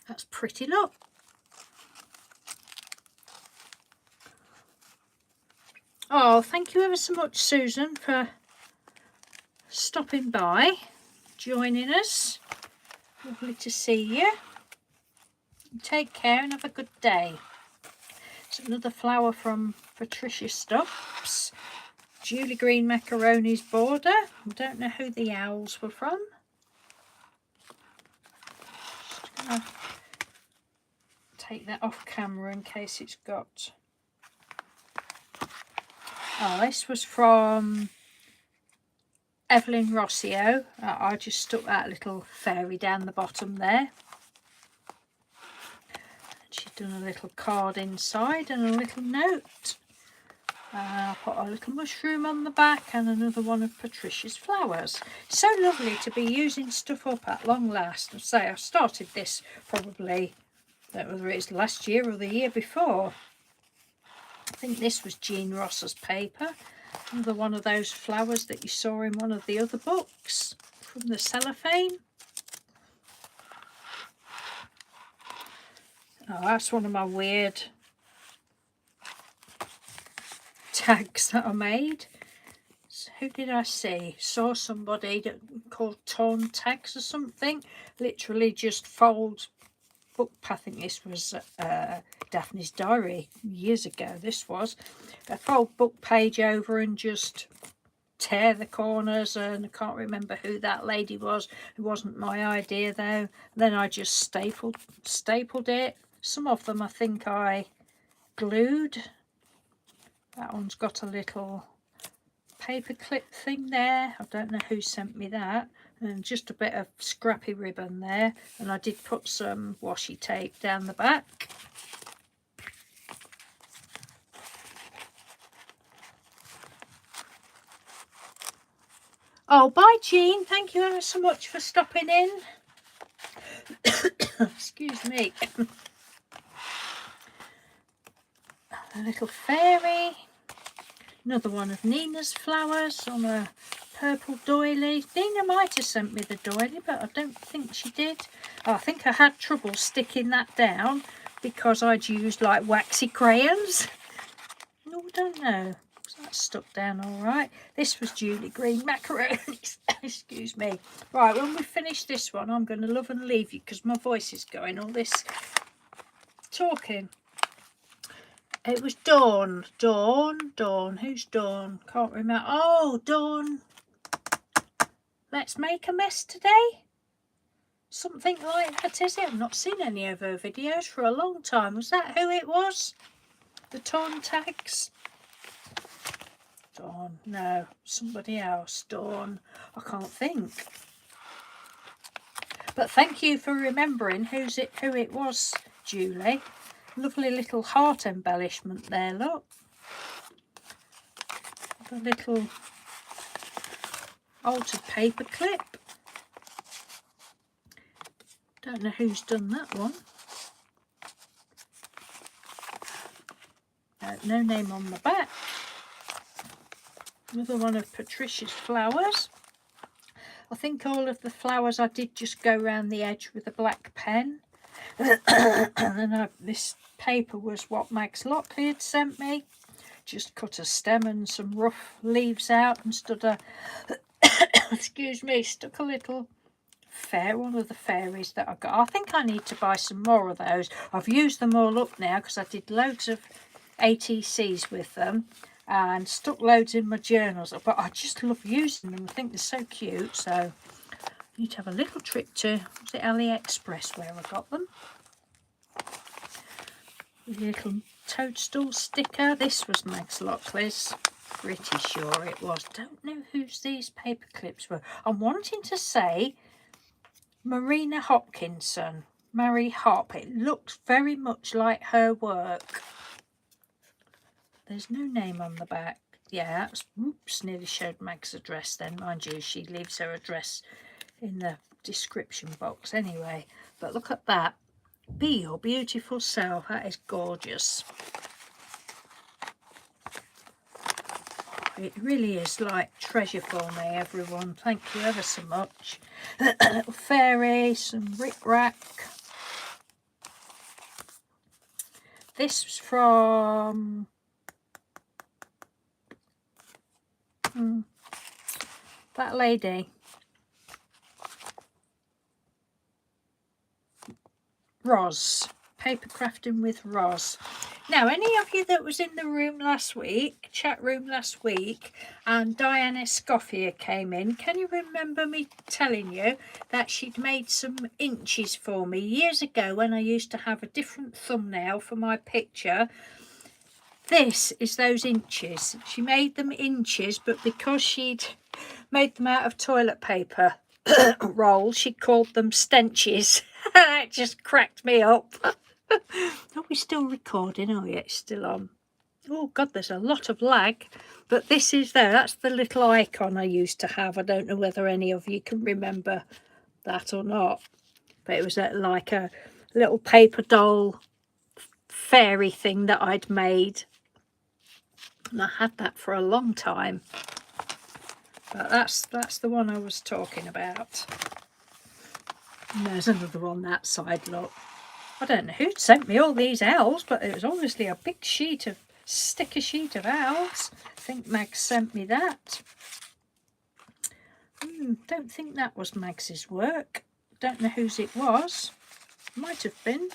That's pretty, look. Oh, thank you ever so much, Susan, for stopping by, joining us. Lovely to see you. Take care and have a good day. It's another flower from Patricia Stubbs. Julie Green Macaroni's border. I don't know who the owls were from. Just gonna take that off camera in case it's got... Oh, this was from Evelyn Rossio. I just stuck that little fairy down the bottom there. She's done a little card inside and a little note. I put a little mushroom on the back and another one of Patricia's flowers. So lovely to be using stuff up at long last. I say I started this probably, I don't know whether it's last year or the year before. I think this was Jean Ross's paper. Another one of those flowers that you saw in one of the other books from the cellophane. Oh, that's one of my weird tags that I made. So who did I see? Saw somebody that called torn tags or something. Literally just fold book. I think this was Daphne's Diary years ago. This was a fold book page over and just tear the corners, and I can't remember who that lady was. It wasn't my idea though. Then I just stapled it. Some of them I think I glued. That one's got a little paper clip thing there. I don't know who sent me that. And just a bit of scrappy ribbon there, and I did put some washi tape down the back. Oh, bye Jean, thank you ever so much for stopping in. Excuse me. A little fairy, another one of Nina's flowers on a purple doily. Nina might have sent me the doily, but I don't think she did. Oh, I think I had trouble sticking that down because I'd used like waxy crayons. No, I don't know. So that's stuck down all right. This was Julie Green Macaronis. Excuse me. Right, when we finish this one, I'm going to love and leave you because my voice is going all this talking. It was Dawn. Dawn. Who's Dawn? Can't remember. Oh, Dawn. Let's make a mess today. Something like that, is it? I've not seen any of her videos for a long time. Was that who it was? The torn tags? Dawn. No, somebody else. Dawn. I can't think. But thank you for remembering who it was, Julie. Lovely little heart embellishment there, look. A little altered paper clip. Don't know who's done that one. No name on the back. Another one of Patricia's flowers. I think all of the flowers I did just go around the edge with a black pen. And then this paper was what Max Lockley had sent me. Just cut a stem and some rough leaves out and stood a excuse me, stuck a little one of the fairies that I got. I think I need to buy some more of those. I've used them all up now because I did loads of ATCs with them and stuck loads in my journals, but I just love using them. I think they're so cute. So I need to have a little trip to, was it AliExpress where I got them? A little toadstool sticker. This was Max Lockley's. Pretty sure it was. Don't know whose these paper clips were. I'm wanting to say Marina Hopkinson. Mary Hop. It looks very much like her work. There's no name on the back. Yeah, that's, oops, nearly showed Mag's address then. Mind you, she leaves her address in the description box anyway. But look at that. Be your beautiful self. That is gorgeous. it really is like treasure for me, everyone. Thank you ever so much. Little fairy, some rick-rack. This was from that lady. Roz. Paper crafting with Roz. Now, any of you that was in the room last week, chat room last week, and Diana Scoffier came in, can you remember me telling you that she'd made some inches for me years ago when I used to have a different thumbnail for my picture? This is those inches. She made them inches, but because she'd made them out of toilet paper roll, she called them stenches. That just cracked me up. Are we still recording? Oh yeah, it's still on. Oh god, there's a lot of lag, but this is there. That's the little icon I used to have. I don't know whether any of you can remember that or not, but it was like a little paper doll fairy thing that I'd made, and I had that for a long time. But that's the one I was talking about. And there's another one that side, look. I don't know who sent me all these owls, but it was obviously a big sticker sheet of owls. I think Mags sent me that. Don't think that was Mags's work. Don't know whose it was. Might have been.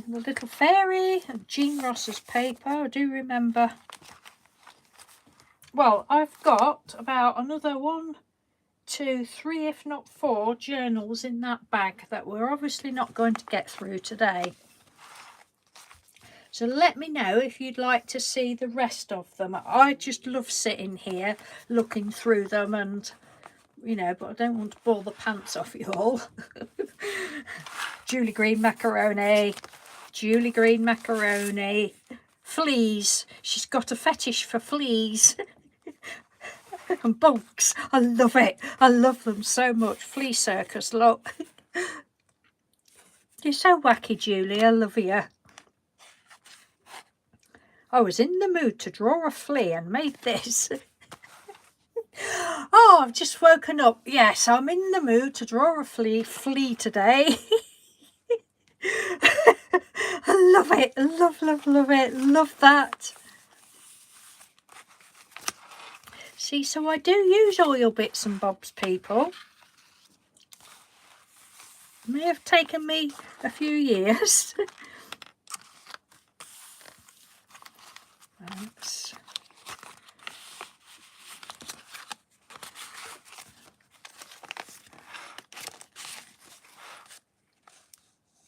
The little fairy and Jean Ross's paper. I do remember. Well, I've got about another 1, 2, 3, if not 4 journals in that bag that we're obviously not going to get through today. So let me know if you'd like to see the rest of them. I just love sitting here looking through them, and you know, but I don't want to bore the pants off you all. Julie Green macaroni, Julie Green macaroni, fleas. She's got a fetish for fleas. And bugs. I love it. I love them so much. Flea circus, look. You're so wacky, Julie. I love you. I was in the mood to draw a flea and made this. Oh, I've just woken up. Yes, I'm in the mood to draw a flea today. I love it. Love it. Love that. See, so I do use all your bits and bobs, people. It may have taken me a few years. Thanks.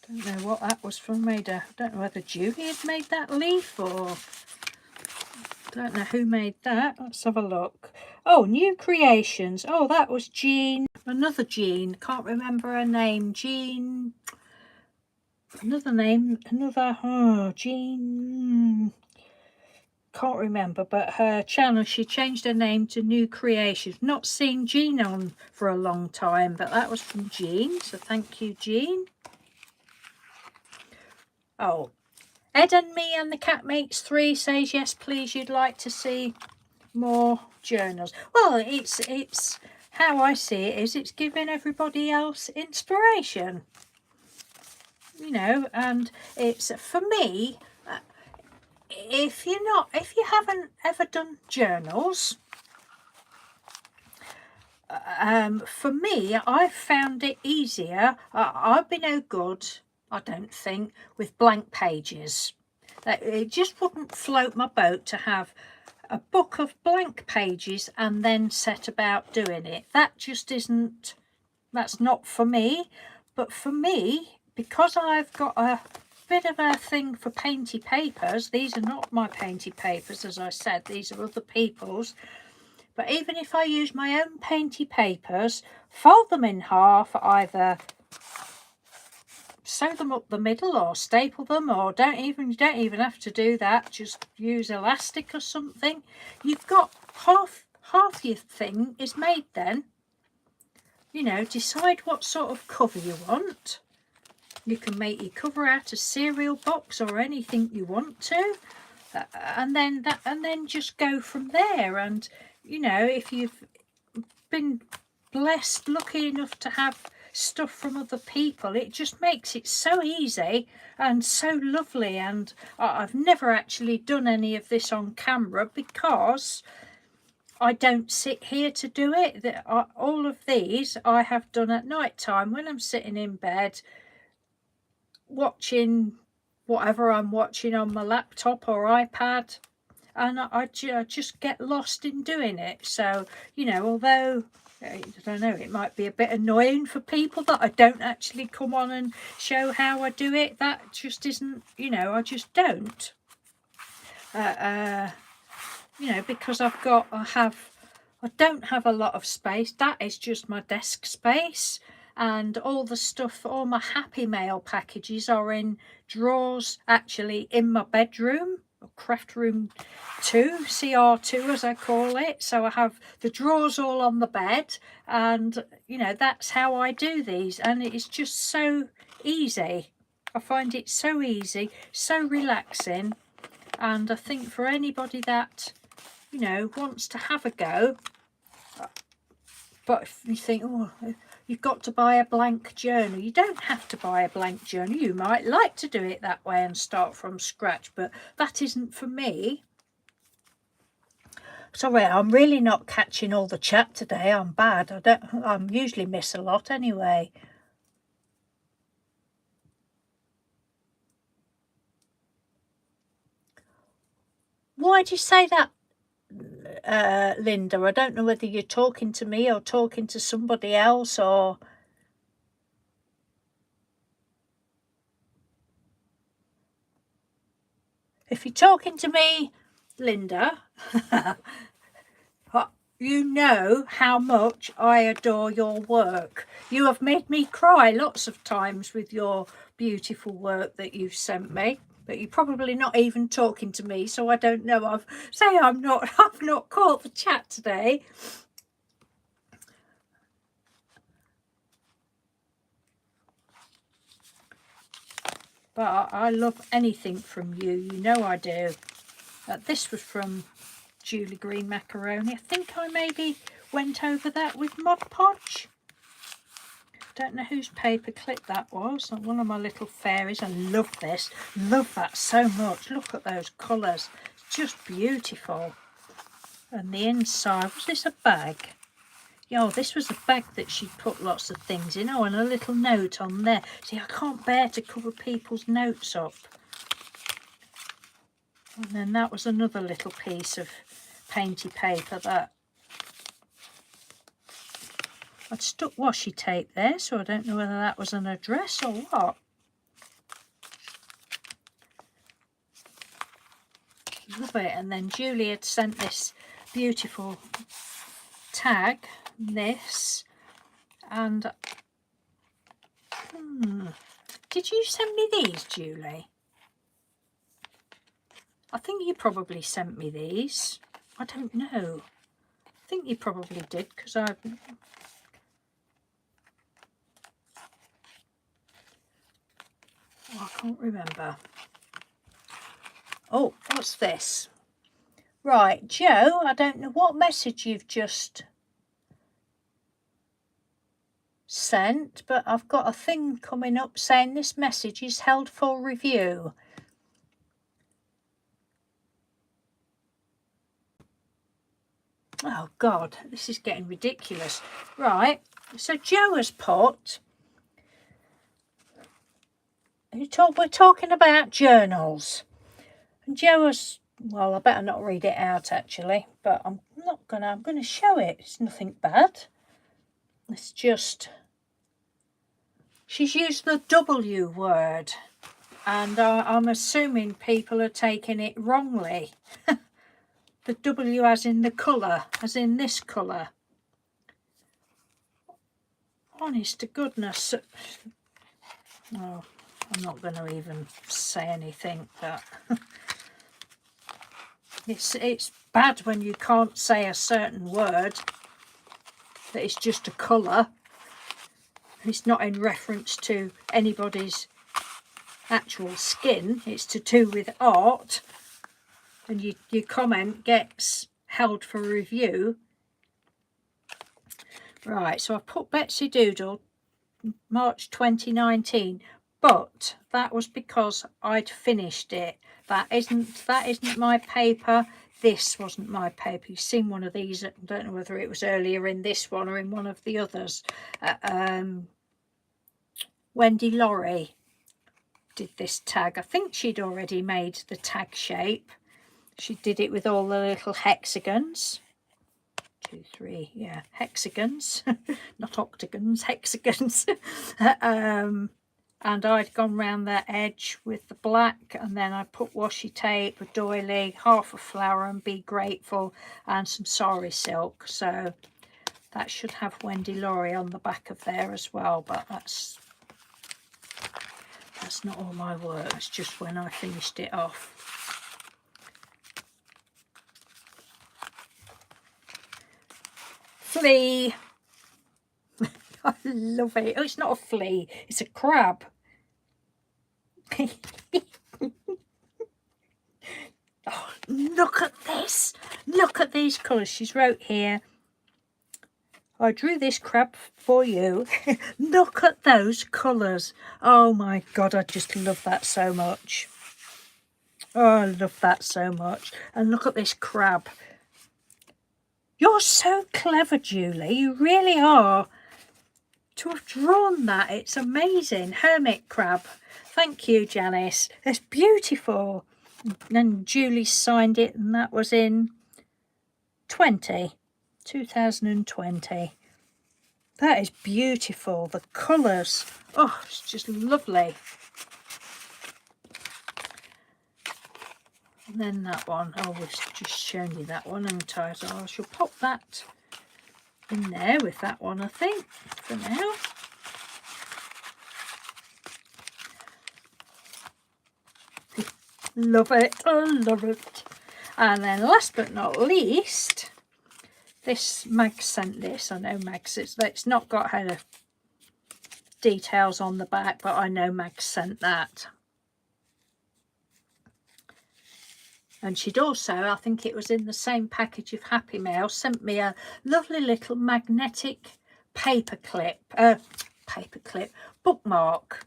Don't know what that was from. I don't know whether Julie had made that leaf or... Don't know who made that. Let's have a look. Oh, New Creations. Oh, that was Jean. Another Jean. Can't remember her name. Jean. Another name. Another. Oh, Jean. Can't remember. But her channel, she changed her name to New Creations. Not seen Jean on for a long time, but that was from Jean. So thank you, Jean. Oh. Ed and Me and the Cat Makes 3 says, yes, please, you'd like to see more journals. Well, it's how I see it is it's giving everybody else inspiration. You know, and it's, for me, if you haven't ever done journals, for me, I've found it easier. I've been no good, I don't think, with blank pages. It just wouldn't float my boat to have a book of blank pages and then set about doing it. That just isn't, that's not for me. But for me, because I've got a bit of a thing for painty papers, these are not my painty papers, as I said, these are other people's. But even if I use my own painty papers, fold them in half, either sew them up the middle or staple them, or you don't even have to do that, just use elastic or something. You've got half your thing is made then. You know, decide what sort of cover you want. You can make your cover out of cereal box or anything you want to. and then just go from there. And you know, if you've been blessed, lucky enough to have stuff from other people, it just makes it so easy and so lovely. And I've never actually done any of this on camera because I don't sit here to do it. All of these I have done at night time when I'm sitting in bed watching whatever I'm watching on my laptop or iPad, and I just get lost in doing it. So, you know, although I don't know, it might be a bit annoying for people that I don't actually come on and show how I do it. That just isn't, you know, I just don't. You know, because I don't have a lot of space. That is just my desk space, and all the stuff, all my Happy Mail packages are in drawers actually in my bedroom, craft room 2, CR2 as I call it. So I have the drawers all on the bed, and you know, that's how I do these, and it is just so easy. I find it so easy, so relaxing, and I think for anybody that, you know, wants to have a go. But if you think, oh, you've got to buy a blank journal, you don't have to buy a blank journal. You might like to do it that way and start from scratch, but that isn't for me. Sorry, I'm really not catching all the chat today. I'm bad. I usually miss a lot anyway. Why do you say that, Linda? I don't know whether you're talking to me or talking to somebody else, or if you're talking to me, Linda, you know how much I adore your work. You have made me cry lots of times with your beautiful work that you've sent me. But you're probably not even talking to me, so I don't know. I've not caught the chat today. But I love anything from you. You know I do. This was from Julie Green Macaroni. I think I maybe went over that with Mod Podge. Don't know whose paper clip that was. One of my little fairies. I love this. Love that so much. Look at those colours. It's just beautiful. And the inside, was this a bag? Yeah, this was a bag that she put lots of things in. Oh, and a little note on there. See, I can't bear to cover people's notes up. And then that was another little piece of painty paper that I'd stuck washi tape there, so I don't know whether that was an address or what. Love it. And then Julie had sent this beautiful tag, this, and did you send me these, Julie? I think you probably sent me these. I don't know. I think you probably did, because I can't remember. Oh, what's this? Right, Joe, I don't know what message you've just sent, but I've got a thing coming up saying this message is held for review. Oh God, this is getting ridiculous. Right, so Joe has put, we're talking about journals, and Joe has, well, I better not read it out actually, but I'm going to show it. It's nothing bad. It's just, she's used the W word, and I'm assuming people are taking it wrongly. The W as in the colour, as in this colour. Honest to goodness. Oh, I'm not going to even say anything, but it's bad when you can't say a certain word, that it's just a colour. It's not in reference to anybody's actual skin. It's to do with art. and your comment gets held for review. Right, so I put Betsy Doodle March 2019, but that was because I'd finished it. That isn't my paper. This wasn't my paper. You've seen one of these. I don't know whether it was earlier in this one or in one of the others. Wendy Laurie did this tag. I think she'd already made the tag shape. She did it with all the little hexagons. 2, 3, yeah, hexagons, not octagons, hexagons. And I'd gone round that edge with the black, and then I put washi tape, a doily, half a flower and Be Grateful, and some sari silk. So that should have Wendy Laurie on the back of there as well, but that's not all my work. It's just when I finished it off. Flea. I love it. Oh, it's not a flea, it's a crab. Oh, look at this. Look at these colours. She's wrote here, I drew this crab for you. Look at those colours. Oh my God, I just love that so much. Oh, I love that so much. And look at this crab. You're so clever, Julie. You really are. To have drawn that, it's amazing. Hermit crab. Thank you, Janice. It's beautiful. And Julie signed it, and that was in 2020. That is beautiful. The colours. Oh, it's just lovely. And then that one. Oh, we've just shown you that one, and I shall pop that in there with that one, I think, for now. Love it. I love it. And then last but not least, this Mag sent this. I know Mag's, it's not got her details on the back, but I know Mag sent that. And she'd also, I think it was in the same package of Happy Mail, sent me a lovely little magnetic paperclip bookmark.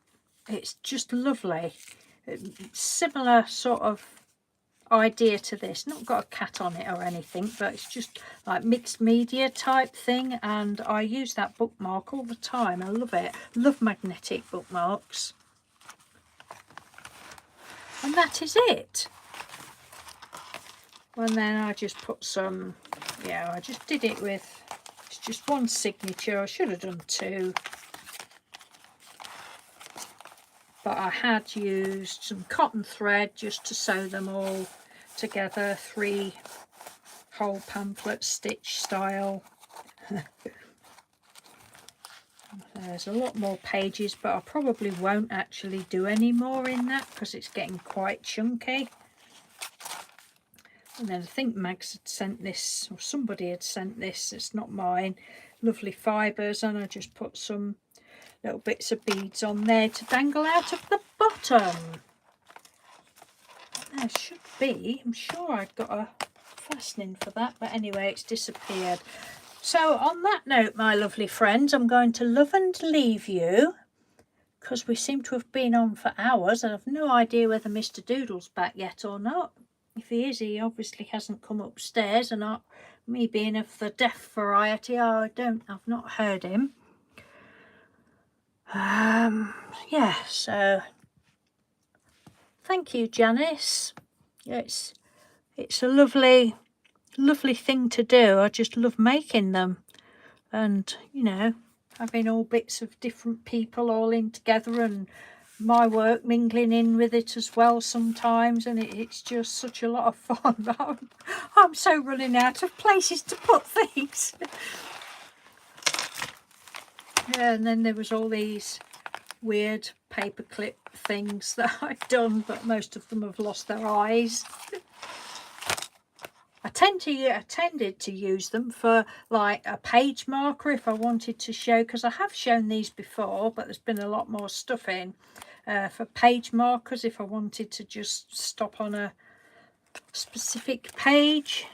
It's just lovely. Similar sort of idea to this. Not got a cat on it or anything, but it's just like mixed media type thing. And I use that bookmark all the time. I love it. Love magnetic bookmarks. And that is it. And then I just put some, yeah, I just did it with, it's just one signature. I should have done 2. But I had used some cotton thread just to sew them all together, 3 whole pamphlets, stitch style. There's a lot more pages, but I probably won't actually do any more in that because it's getting quite chunky. And then I think Max had sent this, or somebody had sent this, it's not mine. Lovely fibres, and I just put some little bits of beads on there to dangle out of the bottom. There should be, I'm sure I'd got a fastening for that, but anyway, it's disappeared. So on that note, my lovely friends, I'm going to love and leave you, because we seem to have been on for hours, and I've no idea whether Mr. Doodle's back yet or not. If he is, he obviously hasn't come upstairs, and me being of the deaf variety, I've not heard him. Yeah, so thank you, Janice. It's a lovely thing to do. I just love making them, and you know, having all bits of different people all in together, and my work mingling in with it as well sometimes, and it's just such a lot of fun. I'm so running out of places to put things. Yeah, and then there was all these weird paperclip things that I've done, but most of them have lost their eyes. I tended to use them for like a page marker if I wanted to show, because I have shown these before, but there's been a lot more stuff in for page markers if I wanted to just stop on a specific page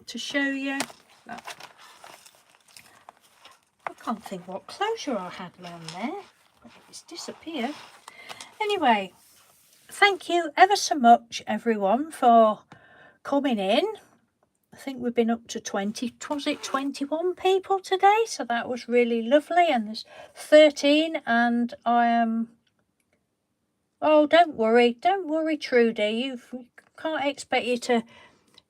to show you. I can't think what closure I had on there, but it's disappeared. Anyway, thank you ever so much, everyone, for coming in. I think we've been up to 21 people today, so that was really lovely. And there's 13, and I am... Oh, don't worry, Trudy. You can't expect you to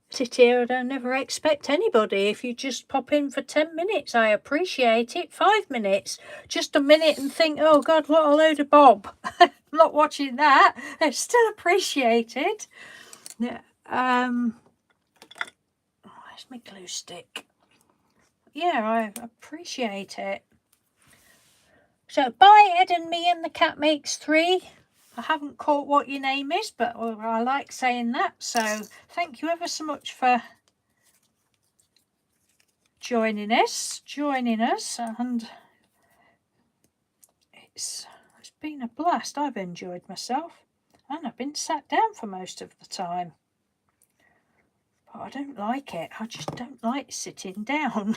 sit here. I don't never expect anybody. If you just pop in for 10 minutes, I appreciate it. 5 minutes, just a minute, and think, oh God, what a load of bob. I'm not watching that. It's still appreciated. Yeah. Where's my glue stick? Yeah, I appreciate it. So, bye, Ed and Me and the Cat Makes 3. I haven't caught what your name is, but I like saying that. So, thank you ever so much for joining us, and it's been a blast. I've enjoyed myself, and I've been sat down for most of the time. But I don't like it. I just don't like sitting down.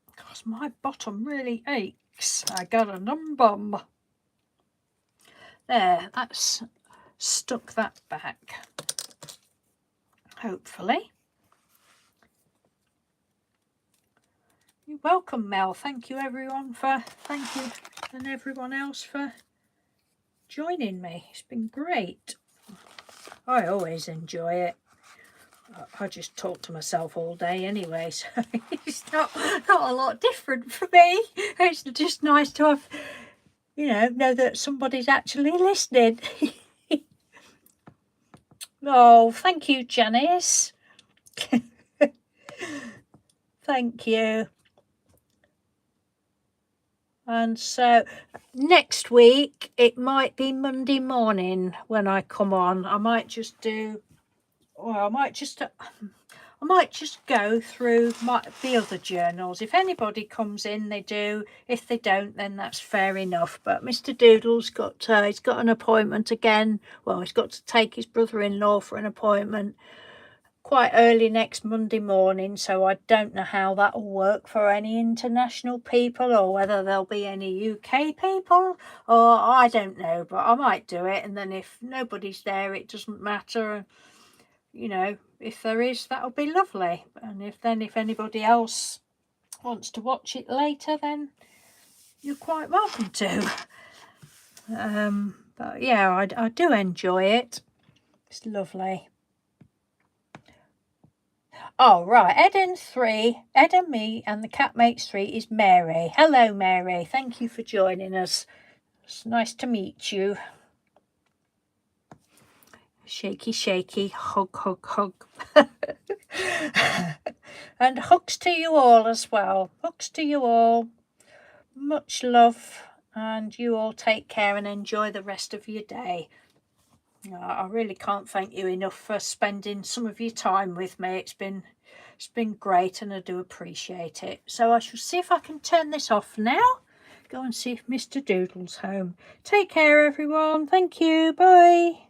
Because my bottom really aches. I got a numb bum. There, that's stuck that back. Hopefully. You're welcome, Mel. Thank you, everyone, thank you and everyone else for joining me. It's been great. I always enjoy it. I just talk to myself all day anyway, so it's not a lot different for me. It's just nice to have, know that somebody's actually listening. Oh, thank you, Janice. Thank you. And so next week it might be Monday morning when I come on. I might just do, or I might just go through the other journals. If anybody comes in, they do. If they don't, then that's fair enough. But Mr. Doodle's he's got an appointment again. Well, he's got to take his brother-in-law for an appointment quite early next Monday morning, so I don't know how that will work for any international people, or whether there'll be any UK people, or I don't know, but I might do it. And then if nobody's there, it doesn't matter. If there is, that'll be lovely. And if anybody else wants to watch it later, then you're quite welcome to. But yeah, I do enjoy it. It's lovely. Oh, right. Ed and Me and the Cat Makes 3 is Mary. Hello, Mary. Thank you for joining us. It's nice to meet you. Shaky, shaky. Hug, hug, hug. And hugs to you all as well. Hugs to you all. Much love. And you all take care and enjoy the rest of your day. I really can't thank you enough for spending some of your time with me. It's been great, and I do appreciate it. So I shall see if I can turn this off now. Go and see if Mr. Doodle's home. Take care, everyone. Thank you. Bye.